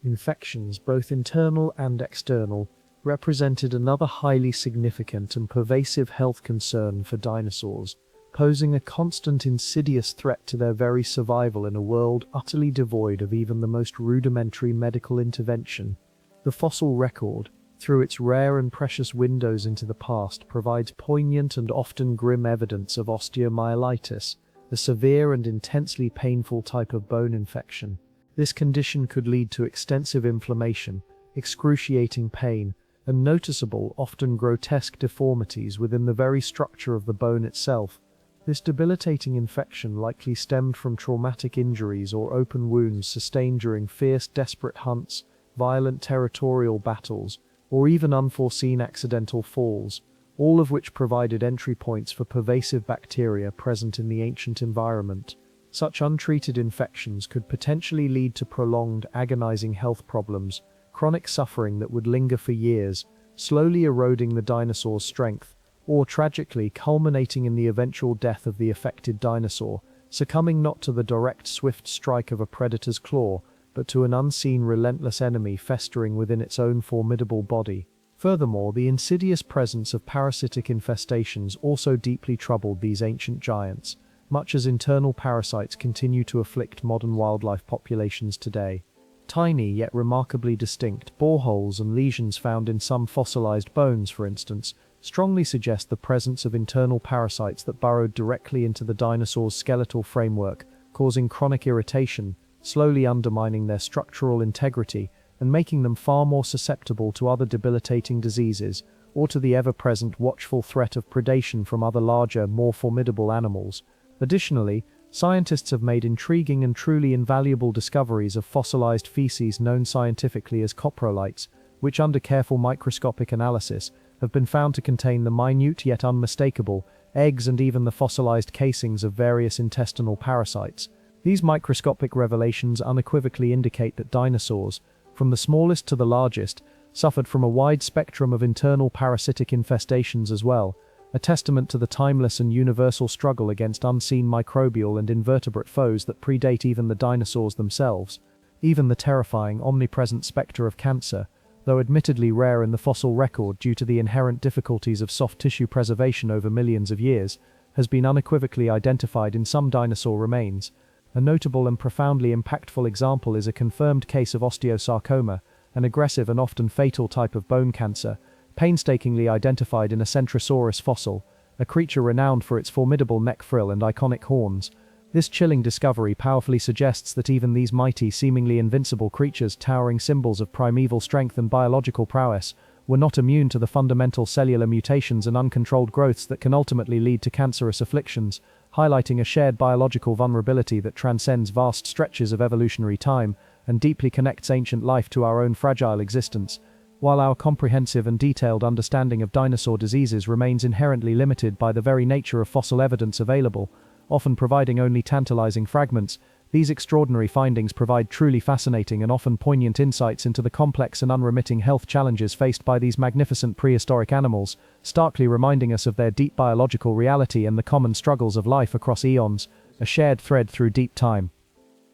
Infections, both internal and external, represented another highly significant and pervasive health concern for dinosaurs, posing a constant insidious threat to their very survival in a world utterly devoid of even the most rudimentary medical intervention. The fossil record, through its rare and precious windows into the past, provides poignant and often grim evidence of osteomyelitis, a severe and intensely painful type of bone infection. This condition could lead to extensive inflammation, excruciating pain, and noticeable, often grotesque deformities within the very structure of the bone itself. This debilitating infection likely stemmed from traumatic injuries or open wounds sustained during fierce, desperate hunts, violent territorial battles, or even unforeseen accidental falls, all of which provided entry points for pervasive bacteria present in the ancient environment. Such untreated infections could potentially lead to prolonged, agonizing health problems, chronic suffering that would linger for years, slowly eroding the dinosaur's strength, or tragically culminating in the eventual death of the affected dinosaur, succumbing not to the direct, swift strike of a predator's claw, but to an unseen, relentless enemy festering within its own formidable body. Furthermore, the insidious presence of parasitic infestations also deeply troubled these ancient giants, much as internal parasites continue to afflict modern wildlife populations today. Tiny yet remarkably distinct boreholes and lesions found in some fossilized bones, for instance, strongly suggest the presence of internal parasites that burrowed directly into the dinosaur's skeletal framework, causing chronic irritation, slowly undermining their structural integrity and making them far more susceptible to other debilitating diseases or to the ever-present watchful threat of predation from other larger, more formidable animals. Additionally, scientists have made intriguing and truly invaluable discoveries of fossilized feces known scientifically as coprolites, which under careful microscopic analysis have been found to contain the minute yet unmistakable eggs and even the fossilized casings of various intestinal parasites. These microscopic revelations unequivocally indicate that dinosaurs, from the smallest to the largest, suffered from a wide spectrum of internal parasitic infestations as well, a testament to the timeless and universal struggle against unseen microbial and invertebrate foes that predate even the dinosaurs themselves. Even the terrifying, omnipresent spectre of cancer, though admittedly rare in the fossil record due to the inherent difficulties of soft tissue preservation over millions of years, has been unequivocally identified in some dinosaur remains. A notable and profoundly impactful example is a confirmed case of osteosarcoma, an aggressive and often fatal type of bone cancer, painstakingly identified in a Centrosaurus fossil, a creature renowned for its formidable neck frill and iconic horns. This chilling discovery powerfully suggests that even these mighty, seemingly invincible creatures, towering symbols of primeval strength and biological prowess, were not immune to the fundamental cellular mutations and uncontrolled growths that can ultimately lead to cancerous afflictions, highlighting a shared biological vulnerability that transcends vast stretches of evolutionary time and deeply connects ancient life to our own fragile existence. While our comprehensive and detailed understanding of dinosaur diseases remains inherently limited by the very nature of fossil evidence available, often providing only tantalizing fragments, these extraordinary findings provide truly fascinating and often poignant insights into the complex and unremitting health challenges faced by these magnificent prehistoric animals, starkly reminding us of their deep biological reality and the common struggles of life across eons, a shared thread through deep time.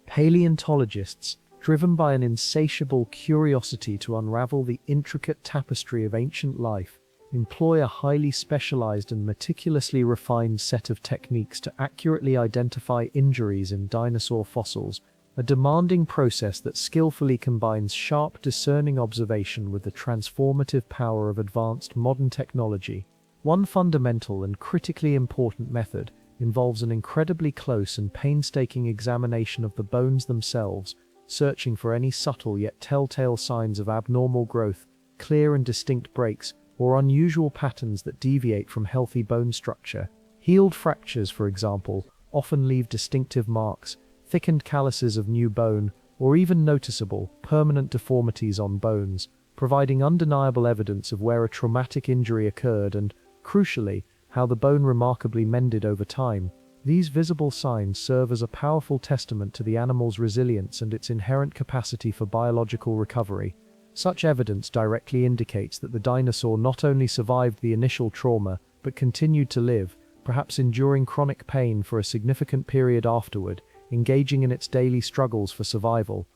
Paleontologists, driven by an insatiable curiosity to unravel the intricate tapestry of ancient life, employ a highly specialized and meticulously refined set of techniques to accurately identify injuries in dinosaur fossils, a demanding process that skillfully combines sharp, discerning observation with the transformative power of advanced modern technology. One fundamental and critically important method involves an incredibly close and painstaking examination of the bones themselves, searching for any subtle yet telltale signs of abnormal growth, clear and distinct breaks, or unusual patterns that deviate from healthy bone structure. Healed fractures, for example, often leave distinctive marks, thickened calluses of new bone, or even noticeable, permanent deformities on bones, providing undeniable evidence of where a traumatic injury occurred and, crucially, how the bone remarkably mended over time. These visible signs serve as a powerful testament to the animal's resilience and its inherent capacity for biological recovery. Such evidence directly indicates that the dinosaur not only survived the initial trauma, but continued to live, perhaps enduring chronic pain for a significant period afterward, engaging in its daily struggles for survival.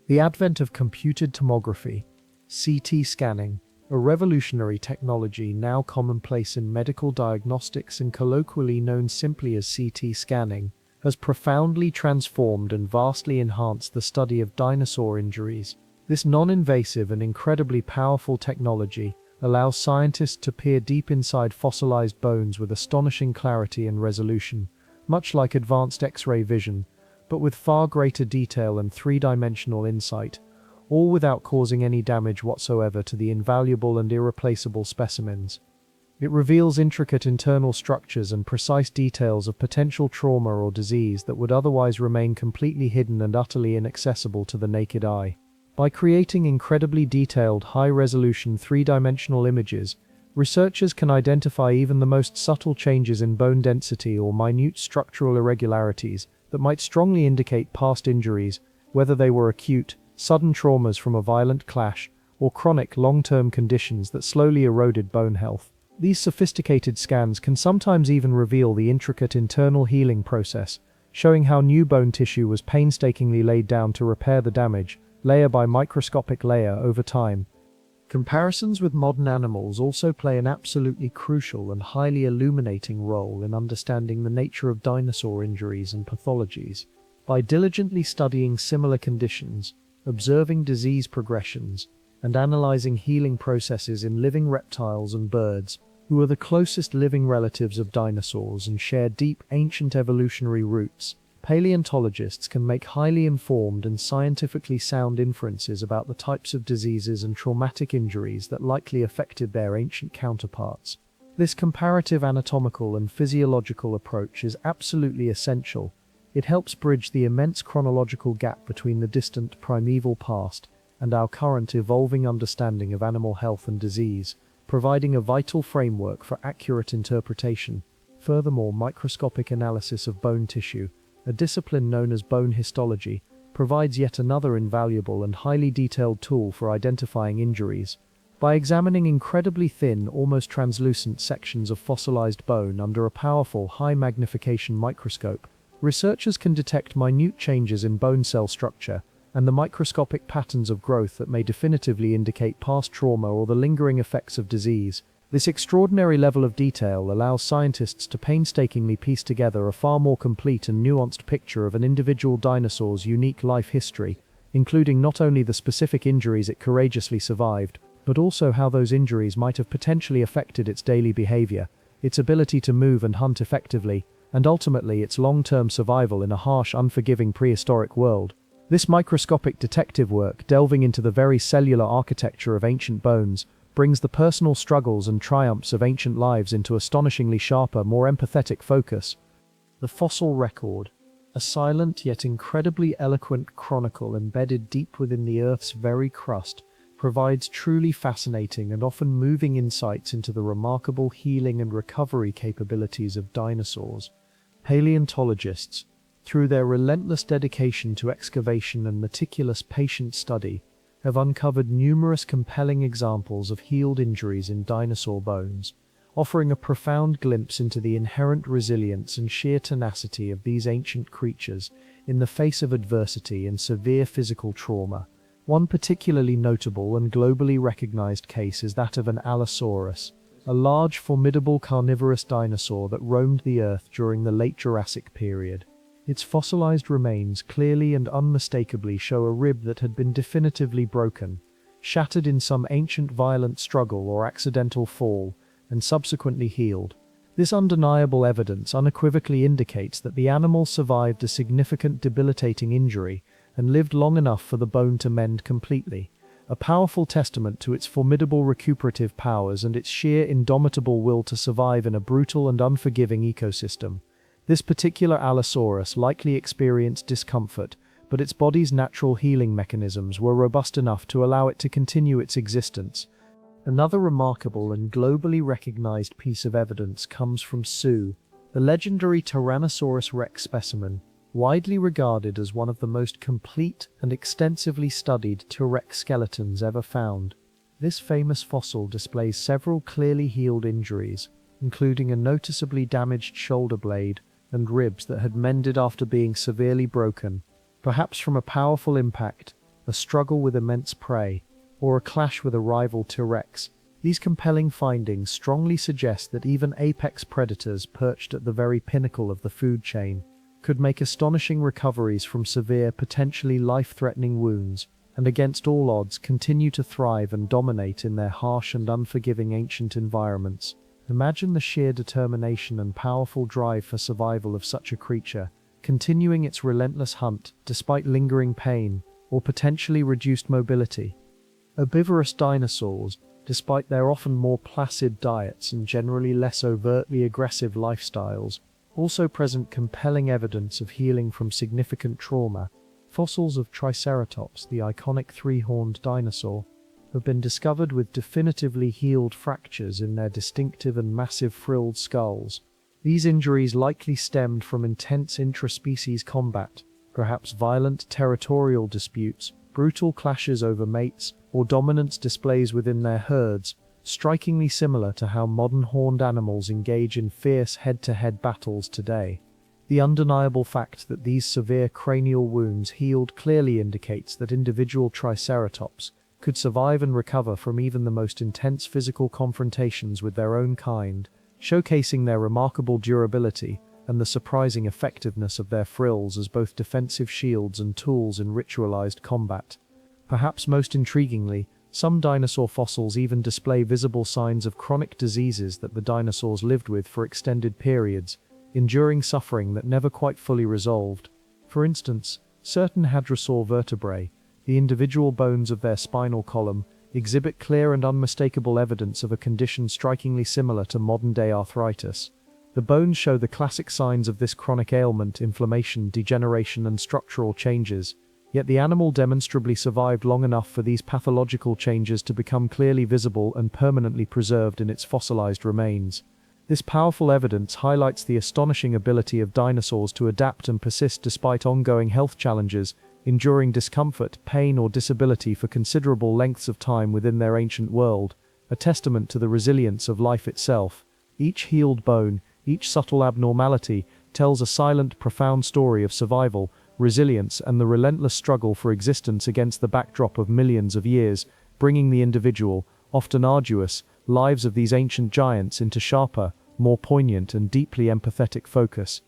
The advent of computed tomography, CT scanning, a revolutionary technology now commonplace in medical diagnostics and colloquially known simply as CT scanning, has profoundly transformed and vastly enhanced the study of dinosaur injuries. This non-invasive and incredibly powerful technology allows scientists to peer deep inside fossilized bones with astonishing clarity and resolution, much like advanced X-ray vision, but with far greater detail and three-dimensional insight, all without causing any damage whatsoever to the invaluable and irreplaceable specimens. It reveals intricate internal structures and precise details of potential trauma or disease that would otherwise remain completely hidden and utterly inaccessible to the naked eye. By creating incredibly detailed, high-resolution three-dimensional images, researchers can identify even the most subtle changes in bone density or minute structural irregularities that might strongly indicate past injuries, whether they were acute, sudden traumas from a violent clash, or chronic, long-term conditions that slowly eroded bone health. These sophisticated scans can sometimes even reveal the intricate internal healing process, showing how new bone tissue was painstakingly laid down to repair the damage, layer by microscopic layer over time. Comparisons with modern animals also play an absolutely crucial and highly illuminating role in understanding the nature of dinosaur injuries and pathologies. By diligently studying similar conditions, observing disease progressions, and analyzing healing processes in living reptiles and birds, who are the closest living relatives of dinosaurs and share deep ancient evolutionary roots, paleontologists can make highly informed and scientifically sound inferences about the types of diseases and traumatic injuries that likely affected their ancient counterparts. This comparative anatomical and physiological approach is absolutely essential. It helps bridge the immense chronological gap between the distant primeval past and our current evolving understanding of animal health and disease, providing a vital framework for accurate interpretation. Furthermore, microscopic analysis of bone tissue, a discipline known as bone histology, provides yet another invaluable and highly detailed tool for identifying injuries. By examining incredibly thin, almost translucent sections of fossilized bone under a powerful, high-magnification microscope, researchers can detect minute changes in bone cell structure and the microscopic patterns of growth that may definitively indicate past trauma or the lingering effects of disease. This extraordinary level of detail allows scientists to painstakingly piece together a far more complete and nuanced picture of an individual dinosaur's unique life history, including not only the specific injuries it courageously survived, but also how those injuries might have potentially affected its daily behavior, its ability to move and hunt effectively, and ultimately its long-term survival in a harsh, unforgiving prehistoric world. This microscopic detective work, delving into the very cellular architecture of ancient bones, brings the personal struggles and triumphs of ancient lives into astonishingly sharper, more empathetic focus. The fossil record, a silent yet incredibly eloquent chronicle embedded deep within the Earth's very crust, provides truly fascinating and often moving insights into the remarkable healing and recovery capabilities of dinosaurs. Paleontologists, through their relentless dedication to excavation and meticulous patient study, have uncovered numerous compelling examples of healed injuries in dinosaur bones, offering a profound glimpse into the inherent resilience and sheer tenacity of these ancient creatures in the face of adversity and severe physical trauma. One particularly notable and globally recognized case is that of an Allosaurus, a large, formidable carnivorous dinosaur that roamed the Earth during the late Jurassic period. Its fossilized remains clearly and unmistakably show a rib that had been definitively broken, shattered in some ancient violent struggle or accidental fall, and subsequently healed. This undeniable evidence unequivocally indicates that the animal survived a significant debilitating injury and lived long enough for the bone to mend completely, a powerful testament to its formidable recuperative powers and its sheer indomitable will to survive in a brutal and unforgiving ecosystem. This particular Allosaurus likely experienced discomfort, but its body's natural healing mechanisms were robust enough to allow it to continue its existence. Another remarkable and globally recognized piece of evidence comes from Sue, the legendary Tyrannosaurus rex specimen, widely regarded as one of the most complete and extensively studied T-Rex skeletons ever found. This famous fossil displays several clearly healed injuries, including a noticeably damaged shoulder blade and ribs that had mended after being severely broken, perhaps from a powerful impact, a struggle with immense prey, or a clash with a rival T-Rex. These compelling findings strongly suggest that even apex predators perched at the very pinnacle of the food chain could make astonishing recoveries from severe, potentially life-threatening wounds, and against all odds continue to thrive and dominate in their harsh and unforgiving ancient environments. Imagine the sheer determination and powerful drive for survival of such a creature, continuing its relentless hunt despite lingering pain or potentially reduced mobility. Herbivorous dinosaurs, despite their often more placid diets and generally less overtly aggressive lifestyles, also present compelling evidence of healing from significant trauma. Fossils of Triceratops, the iconic three-horned dinosaur, have been discovered with definitively healed fractures in their distinctive and massive frilled skulls. These injuries likely stemmed from intense intraspecies combat, perhaps violent territorial disputes, brutal clashes over mates, or dominance displays within their herds, strikingly similar to how modern horned animals engage in fierce head-to-head battles today. The undeniable fact that these severe cranial wounds healed clearly indicates that individual Triceratops could survive and recover from even the most intense physical confrontations with their own kind, showcasing their remarkable durability and the surprising effectiveness of their frills as both defensive shields and tools in ritualized combat. Perhaps most intriguingly, some dinosaur fossils even display visible signs of chronic diseases that the dinosaurs lived with for extended periods, enduring suffering that never quite fully resolved. For instance, certain hadrosaur vertebrae, the individual bones of their spinal column, exhibit clear and unmistakable evidence of a condition strikingly similar to modern-day arthritis. The bones show the classic signs of this chronic ailment: inflammation, degeneration, and structural changes, yet the animal demonstrably survived long enough for these pathological changes to become clearly visible and permanently preserved in its fossilized remains. This powerful evidence highlights the astonishing ability of dinosaurs to adapt and persist despite ongoing health challenges, enduring discomfort, pain, or disability for considerable lengths of time within their ancient world, a testament to the resilience of life itself. Each healed bone, each subtle abnormality, tells a silent, profound story of survival, resilience, and the relentless struggle for existence against the backdrop of millions of years, bringing the individual, often arduous, lives of these ancient giants into sharper, more poignant, and deeply empathetic focus.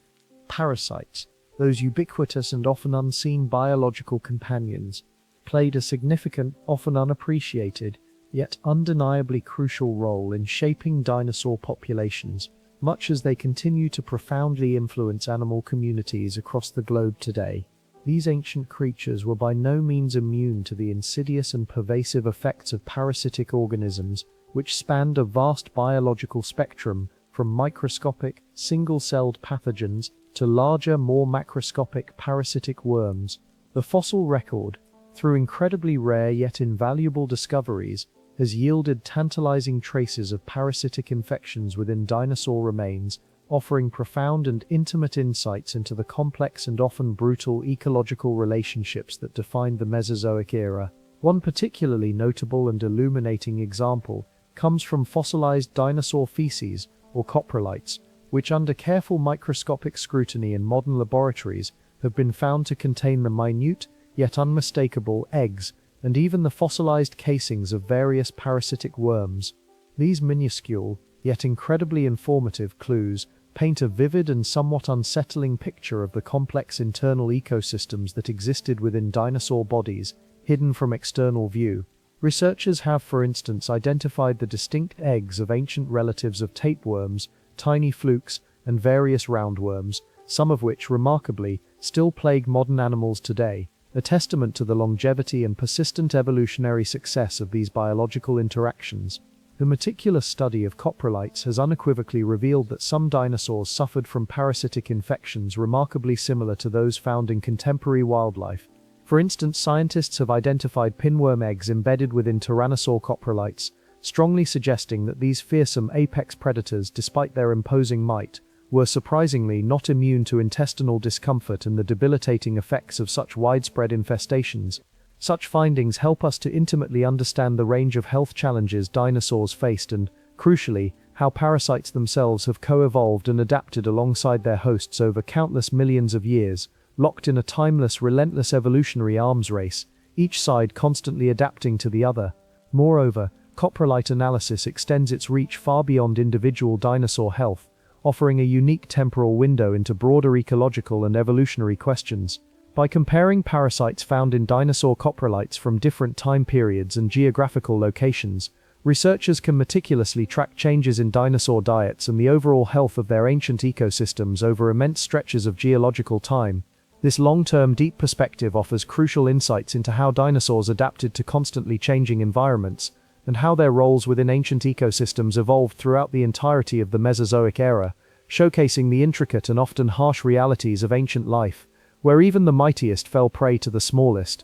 Parasites, those ubiquitous and often unseen biological companions, played a significant, often unappreciated, yet undeniably crucial role in shaping dinosaur populations, much as they continue to profoundly influence animal communities across the globe today. These ancient creatures were by no means immune to the insidious and pervasive effects of parasitic organisms, which spanned a vast biological spectrum, from microscopic, single-celled pathogens to larger, more macroscopic parasitic worms. The fossil record, through incredibly rare yet invaluable discoveries, has yielded tantalizing traces of parasitic infections within dinosaur remains, offering profound and intimate insights into the complex and often brutal ecological relationships that defined the Mesozoic era. One particularly notable and illuminating example comes from fossilized dinosaur feces, or coprolites, which under careful microscopic scrutiny in modern laboratories have been found to contain the minute, yet unmistakable, eggs, and even the fossilized casings of various parasitic worms. These minuscule, yet incredibly informative clues paint a vivid and somewhat unsettling picture of the complex internal ecosystems that existed within dinosaur bodies, hidden from external view. Researchers have, for instance, identified the distinct eggs of ancient relatives of tapeworms, tiny flukes, and various roundworms, some of which, remarkably, still plague modern animals today, a testament to the longevity and persistent evolutionary success of these biological interactions. The meticulous study of coprolites has unequivocally revealed that some dinosaurs suffered from parasitic infections remarkably similar to those found in contemporary wildlife. For instance, scientists have identified pinworm eggs embedded within tyrannosaur coprolites, strongly suggesting that these fearsome apex predators, despite their imposing might, were surprisingly not immune to intestinal discomfort and the debilitating effects of such widespread infestations. Such findings help us to intimately understand the range of health challenges dinosaurs faced and, crucially, how parasites themselves have co-evolved and adapted alongside their hosts over countless millions of years, locked in a timeless, relentless evolutionary arms race, each side constantly adapting to the other. Moreover, coprolite analysis extends its reach far beyond individual dinosaur health, offering a unique temporal window into broader ecological and evolutionary questions. By comparing parasites found in dinosaur coprolites from different time periods and geographical locations, researchers can meticulously track changes in dinosaur diets and the overall health of their ancient ecosystems over immense stretches of geological time. This long-term, deep perspective offers crucial insights into how dinosaurs adapted to constantly changing environments, and how their roles within ancient ecosystems evolved throughout the entirety of the Mesozoic era, showcasing the intricate and often harsh realities of ancient life, where even the mightiest fell prey to the smallest.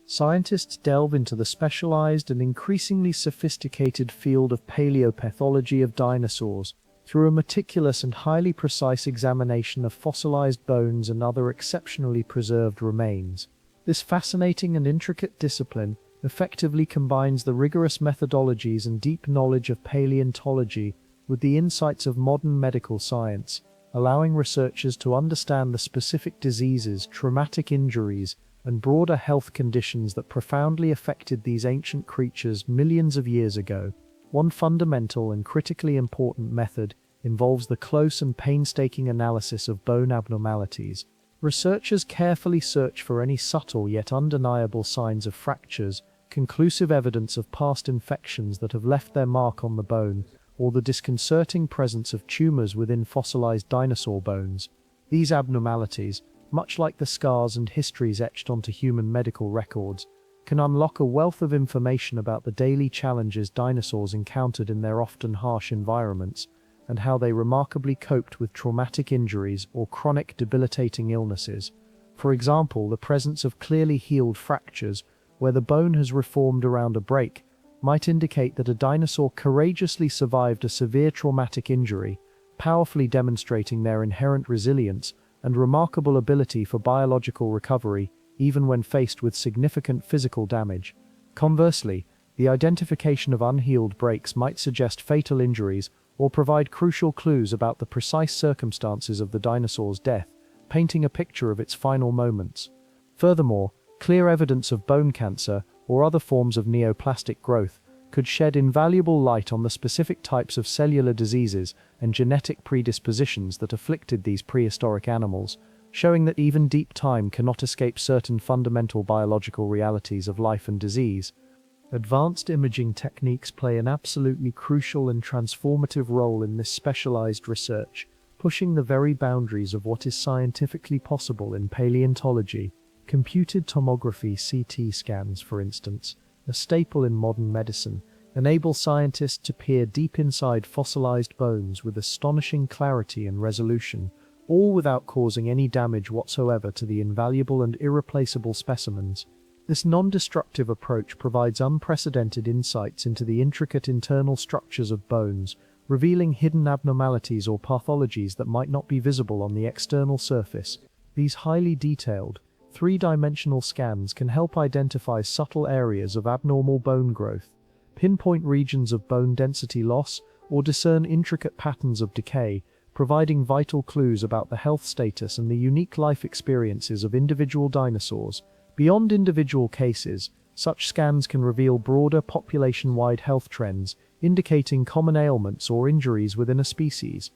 Scientists delve into the specialized and increasingly sophisticated field of paleopathology of dinosaurs through a meticulous and highly precise examination of fossilized bones and other exceptionally preserved remains. This fascinating and intricate discipline effectively combines the rigorous methodologies and deep knowledge of paleontology with the insights of modern medical science, allowing researchers to understand the specific diseases, traumatic injuries, and broader health conditions that profoundly affected these ancient creatures millions of years ago. One fundamental and critically important method involves the close and painstaking analysis of bone abnormalities. Researchers carefully search for any subtle yet undeniable signs of fractures, conclusive evidence of past infections that have left their mark on the bone, or the disconcerting presence of tumors within fossilized dinosaur bones. These abnormalities, much like the scars and histories etched onto human medical records, can unlock a wealth of information about the daily challenges dinosaurs encountered in their often harsh environments, and how they remarkably coped with traumatic injuries or chronic debilitating illnesses. For example, the presence of clearly healed fractures, where the bone has reformed around a break, might indicate that a dinosaur courageously survived a severe traumatic injury, powerfully demonstrating their inherent resilience and remarkable ability for biological recovery, even when faced with significant physical damage. Conversely, the identification of unhealed breaks might suggest fatal injuries or provide crucial clues about the precise circumstances of the dinosaur's death, painting a picture of its final moments. Furthermore, clear evidence of bone cancer or other forms of neoplastic growth could shed invaluable light on the specific types of cellular diseases and genetic predispositions that afflicted these prehistoric animals, showing that even deep time cannot escape certain fundamental biological realities of life and disease. Advanced imaging techniques play an absolutely crucial and transformative role in this specialized research, pushing the very boundaries of what is scientifically possible in paleontology. Computed tomography (CT) scans, for instance, a staple in modern medicine, enable scientists to peer deep inside fossilized bones with astonishing clarity and resolution, all without causing any damage whatsoever to the invaluable and irreplaceable specimens. This non-destructive approach provides unprecedented insights into the intricate internal structures of bones, revealing hidden abnormalities or pathologies that might not be visible on the external surface. These highly detailed, three-dimensional scans can help identify subtle areas of abnormal bone growth, pinpoint regions of bone density loss, or discern intricate patterns of decay, providing vital clues about the health status and the unique life experiences of individual dinosaurs. Beyond individual cases, such scans can reveal broader population-wide health trends, indicating common ailments or injuries within a species.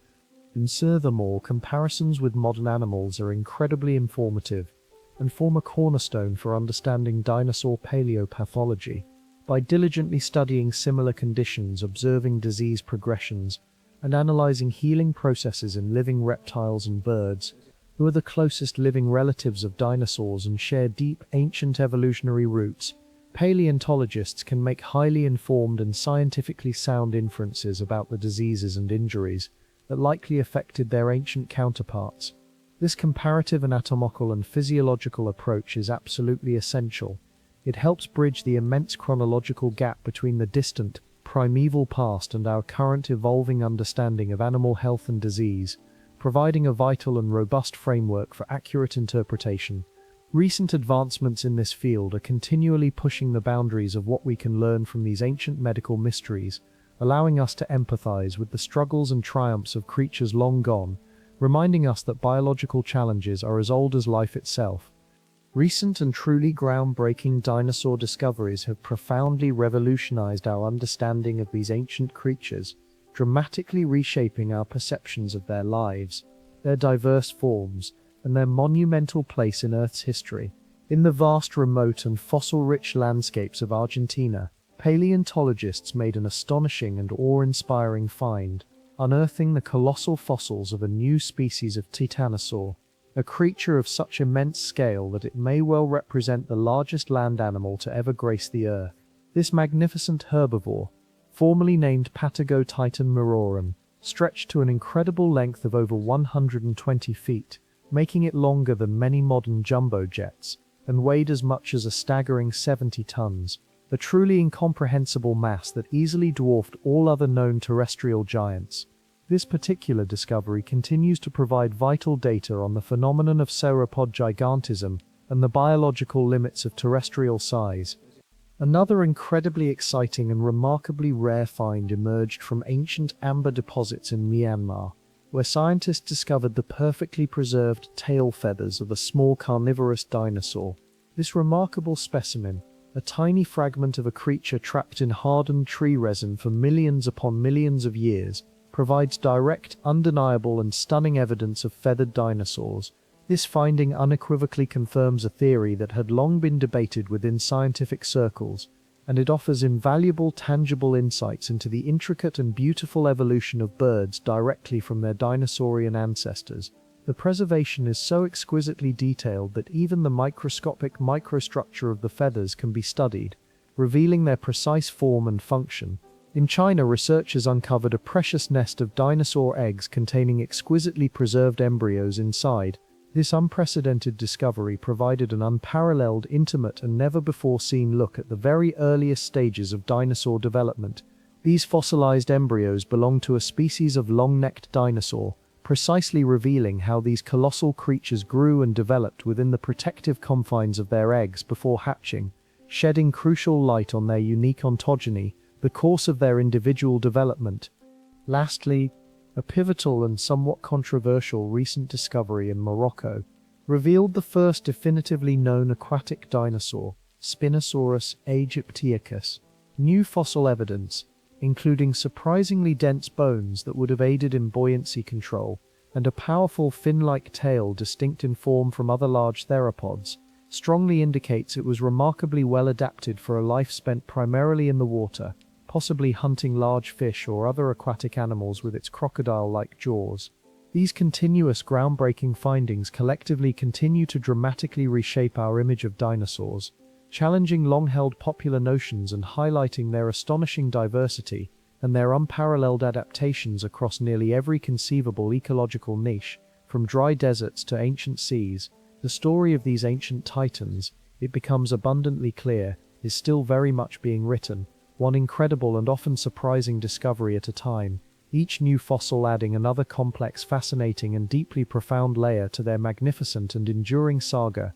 And furthermore, comparisons with modern animals are incredibly informative and form a cornerstone for understanding dinosaur paleopathology. By diligently studying similar conditions, observing disease progressions, and analyzing healing processes in living reptiles and birds, who are the closest living relatives of dinosaurs and share deep, ancient evolutionary roots, paleontologists can make highly informed and scientifically sound inferences about the diseases and injuries that likely affected their ancient counterparts. This comparative anatomical and physiological approach is absolutely essential. It helps bridge the immense chronological gap between the distant, primeval past and our current evolving understanding of animal health and disease, providing a vital and robust framework for accurate interpretation. Recent advancements in this field are continually pushing the boundaries of what we can learn from these ancient medical mysteries, allowing us to empathize with the struggles and triumphs of creatures long gone, reminding us that biological challenges are as old as life itself. Recent and truly groundbreaking dinosaur discoveries have profoundly revolutionized our understanding of these ancient creatures, dramatically reshaping our perceptions of their lives, their diverse forms, and their monumental place in Earth's history. In the vast, remote, and fossil-rich landscapes of Argentina, paleontologists made an astonishing and awe-inspiring find, unearthing the colossal fossils of a new species of titanosaur, a creature of such immense scale that it may well represent the largest land animal to ever grace the Earth. This magnificent herbivore, formerly named Patagotitan murorum, stretched to an incredible length of over 120 feet, making it longer than many modern jumbo jets, and weighed as much as a staggering 70 tons, a truly incomprehensible mass that easily dwarfed all other known terrestrial giants. This particular discovery continues to provide vital data on the phenomenon of sauropod gigantism and the biological limits of terrestrial size. Another incredibly exciting and remarkably rare find emerged from ancient amber deposits in Myanmar, where scientists discovered the perfectly preserved tail feathers of a small carnivorous dinosaur. This remarkable specimen, a tiny fragment of a creature trapped in hardened tree resin for millions upon millions of years, provides direct, undeniable, and stunning evidence of feathered dinosaurs. This finding unequivocally confirms a theory that had long been debated within scientific circles, and it offers invaluable tangible insights into the intricate and beautiful evolution of birds directly from their dinosaurian ancestors. The preservation is so exquisitely detailed that even the microscopic microstructure of the feathers can be studied, revealing their precise form and function. In China, researchers uncovered a precious nest of dinosaur eggs containing exquisitely preserved embryos inside. This unprecedented discovery provided an unparalleled, intimate, and never-before-seen look at the very earliest stages of dinosaur development. These fossilized embryos belong to a species of long-necked dinosaur, precisely revealing how these colossal creatures grew and developed within the protective confines of their eggs before hatching, shedding crucial light on their unique ontogeny, the course of their individual development. Lastly, a pivotal and somewhat controversial recent discovery in Morocco revealed the first definitively known aquatic dinosaur, Spinosaurus aegyptiacus. New fossil evidence, including surprisingly dense bones that would have aided in buoyancy control, and a powerful fin-like tail distinct in form from other large theropods, strongly indicates it was remarkably well adapted for a life spent primarily in the water, possibly hunting large fish or other aquatic animals with its crocodile-like jaws. These continuous groundbreaking findings collectively continue to dramatically reshape our image of dinosaurs, challenging long-held popular notions and highlighting their astonishing diversity and their unparalleled adaptations across nearly every conceivable ecological niche, from dry deserts to ancient seas. The story of these ancient titans, it becomes abundantly clear, is still very much being written, one incredible and often surprising discovery at a time, each new fossil adding another complex, fascinating, and deeply profound layer to their magnificent and enduring saga.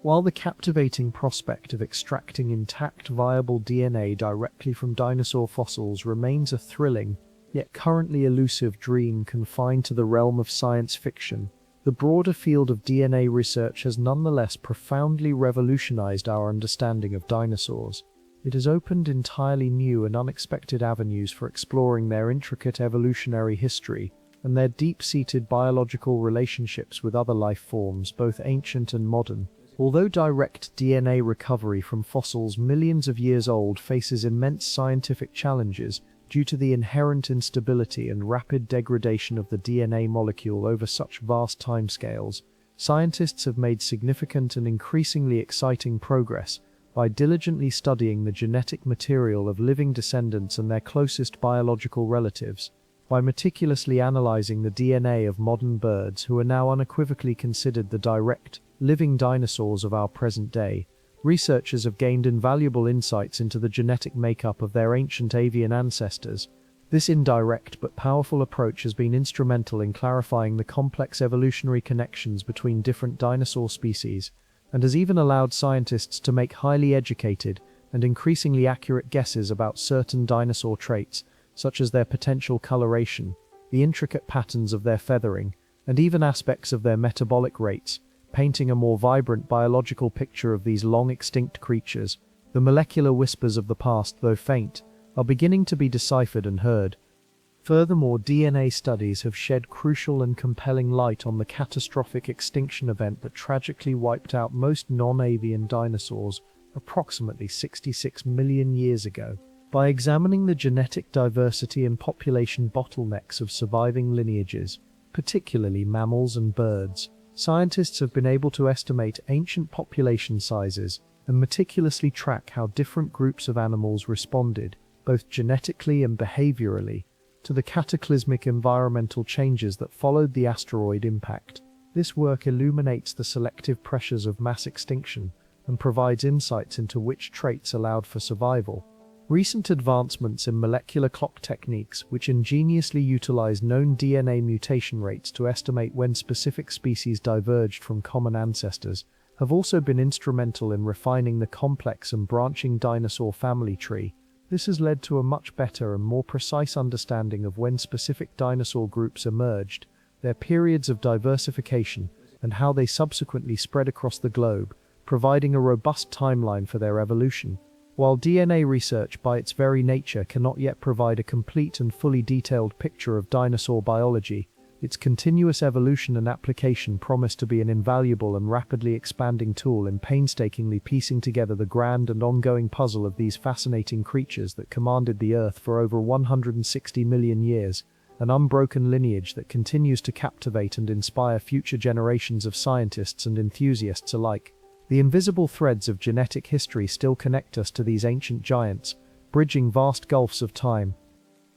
While the captivating prospect of extracting intact, viable DNA directly from dinosaur fossils remains a thrilling, yet currently elusive dream confined to the realm of science fiction, the broader field of DNA research has nonetheless profoundly revolutionized our understanding of dinosaurs. It has opened entirely new and unexpected avenues for exploring their intricate evolutionary history and their deep-seated biological relationships with other life forms, both ancient and modern. Although direct DNA recovery from fossils millions of years old faces immense scientific challenges due to the inherent instability and rapid degradation of the DNA molecule over such vast timescales, scientists have made significant and increasingly exciting progress by diligently studying the genetic material of living descendants and their closest biological relatives, by meticulously analyzing the DNA of modern birds who are now unequivocally considered the direct, living dinosaurs of our present day. Researchers have gained invaluable insights into the genetic makeup of their ancient avian ancestors. This indirect but powerful approach has been instrumental in clarifying the complex evolutionary connections between different dinosaur species, and has even allowed scientists to make highly educated and increasingly accurate guesses about certain dinosaur traits, such as their potential coloration, the intricate patterns of their feathering, and even aspects of their metabolic rates, painting a more vibrant biological picture of these long-extinct creatures. The molecular whispers of the past, though faint, are beginning to be deciphered and heard. Furthermore, DNA studies have shed crucial and compelling light on the catastrophic extinction event that tragically wiped out most non-avian dinosaurs approximately 66 million years ago. By examining the genetic diversity and population bottlenecks of surviving lineages, particularly mammals and birds, scientists have been able to estimate ancient population sizes and meticulously track how different groups of animals responded, both genetically and behaviorally, to the cataclysmic environmental changes that followed the asteroid impact. This work illuminates the selective pressures of mass extinction and provides insights into which traits allowed for survival. Recent advancements in molecular clock techniques, which ingeniously utilize known DNA mutation rates to estimate when specific species diverged from common ancestors, have also been instrumental in refining the complex and branching dinosaur family tree. This has led to a much better and more precise understanding of when specific dinosaur groups emerged, their periods of diversification, and how they subsequently spread across the globe, providing a robust timeline for their evolution. While DNA research by its very nature cannot yet provide a complete and fully detailed picture of dinosaur biology, its continuous evolution and application promise to be an invaluable and rapidly expanding tool in painstakingly piecing together the grand and ongoing puzzle of these fascinating creatures that commanded the Earth for over 160 million years. an unbroken lineage that continues to captivate and inspire future generations of scientists and enthusiasts alike. The invisible threads of genetic history still connect us to these ancient giants, bridging vast gulfs of time.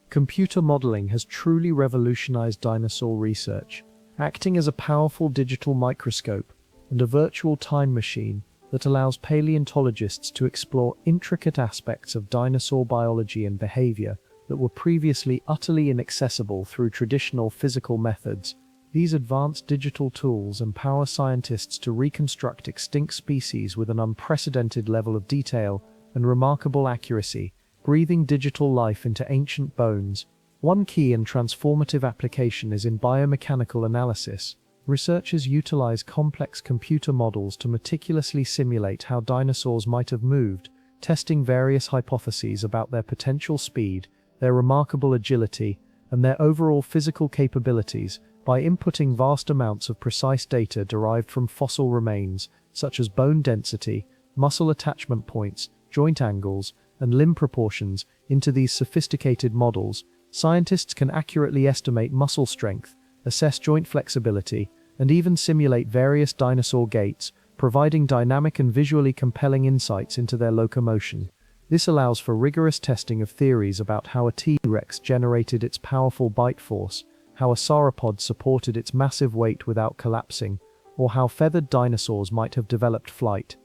Computer modeling has truly revolutionized dinosaur research, acting as a powerful digital microscope and a virtual time machine that allows paleontologists to explore intricate aspects of dinosaur biology and behavior that were previously utterly inaccessible through traditional physical methods. These advanced digital tools empower scientists to reconstruct extinct species with an unprecedented level of detail and remarkable accuracy, breathing digital life into ancient bones. One key and transformative application is in biomechanical analysis. Researchers utilize complex computer models to meticulously simulate how dinosaurs might have moved, testing various hypotheses about their potential speed, their remarkable agility, and their overall physical capabilities. By inputting vast amounts of precise data derived from fossil remains, such as bone density, muscle attachment points, joint angles, and limb proportions, into these sophisticated models, scientists can accurately estimate muscle strength, assess joint flexibility, and even simulate various dinosaur gaits, providing dynamic and visually compelling insights into their locomotion. This allows for rigorous testing of theories about how a T-Rex generated its powerful bite force, how a sauropod supported its massive weight without collapsing, or how feathered dinosaurs might have developed flight.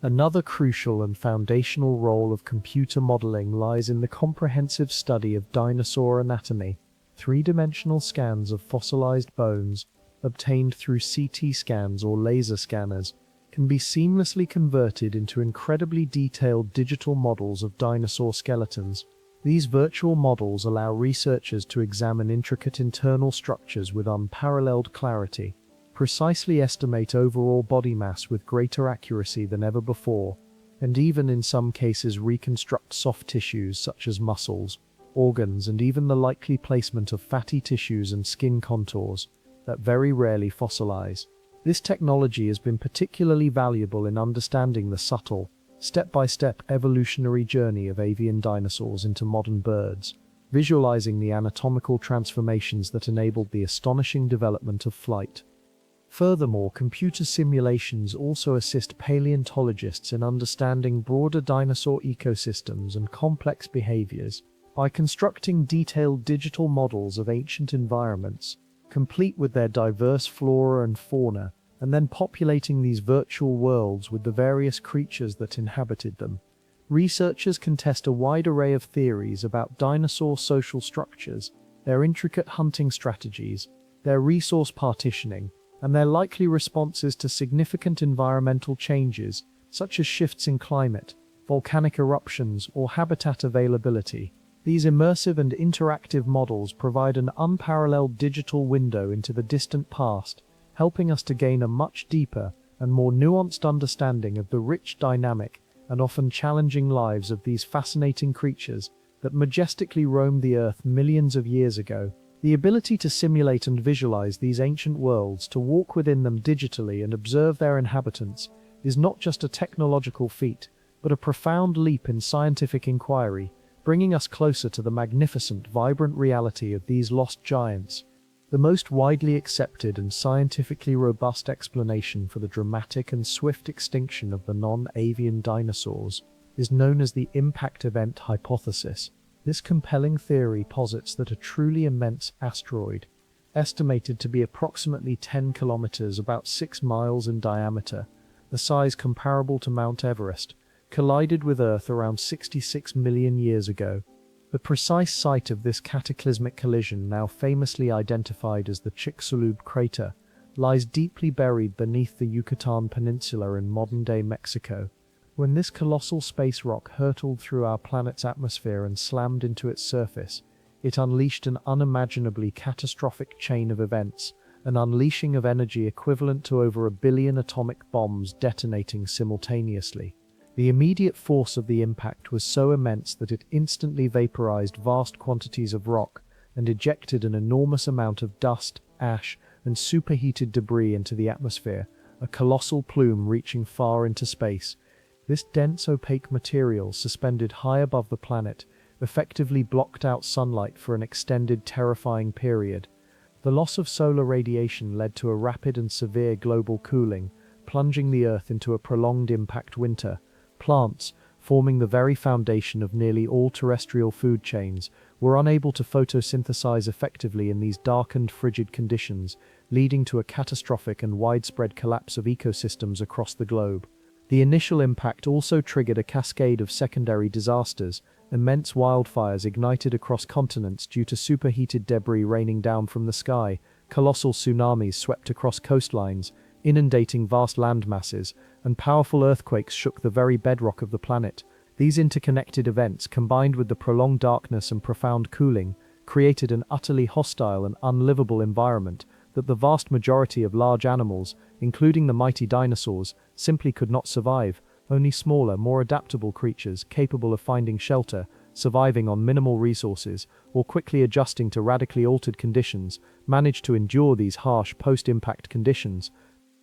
Another crucial and foundational role of computer modeling lies in the comprehensive study of dinosaur anatomy. Three-dimensional scans of fossilized bones, obtained through CT scans or laser scanners, can be seamlessly converted into incredibly detailed digital models of dinosaur skeletons. These virtual models allow researchers to examine intricate internal structures with unparalleled clarity, precisely estimate overall body mass with greater accuracy than ever before, and even in some cases reconstruct soft tissues such as muscles, organs, and even the likely placement of fatty tissues and skin contours that very rarely fossilize. This technology has been particularly valuable in understanding the subtle, step-by-step evolutionary journey of avian dinosaurs into modern birds, visualizing the anatomical transformations that enabled the astonishing development of flight. Furthermore, computer simulations also assist paleontologists in understanding broader dinosaur ecosystems and complex behaviors. By constructing detailed digital models of ancient environments, complete with their diverse flora and fauna, and then populating these virtual worlds with the various creatures that inhabited them, researchers can test a wide array of theories about dinosaur social structures, their intricate hunting strategies, their resource partitioning, and their likely responses to significant environmental changes, such as shifts in climate, volcanic eruptions, or habitat availability. These immersive and interactive models provide an unparalleled digital window into the distant past, helping us to gain a much deeper and more nuanced understanding of the rich, dynamic, and often challenging lives of these fascinating creatures that majestically roamed the Earth millions of years ago. The ability to simulate and visualize these ancient worlds, to walk within them digitally and observe their inhabitants, is not just a technological feat, but a profound leap in scientific inquiry, bringing us closer to the magnificent, vibrant reality of these lost giants. The most widely accepted and scientifically robust explanation for the dramatic and swift extinction of the non-avian dinosaurs is known as the impact event hypothesis. This compelling theory posits that a truly immense asteroid, estimated to be approximately 10 kilometers, about 6 miles in diameter, a size comparable to Mount Everest, collided with Earth around 66 million years ago. The precise site of this cataclysmic collision, now famously identified as the Chicxulub crater, lies deeply buried beneath the Yucatan Peninsula in modern-day Mexico. When this colossal space rock hurtled through our planet's atmosphere and slammed into its surface, it unleashed an unimaginably catastrophic chain of events, an unleashing of energy equivalent to over 1 billion atomic bombs detonating simultaneously. The immediate force of the impact was so immense that it instantly vaporized vast quantities of rock and ejected an enormous amount of dust, ash, and superheated debris into the atmosphere, a colossal plume reaching far into space. This dense, opaque material, suspended high above the planet, effectively blocked out sunlight for an extended, terrifying period. The loss of solar radiation led to a rapid and severe global cooling, plunging the Earth into a prolonged impact winter. Plants, forming the very foundation of nearly all terrestrial food chains, were unable to photosynthesize effectively in these darkened, frigid conditions, leading to a catastrophic and widespread collapse of ecosystems across the globe. The initial impact also triggered a cascade of secondary disasters. Immense wildfires ignited across continents due to superheated debris raining down from the sky. Colossal tsunamis swept across coastlines, inundating vast landmasses, and powerful earthquakes shook the very bedrock of the planet. These interconnected events, combined with the prolonged darkness and profound cooling, created an utterly hostile and unlivable environment that the vast majority of large animals, including the mighty dinosaurs, simply could not survive. Only smaller, more adaptable creatures capable of finding shelter, surviving on minimal resources, or quickly adjusting to radically altered conditions, managed to endure these harsh post-impact conditions.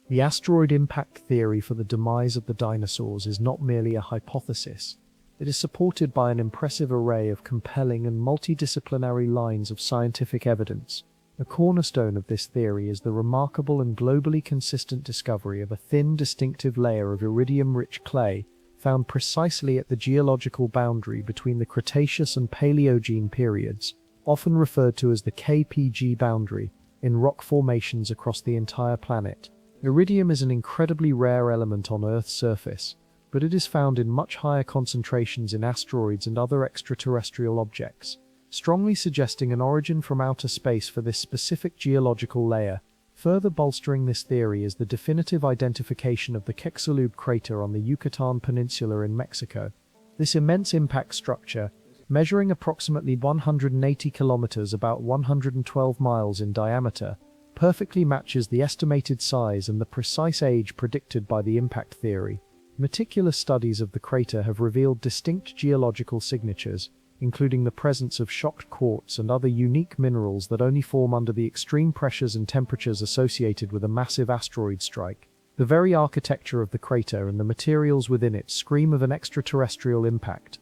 The asteroid impact theory for the demise of the dinosaurs is not merely a hypothesis. It is supported by an impressive array of compelling and multidisciplinary lines of scientific evidence. A cornerstone of this theory is the remarkable and globally consistent discovery of a thin, distinctive layer of iridium-rich clay found precisely at the geological boundary between the Cretaceous and Paleogene periods, often referred to as the KPG boundary, in rock formations across the entire planet. Iridium is an incredibly rare element on Earth's surface, but it is found in much higher concentrations in asteroids and other extraterrestrial objects, strongly suggesting an origin from outer space for this specific geological layer. Further bolstering this theory is the definitive identification of the Chicxulub crater on the Yucatan Peninsula in Mexico. This immense impact structure, measuring approximately 180 kilometers, about 112 miles in diameter, perfectly matches the estimated size and the precise age predicted by the impact theory. Meticulous studies of the crater have revealed distinct geological signatures, including the presence of shocked quartz and other unique minerals that only form under the extreme pressures and temperatures associated with a massive asteroid strike. The very architecture of the crater and the materials within it scream of an extraterrestrial impact.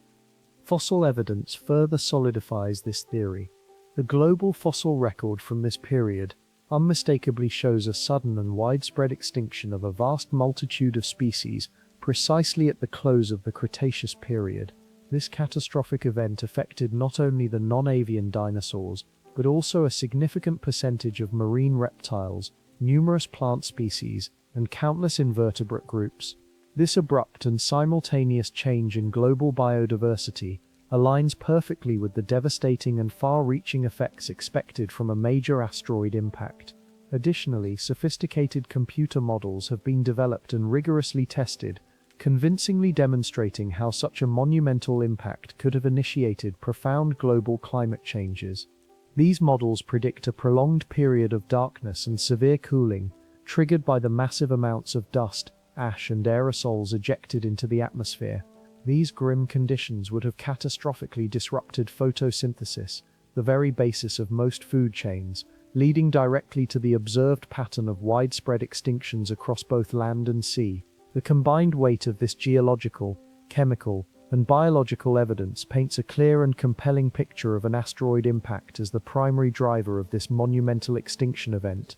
Fossil evidence further solidifies this theory. The global fossil record from this period unmistakably shows a sudden and widespread extinction of a vast multitude of species precisely at the close of the Cretaceous period. This catastrophic event affected not only the non-avian dinosaurs, but also a significant percentage of marine reptiles, numerous plant species, and countless invertebrate groups. This abrupt and simultaneous change in global biodiversity aligns perfectly with the devastating and far-reaching effects expected from a major asteroid impact. Additionally, sophisticated computer models have been developed and rigorously tested, convincingly demonstrating how such a monumental impact could have initiated profound global climate changes. These models predict a prolonged period of darkness and severe cooling, triggered by the massive amounts of dust, ash, and aerosols ejected into the atmosphere. These grim conditions would have catastrophically disrupted photosynthesis, the very basis of most food chains, leading directly to the observed pattern of widespread extinctions across both land and sea. The combined weight of this geological, chemical, and biological evidence paints a clear and compelling picture of an asteroid impact as the primary driver of this monumental extinction event.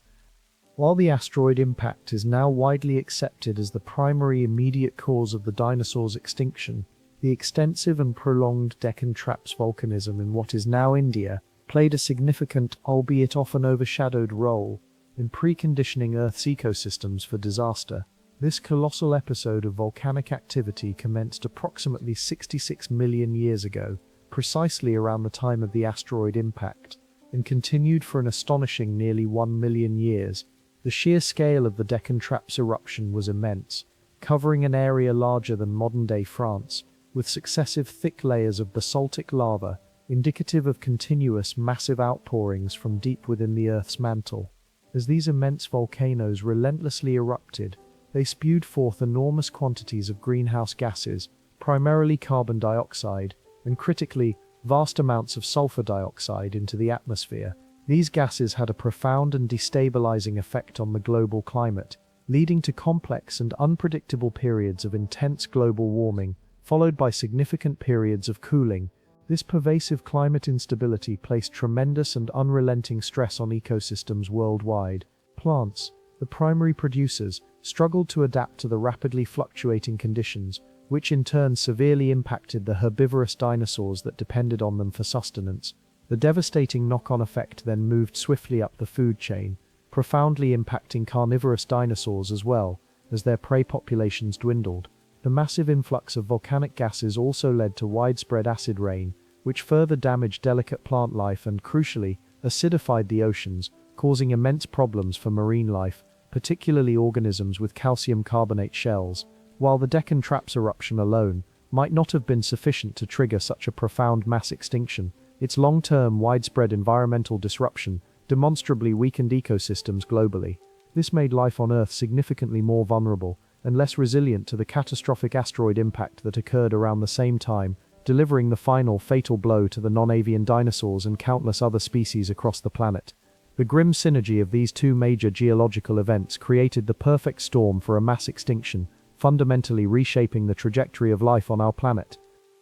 While the asteroid impact is now widely accepted as the primary immediate cause of the dinosaurs' extinction, the extensive and prolonged Deccan Traps volcanism in what is now India played a significant, albeit often overshadowed, role in preconditioning Earth's ecosystems for disaster. This colossal episode of volcanic activity commenced approximately 66 million years ago, precisely around the time of the asteroid impact, and continued for an astonishing nearly 1 million years. The sheer scale of the Deccan Traps eruption was immense, covering an area larger than modern-day France, with successive thick layers of basaltic lava, indicative of continuous massive outpourings from deep within the Earth's mantle. As these immense volcanoes relentlessly erupted, they spewed forth enormous quantities of greenhouse gases, primarily carbon dioxide, and critically, vast amounts of sulfur dioxide into the atmosphere. These gases had a profound and destabilizing effect on the global climate, leading to complex and unpredictable periods of intense global warming, followed by significant periods of cooling. This pervasive climate instability placed tremendous and unrelenting stress on ecosystems worldwide. Plants, the primary producers, struggled to adapt to the rapidly fluctuating conditions, which in turn severely impacted the herbivorous dinosaurs that depended on them for sustenance. The devastating knock-on effect then moved swiftly up the food chain, profoundly impacting carnivorous dinosaurs as well, as their prey populations dwindled. The massive influx of volcanic gases also led to widespread acid rain, which further damaged delicate plant life and, crucially, acidified the oceans, causing immense problems for marine life, particularly organisms with calcium carbonate shells. While the Deccan Traps eruption alone might not have been sufficient to trigger such a profound mass extinction, its long-term widespread environmental disruption demonstrably weakened ecosystems globally. This made life on Earth significantly more vulnerable and less resilient to the catastrophic asteroid impact that occurred around the same time, delivering the final fatal blow to the non-avian dinosaurs and countless other species across the planet. The grim synergy of these two major geological events created the perfect storm for a mass extinction, fundamentally reshaping the trajectory of life on our planet.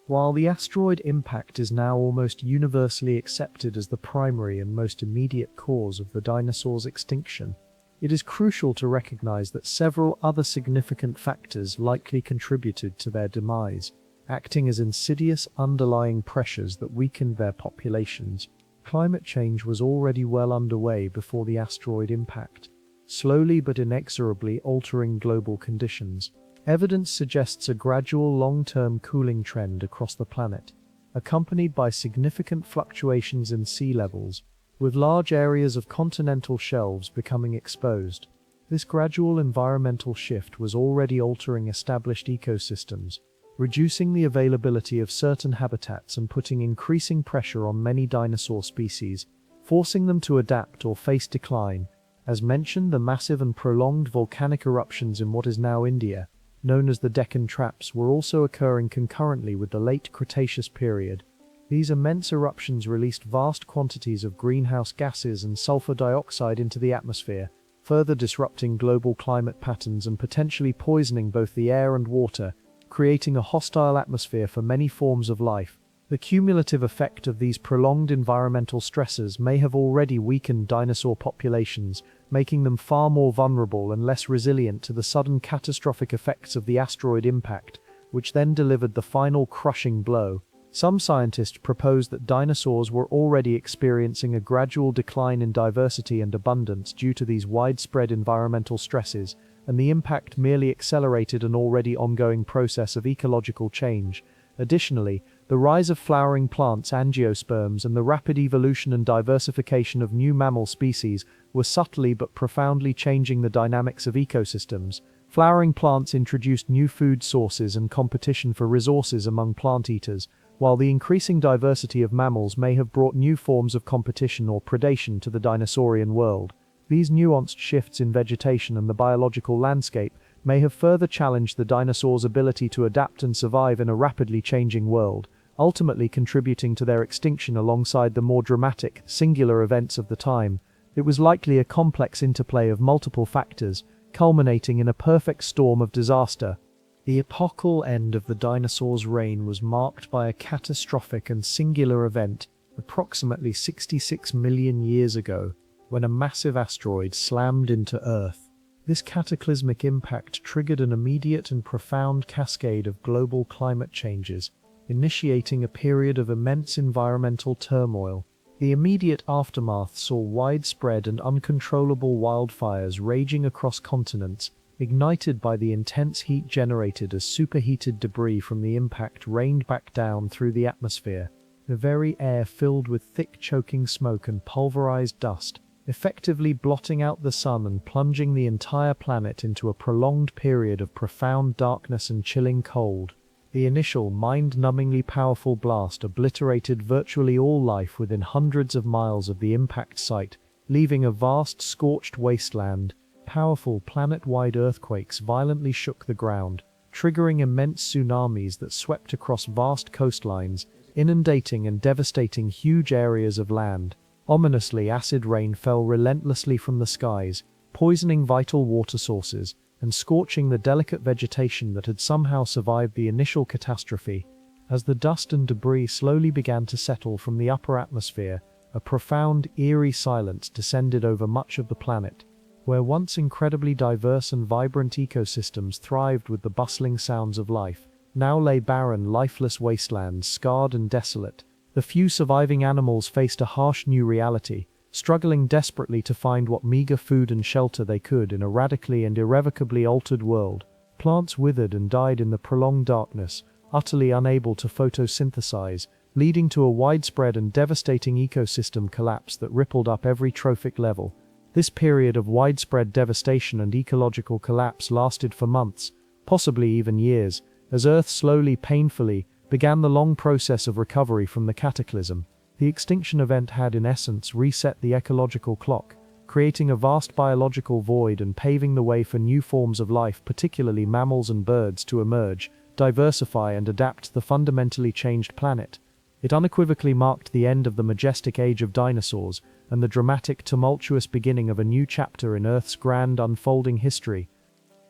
While the asteroid impact is now almost universally accepted as the primary and most immediate cause of the dinosaurs' extinction, it is crucial to recognize that several other significant factors likely contributed to their demise, acting as insidious underlying pressures that weakened their populations. Climate change was already well underway before the asteroid impact, slowly but inexorably altering global conditions. Evidence suggests a gradual long-term cooling trend across the planet, accompanied by significant fluctuations in sea levels, with large areas of continental shelves becoming exposed. This gradual environmental shift was already altering established ecosystems, reducing the availability of certain habitats and putting increasing pressure on many dinosaur species, forcing them to adapt or face decline. As mentioned, the massive and prolonged volcanic eruptions in what is now India, known as the Deccan Traps, were also occurring concurrently with the late Cretaceous period. These immense eruptions released vast quantities of greenhouse gases and sulfur dioxide into the atmosphere, further disrupting global climate patterns and potentially poisoning both the air and water, creating a hostile atmosphere for many forms of life. The cumulative effect of these prolonged environmental stresses may have already weakened dinosaur populations, making them far more vulnerable and less resilient to the sudden catastrophic effects of the asteroid impact, which then delivered the final crushing blow. Some scientists propose that dinosaurs were already experiencing a gradual decline in diversity and abundance due to these widespread environmental stresses, and the impact merely accelerated an already ongoing process of ecological change. Additionally, the rise of flowering plants, angiosperms, and the rapid evolution and diversification of new mammal species were subtly but profoundly changing the dynamics of ecosystems. Flowering plants introduced new food sources and competition for resources among plant eaters, while the increasing diversity of mammals may have brought new forms of competition or predation to the dinosaurian world. These nuanced shifts in vegetation and the biological landscape may have further challenged the dinosaurs' ability to adapt and survive in a rapidly changing world, ultimately contributing to their extinction alongside the more dramatic, singular events of the time. It was likely a complex interplay of multiple factors, culminating in a perfect storm of disaster. The epochal end of the dinosaurs' reign was marked by a catastrophic and singular event, approximately 66 million years ago, when a massive asteroid slammed into Earth. This cataclysmic impact triggered an immediate and profound cascade of global climate changes, initiating a period of immense environmental turmoil. The immediate aftermath saw widespread and uncontrollable wildfires raging across continents, ignited by the intense heat generated as superheated debris from the impact rained back down through the atmosphere. The very air filled with thick choking smoke and pulverized dust, effectively blotting out the sun and plunging the entire planet into a prolonged period of profound darkness and chilling cold. The initial, mind-numbingly powerful blast obliterated virtually all life within hundreds of miles of the impact site, leaving a vast scorched wasteland. Powerful planet-wide earthquakes violently shook the ground, triggering immense tsunamis that swept across vast coastlines, inundating and devastating huge areas of land. Ominously, acid rain fell relentlessly from the skies, poisoning vital water sources and scorching the delicate vegetation that had somehow survived the initial catastrophe. As the dust and debris slowly began to settle from the upper atmosphere, a profound, eerie silence descended over much of the planet. Where once incredibly diverse and vibrant ecosystems thrived with the bustling sounds of life, now lay barren, lifeless wastelands, scarred and desolate. The few surviving animals faced a harsh new reality, struggling desperately to find what meager food and shelter they could in a radically and irrevocably altered world. Plants withered and died in the prolonged darkness, utterly unable to photosynthesize, leading to a widespread and devastating ecosystem collapse that rippled up every trophic level. This period of widespread devastation and ecological collapse lasted for months, possibly even years, as Earth slowly, painfully, began the long process of recovery from the cataclysm. The extinction event had in essence reset the ecological clock, creating a vast biological void and paving the way for new forms of life, particularly mammals and birds, to emerge, diversify and adapt to the fundamentally changed planet. It unequivocally marked the end of the majestic age of dinosaurs and the dramatic, tumultuous beginning of a new chapter in Earth's grand unfolding history.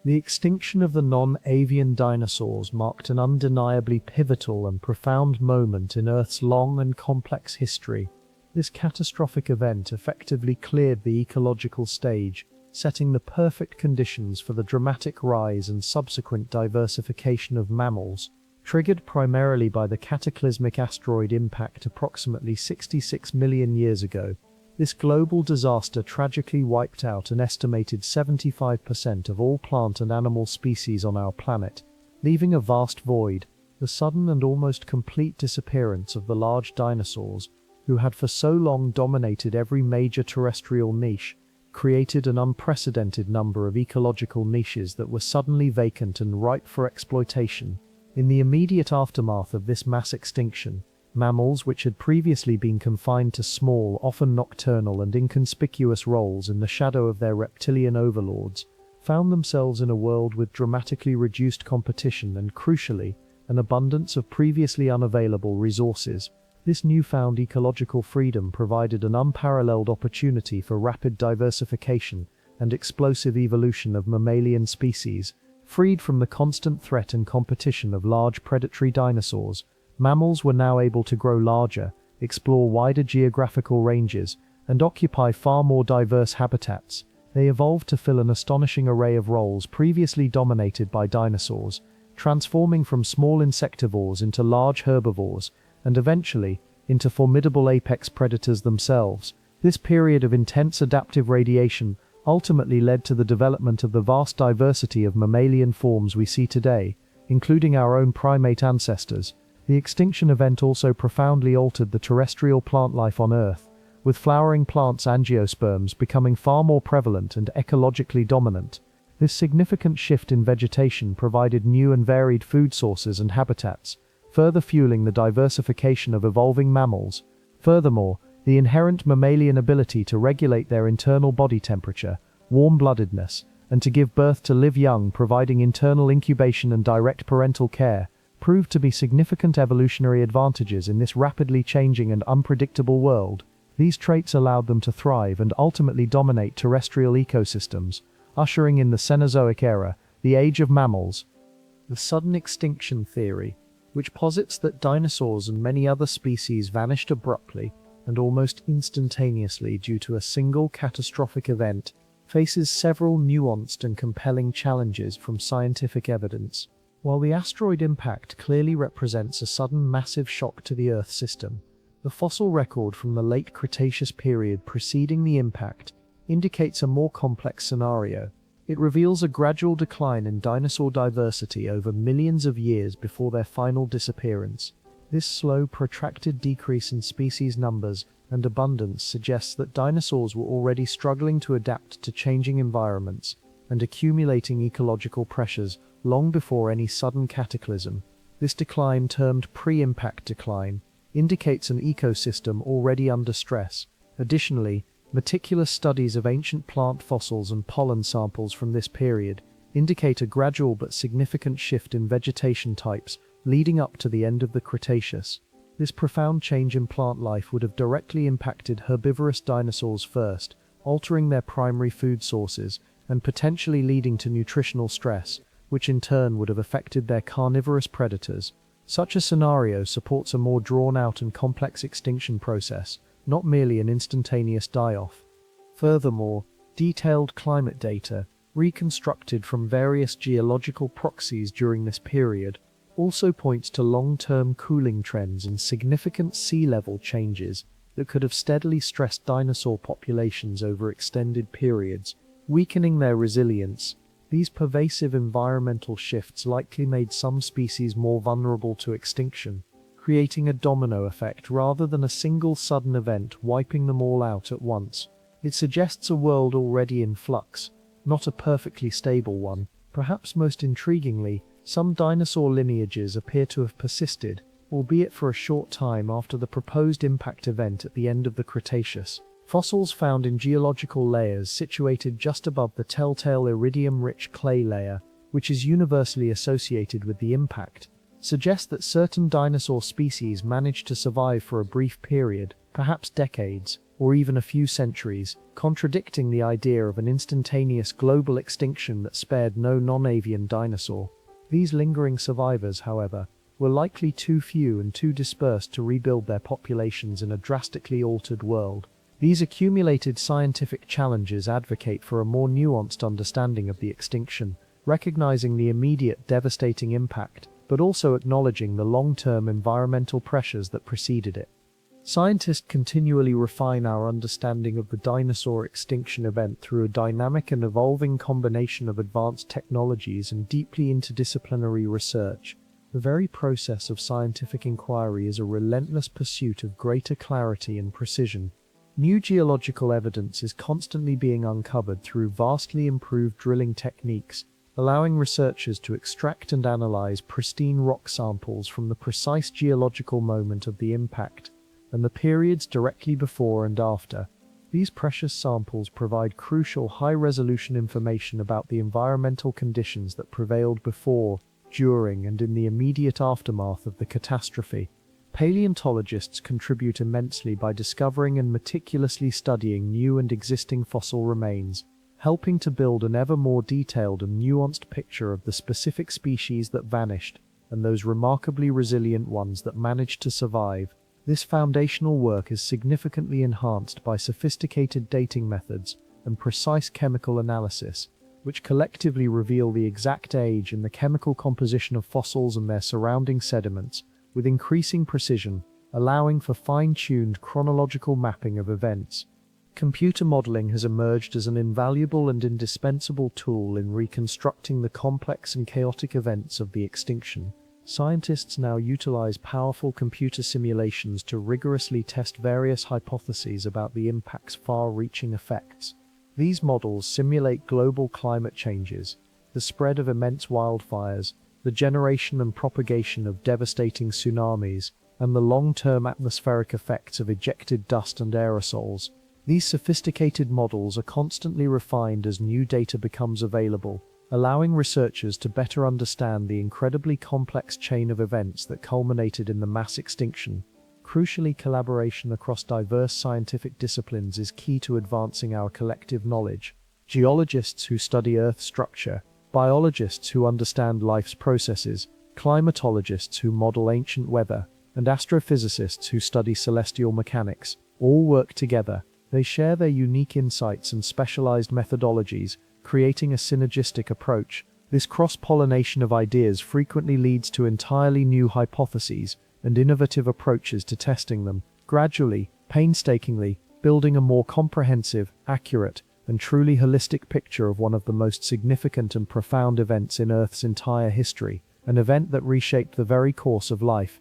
The extinction of the non-avian dinosaurs marked an undeniably pivotal and profound moment in Earth's long and complex history. This catastrophic event effectively cleared the ecological stage, setting the perfect conditions for the dramatic rise and subsequent diversification of mammals. Triggered primarily by the cataclysmic asteroid impact approximately 66 million years ago, this global disaster tragically wiped out an estimated 75% of all plant and animal species on our planet, leaving a vast void. The sudden and almost complete disappearance of the large dinosaurs, who had for so long dominated every major terrestrial niche, created an unprecedented number of ecological niches that were suddenly vacant and ripe for exploitation. In the immediate aftermath of this mass extinction, mammals which had previously been confined to small, often nocturnal and inconspicuous roles in the shadow of their reptilian overlords, found themselves in a world with dramatically reduced competition and, crucially, an abundance of previously unavailable resources. This newfound ecological freedom provided an unparalleled opportunity for rapid diversification and explosive evolution of mammalian species. Freed from the constant threat and competition of large predatory dinosaurs, mammals were now able to grow larger, explore wider geographical ranges, and occupy far more diverse habitats. They evolved to fill an astonishing array of roles previously dominated by dinosaurs, transforming from small insectivores into large herbivores, and eventually, into formidable apex predators themselves. This period of intense adaptive radiation ultimately led to the development of the vast diversity of mammalian forms we see today, including our own primate ancestors. The extinction event also profoundly altered the terrestrial plant life on Earth, with flowering plants angiosperms becoming far more prevalent and ecologically dominant. This significant shift in vegetation provided new and varied food sources and habitats, further fueling the diversification of evolving mammals. Furthermore, the inherent mammalian ability to regulate their internal body temperature, warm-bloodedness, and to give birth to live young, providing internal incubation and direct parental care, proved to be significant evolutionary advantages in this rapidly changing and unpredictable world. These traits allowed them to thrive and ultimately dominate terrestrial ecosystems, ushering in the Cenozoic era, the age of mammals. The sudden extinction theory, which posits that dinosaurs and many other species vanished abruptly and almost instantaneously due to a single catastrophic event, faces several nuanced and compelling challenges from scientific evidence. While the asteroid impact clearly represents a sudden massive shock to the Earth system, the fossil record from the late Cretaceous period preceding the impact indicates a more complex scenario. It reveals a gradual decline in dinosaur diversity over millions of years before their final disappearance. This slow, protracted decrease in species numbers and abundance suggests that dinosaurs were already struggling to adapt to changing environments and accumulating ecological pressures long before any sudden cataclysm. This decline, termed pre-impact decline, indicates an ecosystem already under stress. Additionally, meticulous studies of ancient plant fossils and pollen samples from this period indicate a gradual but significant shift in vegetation types leading up to the end of the Cretaceous. This profound change in plant life would have directly impacted herbivorous dinosaurs first, altering their primary food sources and potentially leading to nutritional stress, which in turn would have affected their carnivorous predators. Such a scenario supports a more drawn-out and complex extinction process, not merely an instantaneous die-off. Furthermore, detailed climate data, reconstructed from various geological proxies during this period, also points to long-term cooling trends and significant sea level changes that could have steadily stressed dinosaur populations over extended periods, weakening their resilience. These pervasive environmental shifts likely made some species more vulnerable to extinction, creating a domino effect rather than a single sudden event wiping them all out at once. It suggests a world already in flux, not a perfectly stable one. Perhaps most intriguingly, some dinosaur lineages appear to have persisted, albeit for a short time after the proposed impact event at the end of the Cretaceous. Fossils found in geological layers situated just above the telltale iridium-rich clay layer, which is universally associated with the impact, suggest that certain dinosaur species managed to survive for a brief period, perhaps decades, or even a few centuries, contradicting the idea of an instantaneous global extinction that spared no non-avian dinosaur. These lingering survivors, however, were likely too few and too dispersed to rebuild their populations in a drastically altered world. These accumulated scientific challenges advocate for a more nuanced understanding of the extinction, recognizing the immediate devastating impact, but also acknowledging the long-term environmental pressures that preceded it. Scientists continually refine our understanding of the dinosaur extinction event through a dynamic and evolving combination of advanced technologies and deeply interdisciplinary research. The very process of scientific inquiry is a relentless pursuit of greater clarity and precision. New geological evidence is constantly being uncovered through vastly improved drilling techniques, allowing researchers to extract and analyze pristine rock samples from the precise geological moment of the impact and the periods directly before and after. These precious samples provide crucial high-resolution information about the environmental conditions that prevailed before, during, and in the immediate aftermath of the catastrophe. Paleontologists contribute immensely by discovering and meticulously studying new and existing fossil remains, helping to build an ever more detailed and nuanced picture of the specific species that vanished and those remarkably resilient ones that managed to survive. This foundational work is significantly enhanced by sophisticated dating methods and precise chemical analysis, which collectively reveal the exact age and the chemical composition of fossils and their surrounding sediments, with increasing precision, allowing for fine-tuned chronological mapping of events. Computer modeling has emerged as an invaluable and indispensable tool in reconstructing the complex and chaotic events of the extinction. Scientists now utilize powerful computer simulations to rigorously test various hypotheses about the impact's far-reaching effects. These models simulate global climate changes, the spread of immense wildfires, the generation and propagation of devastating tsunamis, and the long-term atmospheric effects of ejected dust and aerosols. These sophisticated models are constantly refined as new data becomes available, allowing researchers to better understand the incredibly complex chain of events that culminated in the mass extinction. Crucially, collaboration across diverse scientific disciplines is key to advancing our collective knowledge. Geologists who study Earth structure, biologists who understand life's processes, climatologists who model ancient weather, and astrophysicists who study celestial mechanics, all work together. They share their unique insights and specialized methodologies, creating a synergistic approach. This cross-pollination of ideas frequently leads to entirely new hypotheses and innovative approaches to testing them, gradually, painstakingly, building a more comprehensive, accurate, and truly holistic picture of one of the most significant and profound events in Earth's entire history, an event that reshaped the very course of life.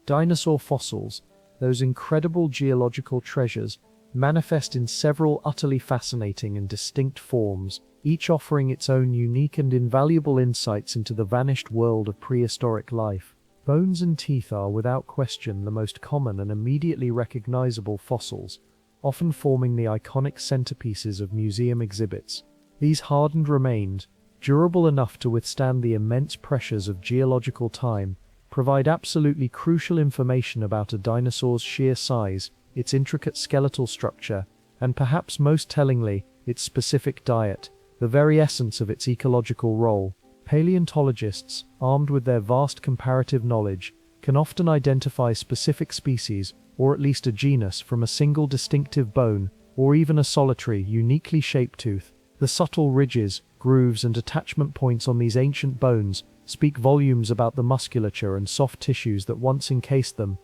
Dinosaur fossils, those incredible geological treasures, manifest in several utterly fascinating and distinct forms, each offering its own unique and invaluable insights into the vanished world of prehistoric life. Bones and teeth are without question the most common and immediately recognizable fossils, often forming the iconic centerpieces of museum exhibits. These hardened remains, durable enough to withstand the immense pressures of geological time, provide absolutely crucial information about a dinosaur's sheer size, its intricate skeletal structure, and perhaps most tellingly, its specific diet, the very essence of its ecological role. Paleontologists, armed with their vast comparative knowledge, can often identify specific species, or at least a genus, from a single distinctive bone, or even a solitary, uniquely shaped tooth. The subtle ridges, grooves, and attachment points on these ancient bones speak volumes about the musculature and soft tissues that once encased them.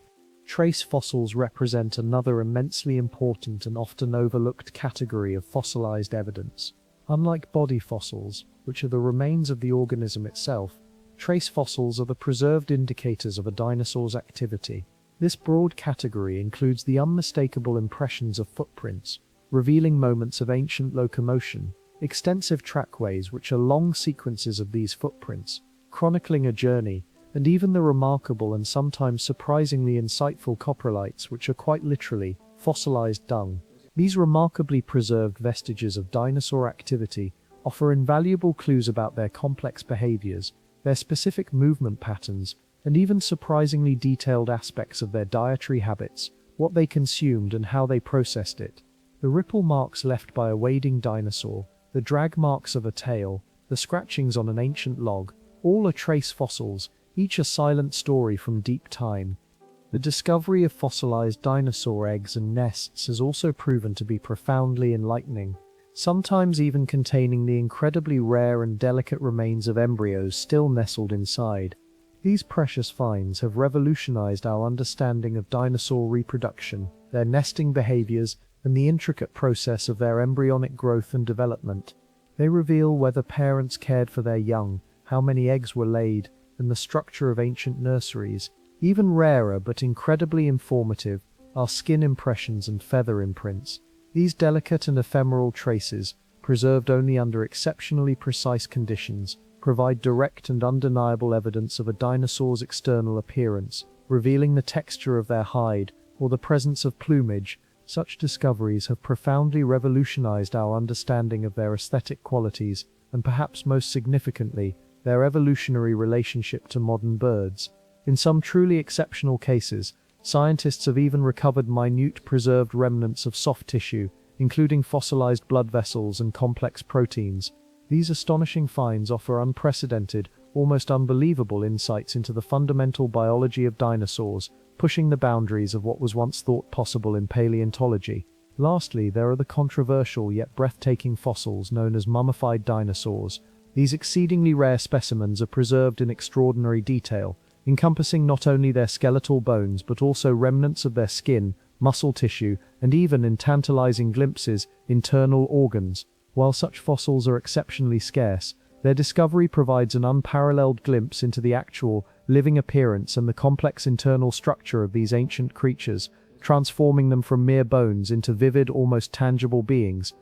Trace fossils represent another immensely important and often overlooked category of fossilized evidence. Unlike body fossils, which are the remains of the organism itself, trace fossils are the preserved indicators of a dinosaur's activity. This broad category includes the unmistakable impressions of footprints, revealing moments of ancient locomotion, extensive trackways which are long sequences of these footprints, chronicling a journey, and even the remarkable and sometimes surprisingly insightful coprolites which are quite literally fossilized dung. These remarkably preserved vestiges of dinosaur activity offer invaluable clues about their complex behaviors, their specific movement patterns, and even surprisingly detailed aspects of their dietary habits, what they consumed and how they processed it. The ripple marks left by a wading dinosaur, the drag marks of a tail, the scratchings on an ancient log, all are trace fossils, each a silent story from deep time. The discovery of fossilized dinosaur eggs and nests has also proven to be profoundly enlightening, sometimes even containing the incredibly rare and delicate remains of embryos still nestled inside. These precious finds have revolutionized our understanding of dinosaur reproduction, their nesting behaviors, and the intricate process of their embryonic growth and development. They reveal whether parents cared for their young, how many eggs were laid, and the structure of ancient nurseries. Even rarer but incredibly informative are skin impressions and feather imprints. These delicate and ephemeral traces, preserved only under exceptionally precise conditions, provide direct and undeniable evidence of a dinosaur's external appearance, revealing the texture of their hide or the presence of plumage. Such discoveries have profoundly revolutionized our understanding of their aesthetic qualities and, perhaps most significantly, their evolutionary relationship to modern birds. In some truly exceptional cases, scientists have even recovered minute preserved remnants of soft tissue, including fossilized blood vessels and complex proteins. These astonishing finds offer unprecedented, almost unbelievable insights into the fundamental biology of dinosaurs, pushing the boundaries of what was once thought possible in paleontology. Lastly, there are the controversial yet breathtaking fossils known as mummified dinosaurs. These exceedingly rare specimens are preserved in extraordinary detail, encompassing not only their skeletal bones but also remnants of their skin, muscle tissue, and even, in tantalizing glimpses, internal organs. While such fossils are exceptionally scarce, their discovery provides an unparalleled glimpse into the actual, living appearance and the complex internal structure of these ancient creatures, transforming them from mere bones into vivid, almost tangible beings.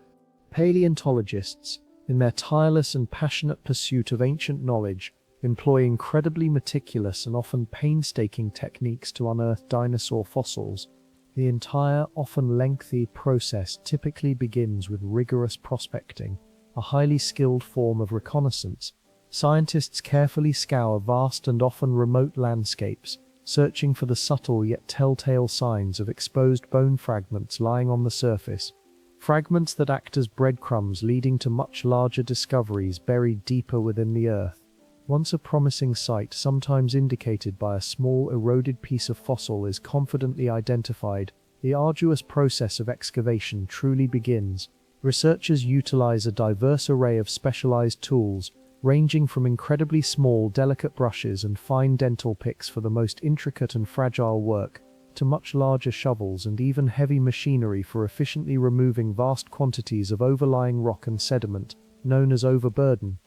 Paleontologists, in their tireless and passionate pursuit of ancient knowledge, employ incredibly meticulous and often painstaking techniques to unearth dinosaur fossils. The entire, often lengthy process typically begins with rigorous prospecting, a highly skilled form of reconnaissance. Scientists carefully scour vast and often remote landscapes, searching for the subtle yet telltale signs of exposed bone fragments lying on the surface. Fragments that act as breadcrumbs leading to much larger discoveries buried deeper within the earth. Once a promising site, sometimes indicated by a small eroded piece of fossil, is confidently identified, the arduous process of excavation truly begins. Researchers utilize a diverse array of specialized tools, ranging from incredibly small, delicate brushes and fine dental picks for the most intricate and fragile work, to much larger shovels and even heavy machinery for efficiently removing vast quantities of overlying rock and sediment, known as overburden.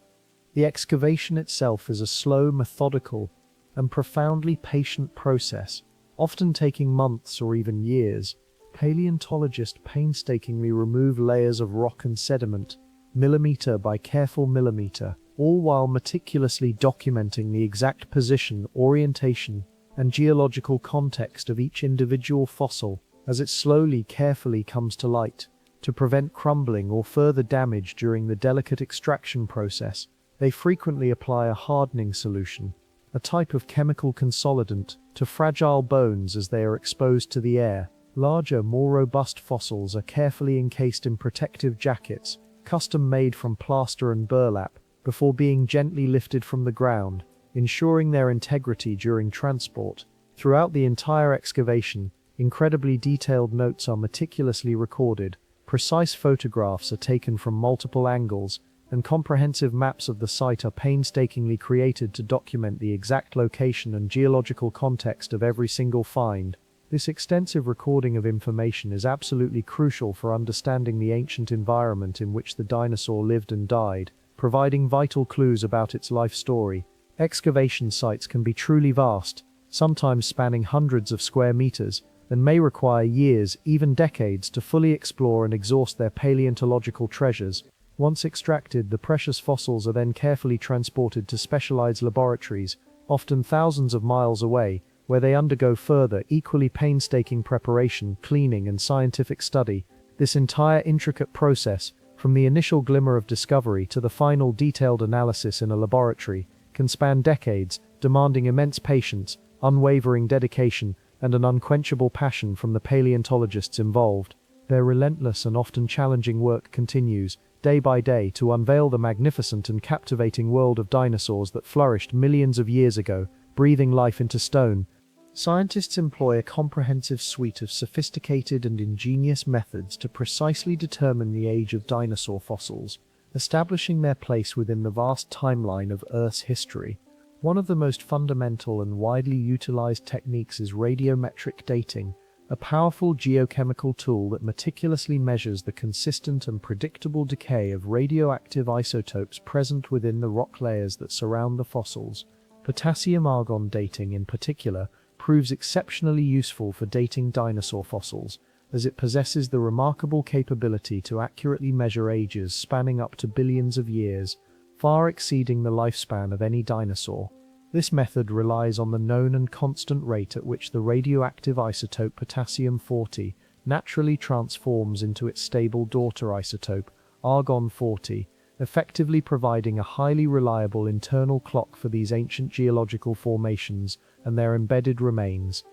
The excavation itself is a slow, methodical, and profoundly patient process, often taking months or even years. Paleontologists painstakingly remove layers of rock and sediment, millimeter by careful millimeter, all while meticulously documenting the exact position, orientation, and geological context of each individual fossil as it slowly, carefully comes to light. To prevent crumbling or further damage during the delicate extraction process, they frequently apply a hardening solution, a type of chemical consolidant, to fragile bones as they are exposed to the air. Larger, more robust fossils are carefully encased in protective jackets, custom-made from plaster and burlap, before being gently lifted from the ground, ensuring their integrity during transport. Throughout the entire excavation, incredibly detailed notes are meticulously recorded, precise photographs are taken from multiple angles, and comprehensive maps of the site are painstakingly created to document the exact location and geological context of every single find. This extensive recording of information is absolutely crucial for understanding the ancient environment in which the dinosaur lived and died, providing vital clues about its life story. Excavation sites can be truly vast, sometimes spanning hundreds of square meters, and may require years, even decades, to fully explore and exhaust their paleontological treasures. Once extracted, the precious fossils are then carefully transported to specialized laboratories, often thousands of miles away, where they undergo further, equally painstaking preparation, cleaning, and scientific study. This entire intricate process, from the initial glimmer of discovery to the final detailed analysis in a laboratory, can span decades, demanding immense patience, unwavering dedication, and an unquenchable passion from the paleontologists involved. Their relentless and often challenging work continues, day by day, to unveil the magnificent and captivating world of dinosaurs that flourished millions of years ago, breathing life into stone. Scientists employ a comprehensive suite of sophisticated and ingenious methods to precisely determine the age of dinosaur fossils, establishing their place within the vast timeline of Earth's history. One of the most fundamental and widely utilized techniques is radiometric dating, a powerful geochemical tool that meticulously measures the consistent and predictable decay of radioactive isotopes present within the rock layers that surround the fossils. Potassium-argon dating, in particular, proves exceptionally useful for dating dinosaur fossils, as it possesses the remarkable capability to accurately measure ages spanning up to billions of years, far exceeding the lifespan of any dinosaur. This method relies on the known and constant rate at which the radioactive isotope potassium-40 naturally transforms into its stable daughter isotope, argon-40, effectively providing a highly reliable internal clock for these ancient geological formations and their embedded remains.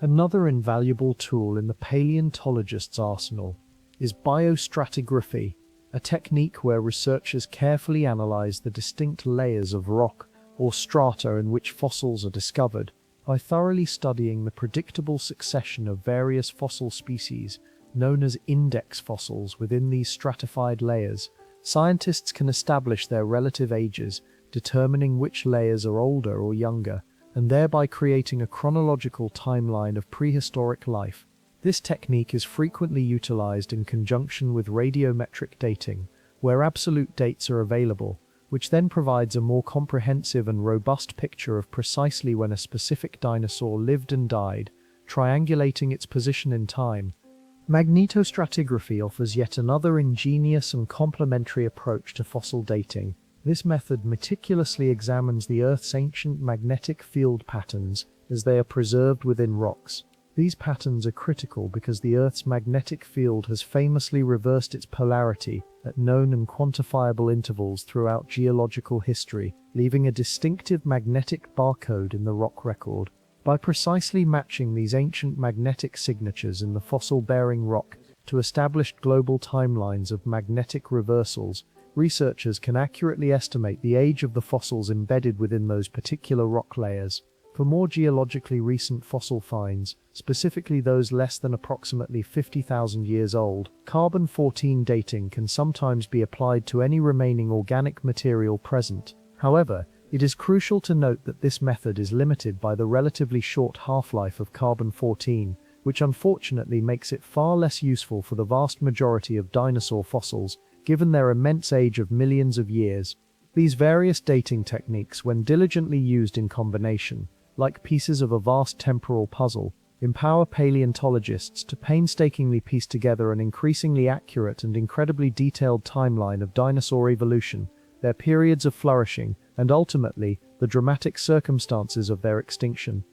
Another invaluable tool in the paleontologist's arsenal is biostratigraphy, a technique where researchers carefully analyze the distinct layers of rock or strata in which fossils are discovered. By thoroughly studying the predictable succession of various fossil species, known as index fossils, within these stratified layers, scientists can establish their relative ages, determining which layers are older or younger, and thereby creating a chronological timeline of prehistoric life. This technique is frequently utilized in conjunction with radiometric dating, where absolute dates are available, which then provides a more comprehensive and robust picture of precisely when a specific dinosaur lived and died, triangulating its position in time. Magnetostratigraphy offers yet another ingenious and complementary approach to fossil dating. This method meticulously examines the Earth's ancient magnetic field patterns as they are preserved within rocks. These patterns are critical because the Earth's magnetic field has famously reversed its polarity at known and quantifiable intervals throughout geological history, leaving a distinctive magnetic barcode in the rock record. By precisely matching these ancient magnetic signatures in the fossil-bearing rock to established global timelines of magnetic reversals, researchers can accurately estimate the age of the fossils embedded within those particular rock layers. For more geologically recent fossil finds, specifically those less than approximately 50,000 years old, carbon-14 dating can sometimes be applied to any remaining organic material present. However, it is crucial to note that this method is limited by the relatively short half-life of carbon-14, which unfortunately makes it far less useful for the vast majority of dinosaur fossils, given their immense age of millions of years. These various dating techniques, when diligently used in combination, like pieces of a vast temporal puzzle, empower paleontologists to painstakingly piece together an increasingly accurate and incredibly detailed timeline of dinosaur evolution, their periods of flourishing, and ultimately, the dramatic circumstances of their extinction.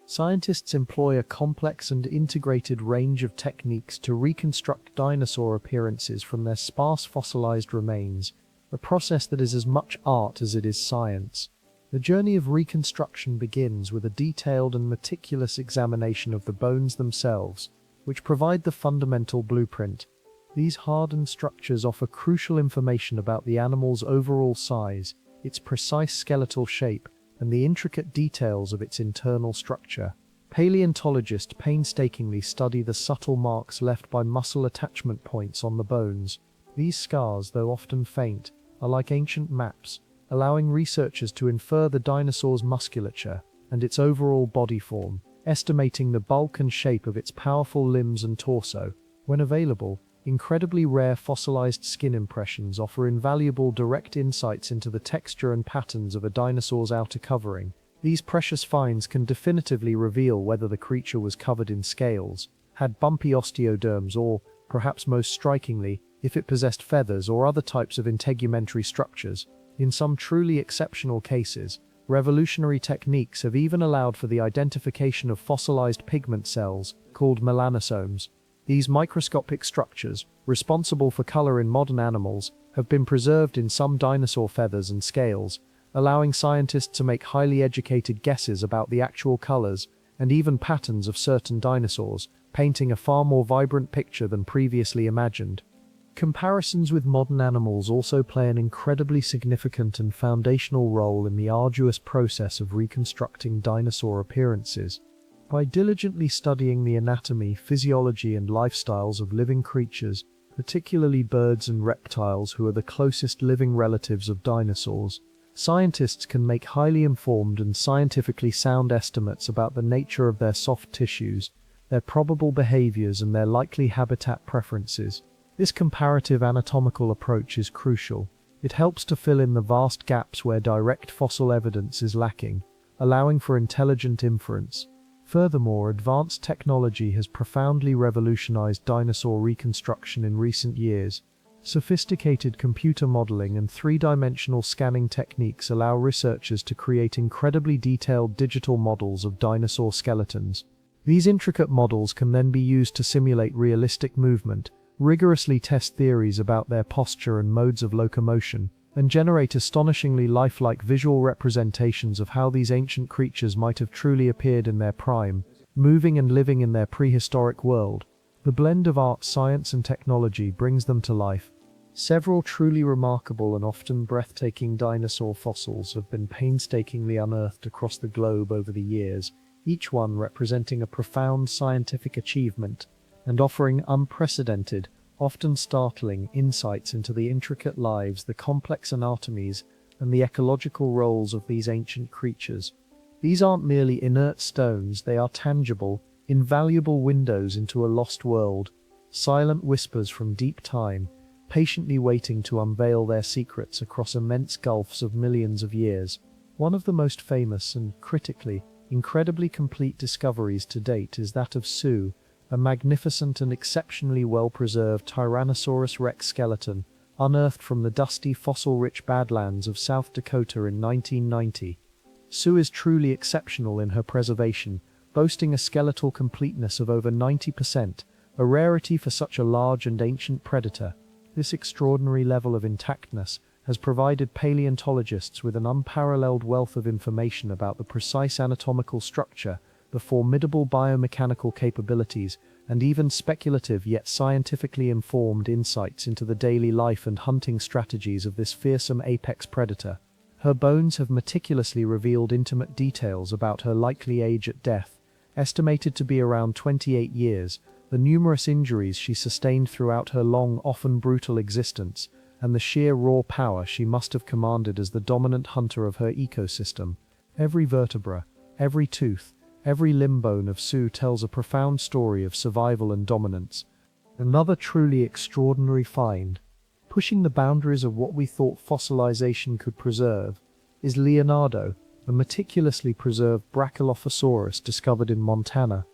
Scientists employ a complex and integrated range of techniques to reconstruct dinosaur appearances from their sparse fossilized remains, a process that is as much art as it is science. The journey of reconstruction begins with a detailed and meticulous examination of the bones themselves, which provide the fundamental blueprint. These hardened structures offer crucial information about the animal's overall size, its precise skeletal shape, and the intricate details of its internal structure. Paleontologists painstakingly study the subtle marks left by muscle attachment points on the bones. These scars, though often faint, are like ancient maps, allowing researchers to infer the dinosaur's musculature and its overall body form, estimating the bulk and shape of its powerful limbs and torso. When available, incredibly rare fossilized skin impressions offer invaluable direct insights into the texture and patterns of a dinosaur's outer covering. These precious finds can definitively reveal whether the creature was covered in scales, had bumpy osteoderms, or, perhaps most strikingly, if it possessed feathers or other types of integumentary structures. In some truly exceptional cases, revolutionary techniques have even allowed for the identification of fossilized pigment cells, called melanosomes. These microscopic structures, responsible for color in modern animals, have been preserved in some dinosaur feathers and scales, allowing scientists to make highly educated guesses about the actual colors and even patterns of certain dinosaurs, painting a far more vibrant picture than previously imagined. Comparisons with modern animals also play an incredibly significant and foundational role in the arduous process of reconstructing dinosaur appearances. By diligently studying the anatomy, physiology, and lifestyles of living creatures, particularly birds and reptiles who are the closest living relatives of dinosaurs, scientists can make highly informed and scientifically sound estimates about the nature of their soft tissues, their probable behaviors, and their likely habitat preferences. This comparative anatomical approach is crucial. It helps to fill in the vast gaps where direct fossil evidence is lacking, allowing for intelligent inference. Furthermore, advanced technology has profoundly revolutionized dinosaur reconstruction in recent years. Sophisticated computer modeling and three-dimensional scanning techniques allow researchers to create incredibly detailed digital models of dinosaur skeletons. These intricate models can then be used to simulate realistic movement, rigorously test theories about their posture and modes of locomotion, and generate astonishingly lifelike visual representations of how these ancient creatures might have truly appeared in their prime, moving and living in their prehistoric world. The blend of art, science, and technology brings them to life. Several truly remarkable and often breathtaking dinosaur fossils have been painstakingly unearthed across the globe over the years, each one representing a profound scientific achievement and offering unprecedented, often startling, insights into the intricate lives, the complex anatomies, and the ecological roles of these ancient creatures. These aren't merely inert stones, they are tangible, invaluable windows into a lost world, silent whispers from deep time, patiently waiting to unveil their secrets across immense gulfs of millions of years. One of the most famous and, critically, incredibly complete discoveries to date is that of Sue, a magnificent and exceptionally well-preserved Tyrannosaurus rex skeleton, unearthed from the dusty fossil-rich Badlands of South Dakota in 1990. Sue is truly exceptional in her preservation, boasting a skeletal completeness of over 90%, a rarity for such a large and ancient predator. This extraordinary level of intactness has provided paleontologists with an unparalleled wealth of information about the precise anatomical structure, the formidable biomechanical capabilities, and even speculative yet scientifically informed insights into the daily life and hunting strategies of this fearsome apex predator. Her bones have meticulously revealed intimate details about her likely age at death, estimated to be around 28 years, the numerous injuries she sustained throughout her long, often brutal existence, and the sheer raw power she must have commanded as the dominant hunter of her ecosystem. Every vertebra, every tooth, every limb bone of Sue tells a profound story of survival and dominance. Another truly extraordinary find, pushing the boundaries of what we thought fossilization could preserve, is Leonardo, a meticulously preserved Brachylophosaurus discovered in Montana.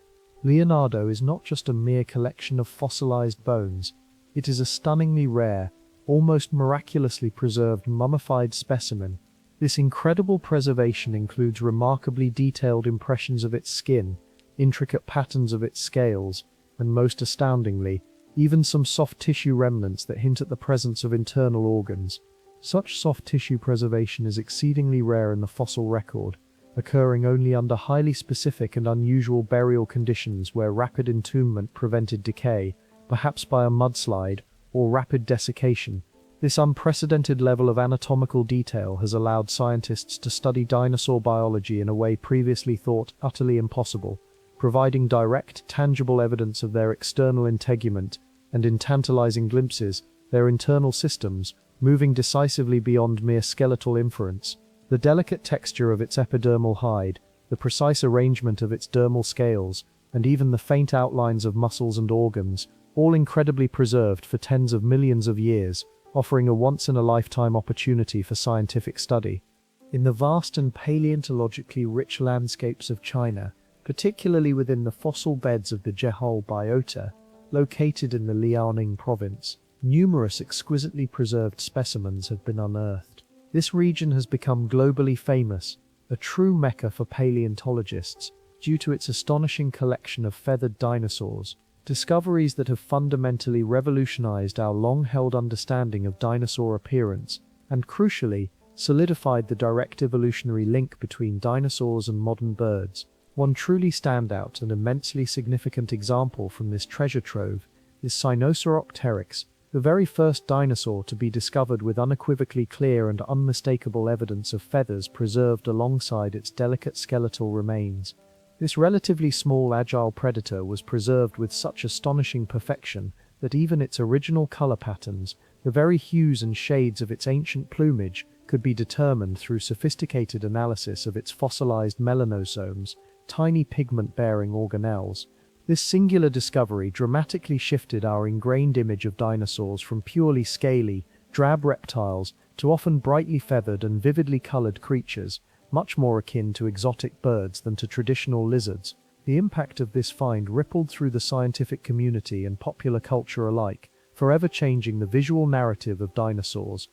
Leonardo is not just a mere collection of fossilized bones, it is a stunningly rare, almost miraculously preserved mummified specimen. This incredible preservation includes remarkably detailed impressions of its skin, intricate patterns of its scales, and most astoundingly, even some soft tissue remnants that hint at the presence of internal organs. Such soft tissue preservation is exceedingly rare in the fossil record, occurring only under highly specific and unusual burial conditions where rapid entombment prevented decay, perhaps by a mudslide, or rapid desiccation. This unprecedented level of anatomical detail has allowed scientists to study dinosaur biology in a way previously thought utterly impossible. providing direct, tangible evidence of their external integument, and in tantalizing glimpses, their internal systems, moving decisively beyond mere skeletal inference. The delicate texture of its epidermal hide, the precise arrangement of its dermal scales, and even the faint outlines of muscles and organs, all incredibly preserved for tens of millions of years, offering a once-in-a-lifetime opportunity for scientific study. In the vast and paleontologically rich landscapes of China, particularly within the fossil beds of the Jehol biota, located in the Liaoning province, numerous exquisitely preserved specimens have been unearthed. This region has become globally famous, a true mecca for paleontologists, due to its astonishing collection of feathered dinosaurs, discoveries that have fundamentally revolutionized our long-held understanding of dinosaur appearance, and crucially, solidified the direct evolutionary link between dinosaurs and modern birds. One truly standout and immensely significant example from this treasure trove is Sinosauropteryx, the very first dinosaur to be discovered with unequivocally clear and unmistakable evidence of feathers preserved alongside its delicate skeletal remains. This relatively small agile predator was preserved with such astonishing perfection that even its original color patterns, the very hues and shades of its ancient plumage, could be determined through sophisticated analysis of its fossilized melanosomes, tiny pigment-bearing organelles. This singular discovery dramatically shifted our ingrained image of dinosaurs from purely scaly, drab reptiles to often brightly feathered and vividly colored creatures, much more akin to exotic birds than to traditional lizards. The impact of this find rippled through the scientific community and popular culture alike, forever changing the visual narrative of dinosaurs.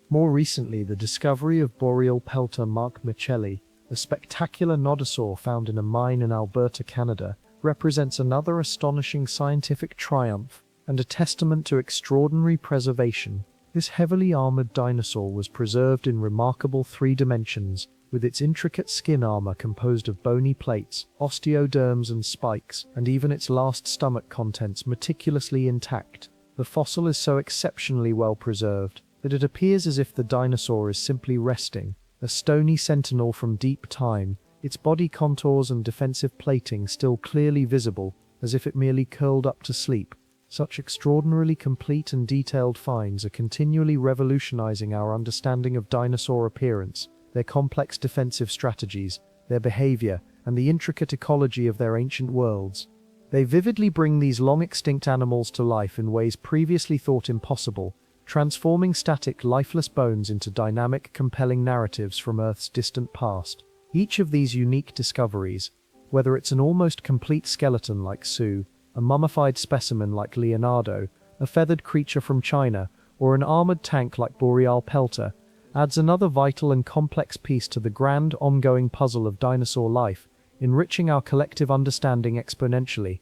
More recently, the discovery of boreal pelter Magnifics, a spectacular nodosaur found in a mine in Alberta, Canada, represents another astonishing scientific triumph and a testament to extraordinary preservation. This heavily armored dinosaur was preserved in remarkable 3 dimensions, with its intricate skin armor composed of bony plates, osteoderms and spikes, and even its last stomach contents meticulously intact. The fossil is so exceptionally well preserved that it appears as if the dinosaur is simply resting, a stony sentinel from deep time, its body contours and defensive plating still clearly visible, as if it merely curled up to sleep. Such extraordinarily complete and detailed finds are continually revolutionizing our understanding of dinosaur appearance, their complex defensive strategies, their behavior, and the intricate ecology of their ancient worlds. They vividly bring these long-extinct animals to life in ways previously thought impossible, transforming static, lifeless bones into dynamic, compelling narratives from Earth's distant past. Each of these unique discoveries, whether it's an almost complete skeleton like Sue, a mummified specimen like Leonardo, a feathered creature from China, or an armored tank like Boreal Pelter, adds another vital and complex piece to the grand, ongoing puzzle of dinosaur life, enriching our collective understanding exponentially.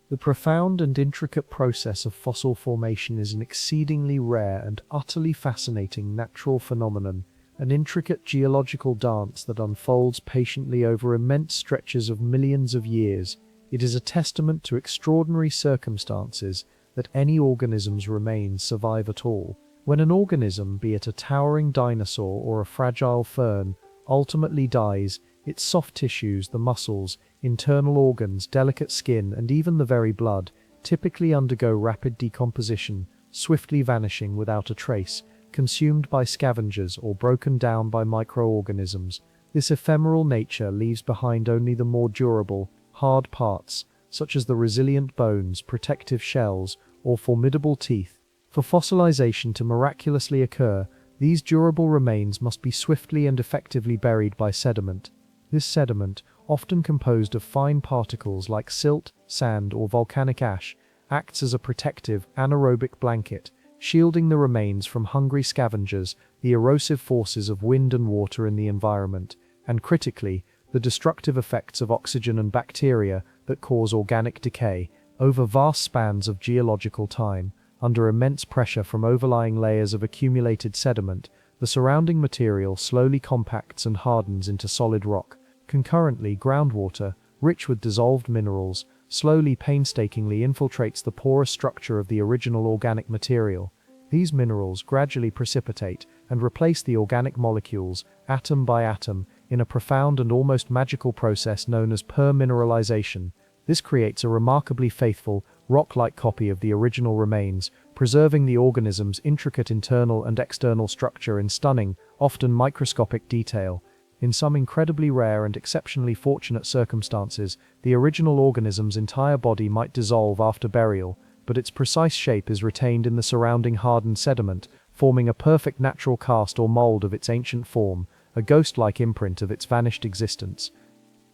The profound and intricate process of fossil formation is an exceedingly rare and utterly fascinating natural phenomenon, an intricate geological dance that unfolds patiently over immense stretches of millions of years. It is a testament to extraordinary circumstances that any organism's remains survive at all. When an organism, be it a towering dinosaur or a fragile fern, ultimately dies, its soft tissues, the muscles, internal organs, delicate skin, and even the very blood, typically undergo rapid decomposition, swiftly vanishing without a trace, consumed by scavengers or broken down by microorganisms. This ephemeral nature leaves behind only the more durable, hard parts, such as the resilient bones, protective shells, or formidable teeth. For fossilization to miraculously occur, these durable remains must be swiftly and effectively buried by sediment. This sediment, often composed of fine particles like silt, sand, or volcanic ash, acts as a protective, anaerobic blanket, shielding the remains from hungry scavengers, the erosive forces of wind and water in the environment, and critically, the destructive effects of oxygen and bacteria that cause organic decay. Over vast spans of geological time, under immense pressure from overlying layers of accumulated sediment, the surrounding material slowly compacts and hardens into solid rock. Concurrently, groundwater, rich with dissolved minerals, slowly, painstakingly infiltrates the porous structure of the original organic material. These minerals gradually precipitate and replace the organic molecules, atom by atom, in a profound and almost magical process known as permineralization. This creates a remarkably faithful, rock-like copy of the original remains, preserving the organism's intricate internal and external structure in stunning, often microscopic detail. In some incredibly rare and exceptionally fortunate circumstances, the original organism's entire body might dissolve after burial, but its precise shape is retained in the surrounding hardened sediment, forming a perfect natural cast or mold of its ancient form, a ghost-like imprint of its vanished existence.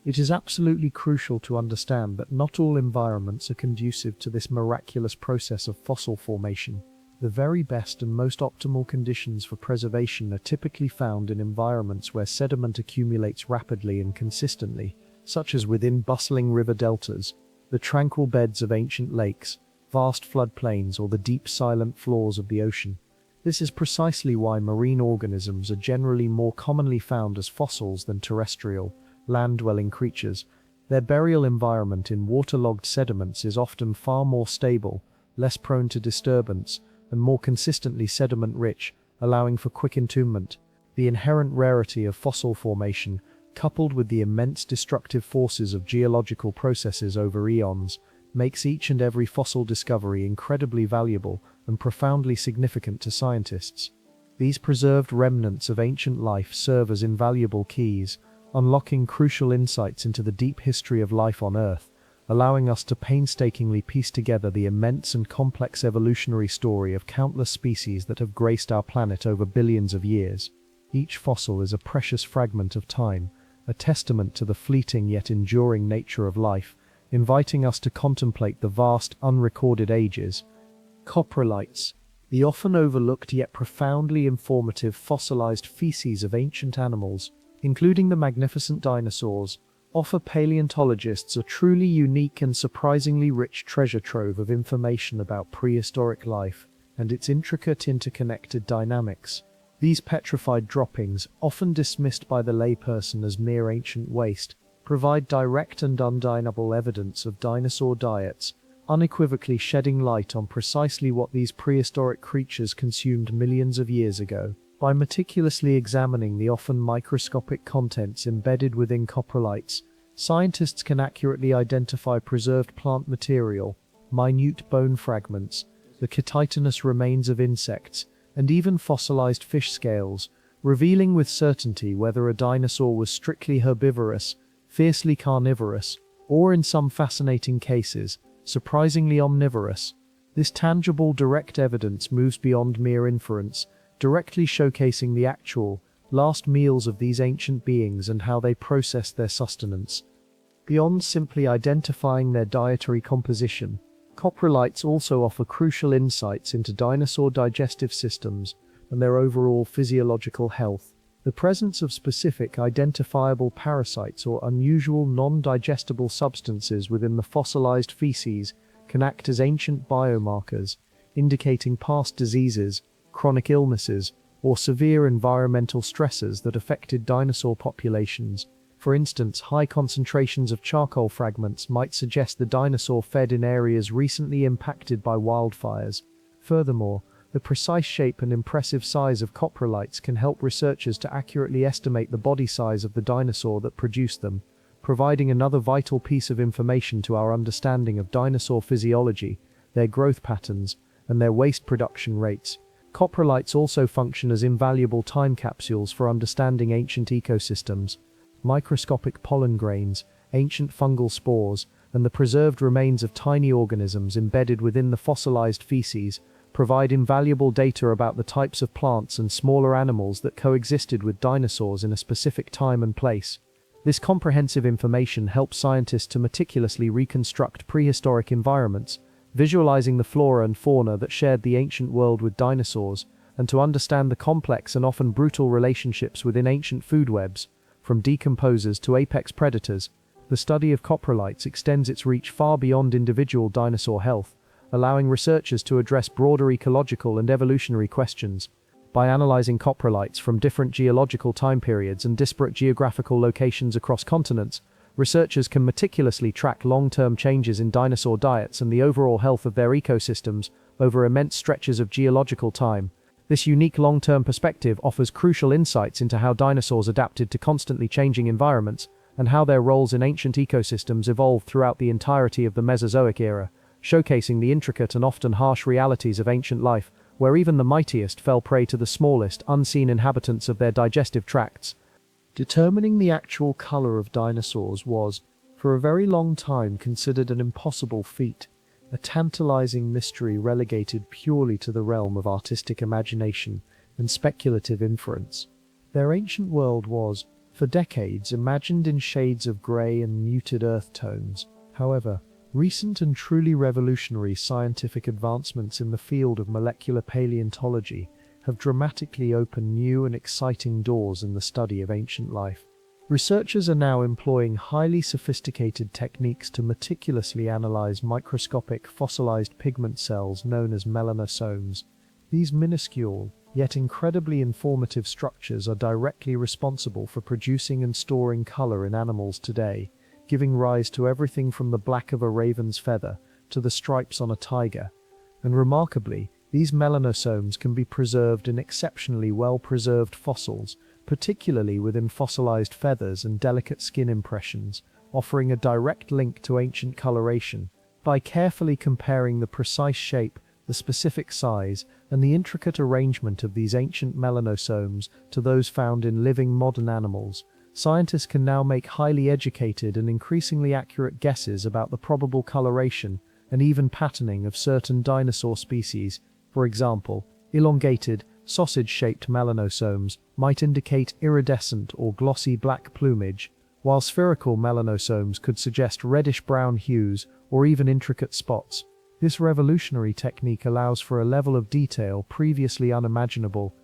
It is absolutely crucial to understand that not all environments are conducive to this miraculous process of fossil formation. The very best and most optimal conditions for preservation are typically found in environments where sediment accumulates rapidly and consistently, such as within bustling river deltas, the tranquil beds of ancient lakes, vast floodplains, or the deep silent floors of the ocean. This is precisely why marine organisms are generally more commonly found as fossils than terrestrial, land-dwelling creatures. Their burial environment in waterlogged sediments is often far more stable, less prone to disturbance, and more consistently sediment-rich, allowing for quick entombment. The inherent rarity of fossil formation, coupled with the immense destructive forces of geological processes over eons, makes each and every fossil discovery incredibly valuable and profoundly significant to scientists. These preserved remnants of ancient life serve as invaluable keys, unlocking crucial insights into the deep history of life on Earth, allowing us to painstakingly piece together the immense and complex evolutionary story of countless species that have graced our planet over billions of years. Each fossil is a precious fragment of time, a testament to the fleeting yet enduring nature of life, inviting us to contemplate the vast, unrecorded ages. Coprolites, the often overlooked yet profoundly informative fossilized feces of ancient animals, including the magnificent dinosaurs, offer paleontologists a truly unique and surprisingly rich treasure trove of information about prehistoric life and its intricate interconnected dynamics. These petrified droppings, often dismissed by the layperson as mere ancient waste, provide direct and undeniable evidence of dinosaur diets, unequivocally shedding light on precisely what these prehistoric creatures consumed millions of years ago. By meticulously examining the often microscopic contents embedded within coprolites, scientists can accurately identify preserved plant material, minute bone fragments, the chitinous remains of insects, and even fossilized fish scales, revealing with certainty whether a dinosaur was strictly herbivorous, fiercely carnivorous, or in some fascinating cases, surprisingly omnivorous. This tangible, direct evidence moves beyond mere inference, directly showcasing the actual, last meals of these ancient beings and how they processed their sustenance. Beyond simply identifying their dietary composition, coprolites also offer crucial insights into dinosaur digestive systems and their overall physiological health. The presence of specific identifiable parasites or unusual non-digestible substances within the fossilized feces can act as ancient biomarkers, indicating past diseases, chronic illnesses, or severe environmental stresses that affected dinosaur populations. For instance, high concentrations of charcoal fragments might suggest the dinosaur fed in areas recently impacted by wildfires. Furthermore, the precise shape and impressive size of coprolites can help researchers to accurately estimate the body size of the dinosaur that produced them, providing another vital piece of information to our understanding of dinosaur physiology, their growth patterns, and their waste production rates. Coprolites also function as invaluable time capsules for understanding ancient ecosystems. Microscopic pollen grains, ancient fungal spores, and the preserved remains of tiny organisms embedded within the fossilized feces provide invaluable data about the types of plants and smaller animals that coexisted with dinosaurs in a specific time and place. This comprehensive information helps scientists to meticulously reconstruct prehistoric environments, visualizing the flora and fauna that shared the ancient world with dinosaurs, and to understand the complex and often brutal relationships within ancient food webs, from decomposers to apex predators. The study of coprolites extends its reach far beyond individual dinosaur health, allowing researchers to address broader ecological and evolutionary questions. By analyzing coprolites from different geological time periods and disparate geographical locations across continents, researchers can meticulously track long-term changes in dinosaur diets and the overall health of their ecosystems over immense stretches of geological time. This unique long-term perspective offers crucial insights into how dinosaurs adapted to constantly changing environments and how their roles in ancient ecosystems evolved throughout the entirety of the Mesozoic era, showcasing the intricate and often harsh realities of ancient life, where even the mightiest fell prey to the smallest, unseen inhabitants of their digestive tracts. Determining the actual color of dinosaurs was, for a very long time, considered an impossible feat, a tantalizing mystery relegated purely to the realm of artistic imagination and speculative inference. Their ancient world was, for decades, imagined in shades of grey and muted earth tones. However, recent and truly revolutionary scientific advancements in the field of molecular paleontology have dramatically opened new and exciting doors in the study of ancient life. Researchers are now employing highly sophisticated techniques to meticulously analyze microscopic fossilized pigment cells known as melanosomes. These minuscule, yet incredibly informative structures are directly responsible for producing and storing color in animals today, giving rise to everything from the black of a raven's feather to the stripes on a tiger. And remarkably, these melanosomes can be preserved in exceptionally well-preserved fossils, particularly within fossilized feathers and delicate skin impressions, offering a direct link to ancient coloration. By carefully comparing the precise shape, the specific size, and the intricate arrangement of these ancient melanosomes to those found in living modern animals, scientists can now make highly educated and increasingly accurate guesses about the probable coloration and even patterning of certain dinosaur species. For example, elongated, sausage-shaped melanosomes might indicate iridescent or glossy black plumage, while spherical melanosomes could suggest reddish-brown hues or even intricate spots. This revolutionary technique allows for a level of detail previously unimaginable.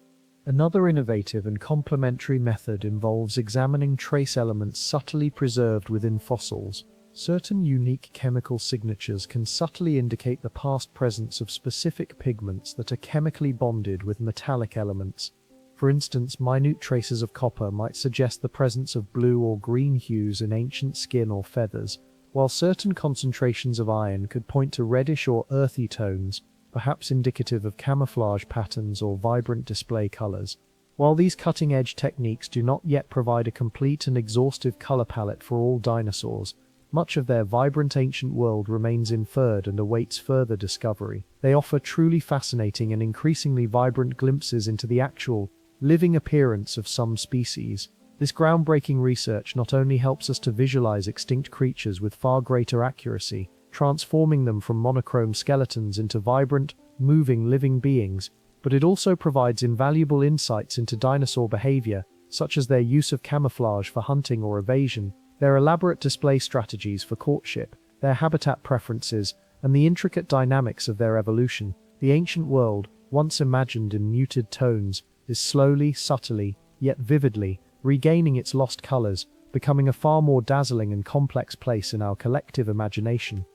Another innovative and complementary method involves examining trace elements subtly preserved within fossils. Certain unique chemical signatures can subtly indicate the past presence of specific pigments that are chemically bonded with metallic elements. For instance, minute traces of copper might suggest the presence of blue or green hues in ancient skin or feathers, while certain concentrations of iron could point to reddish or earthy tones, perhaps indicative of camouflage patterns or vibrant display colors. While these cutting-edge techniques do not yet provide a complete and exhaustive color palette for all dinosaurs, much of their vibrant ancient world remains inferred and awaits further discovery. They offer truly fascinating and increasingly vibrant glimpses into the actual, living appearance of some species. This groundbreaking research not only helps us to visualize extinct creatures with far greater accuracy, transforming them from monochrome skeletons into vibrant, moving living beings, but it also provides invaluable insights into dinosaur behavior, such as their use of camouflage for hunting or evasion, their elaborate display strategies for courtship, their habitat preferences, and the intricate dynamics of their evolution. The ancient world, once imagined in muted tones, is slowly, subtly, yet vividly, regaining its lost colors, becoming a far more dazzling and complex place in our collective imagination.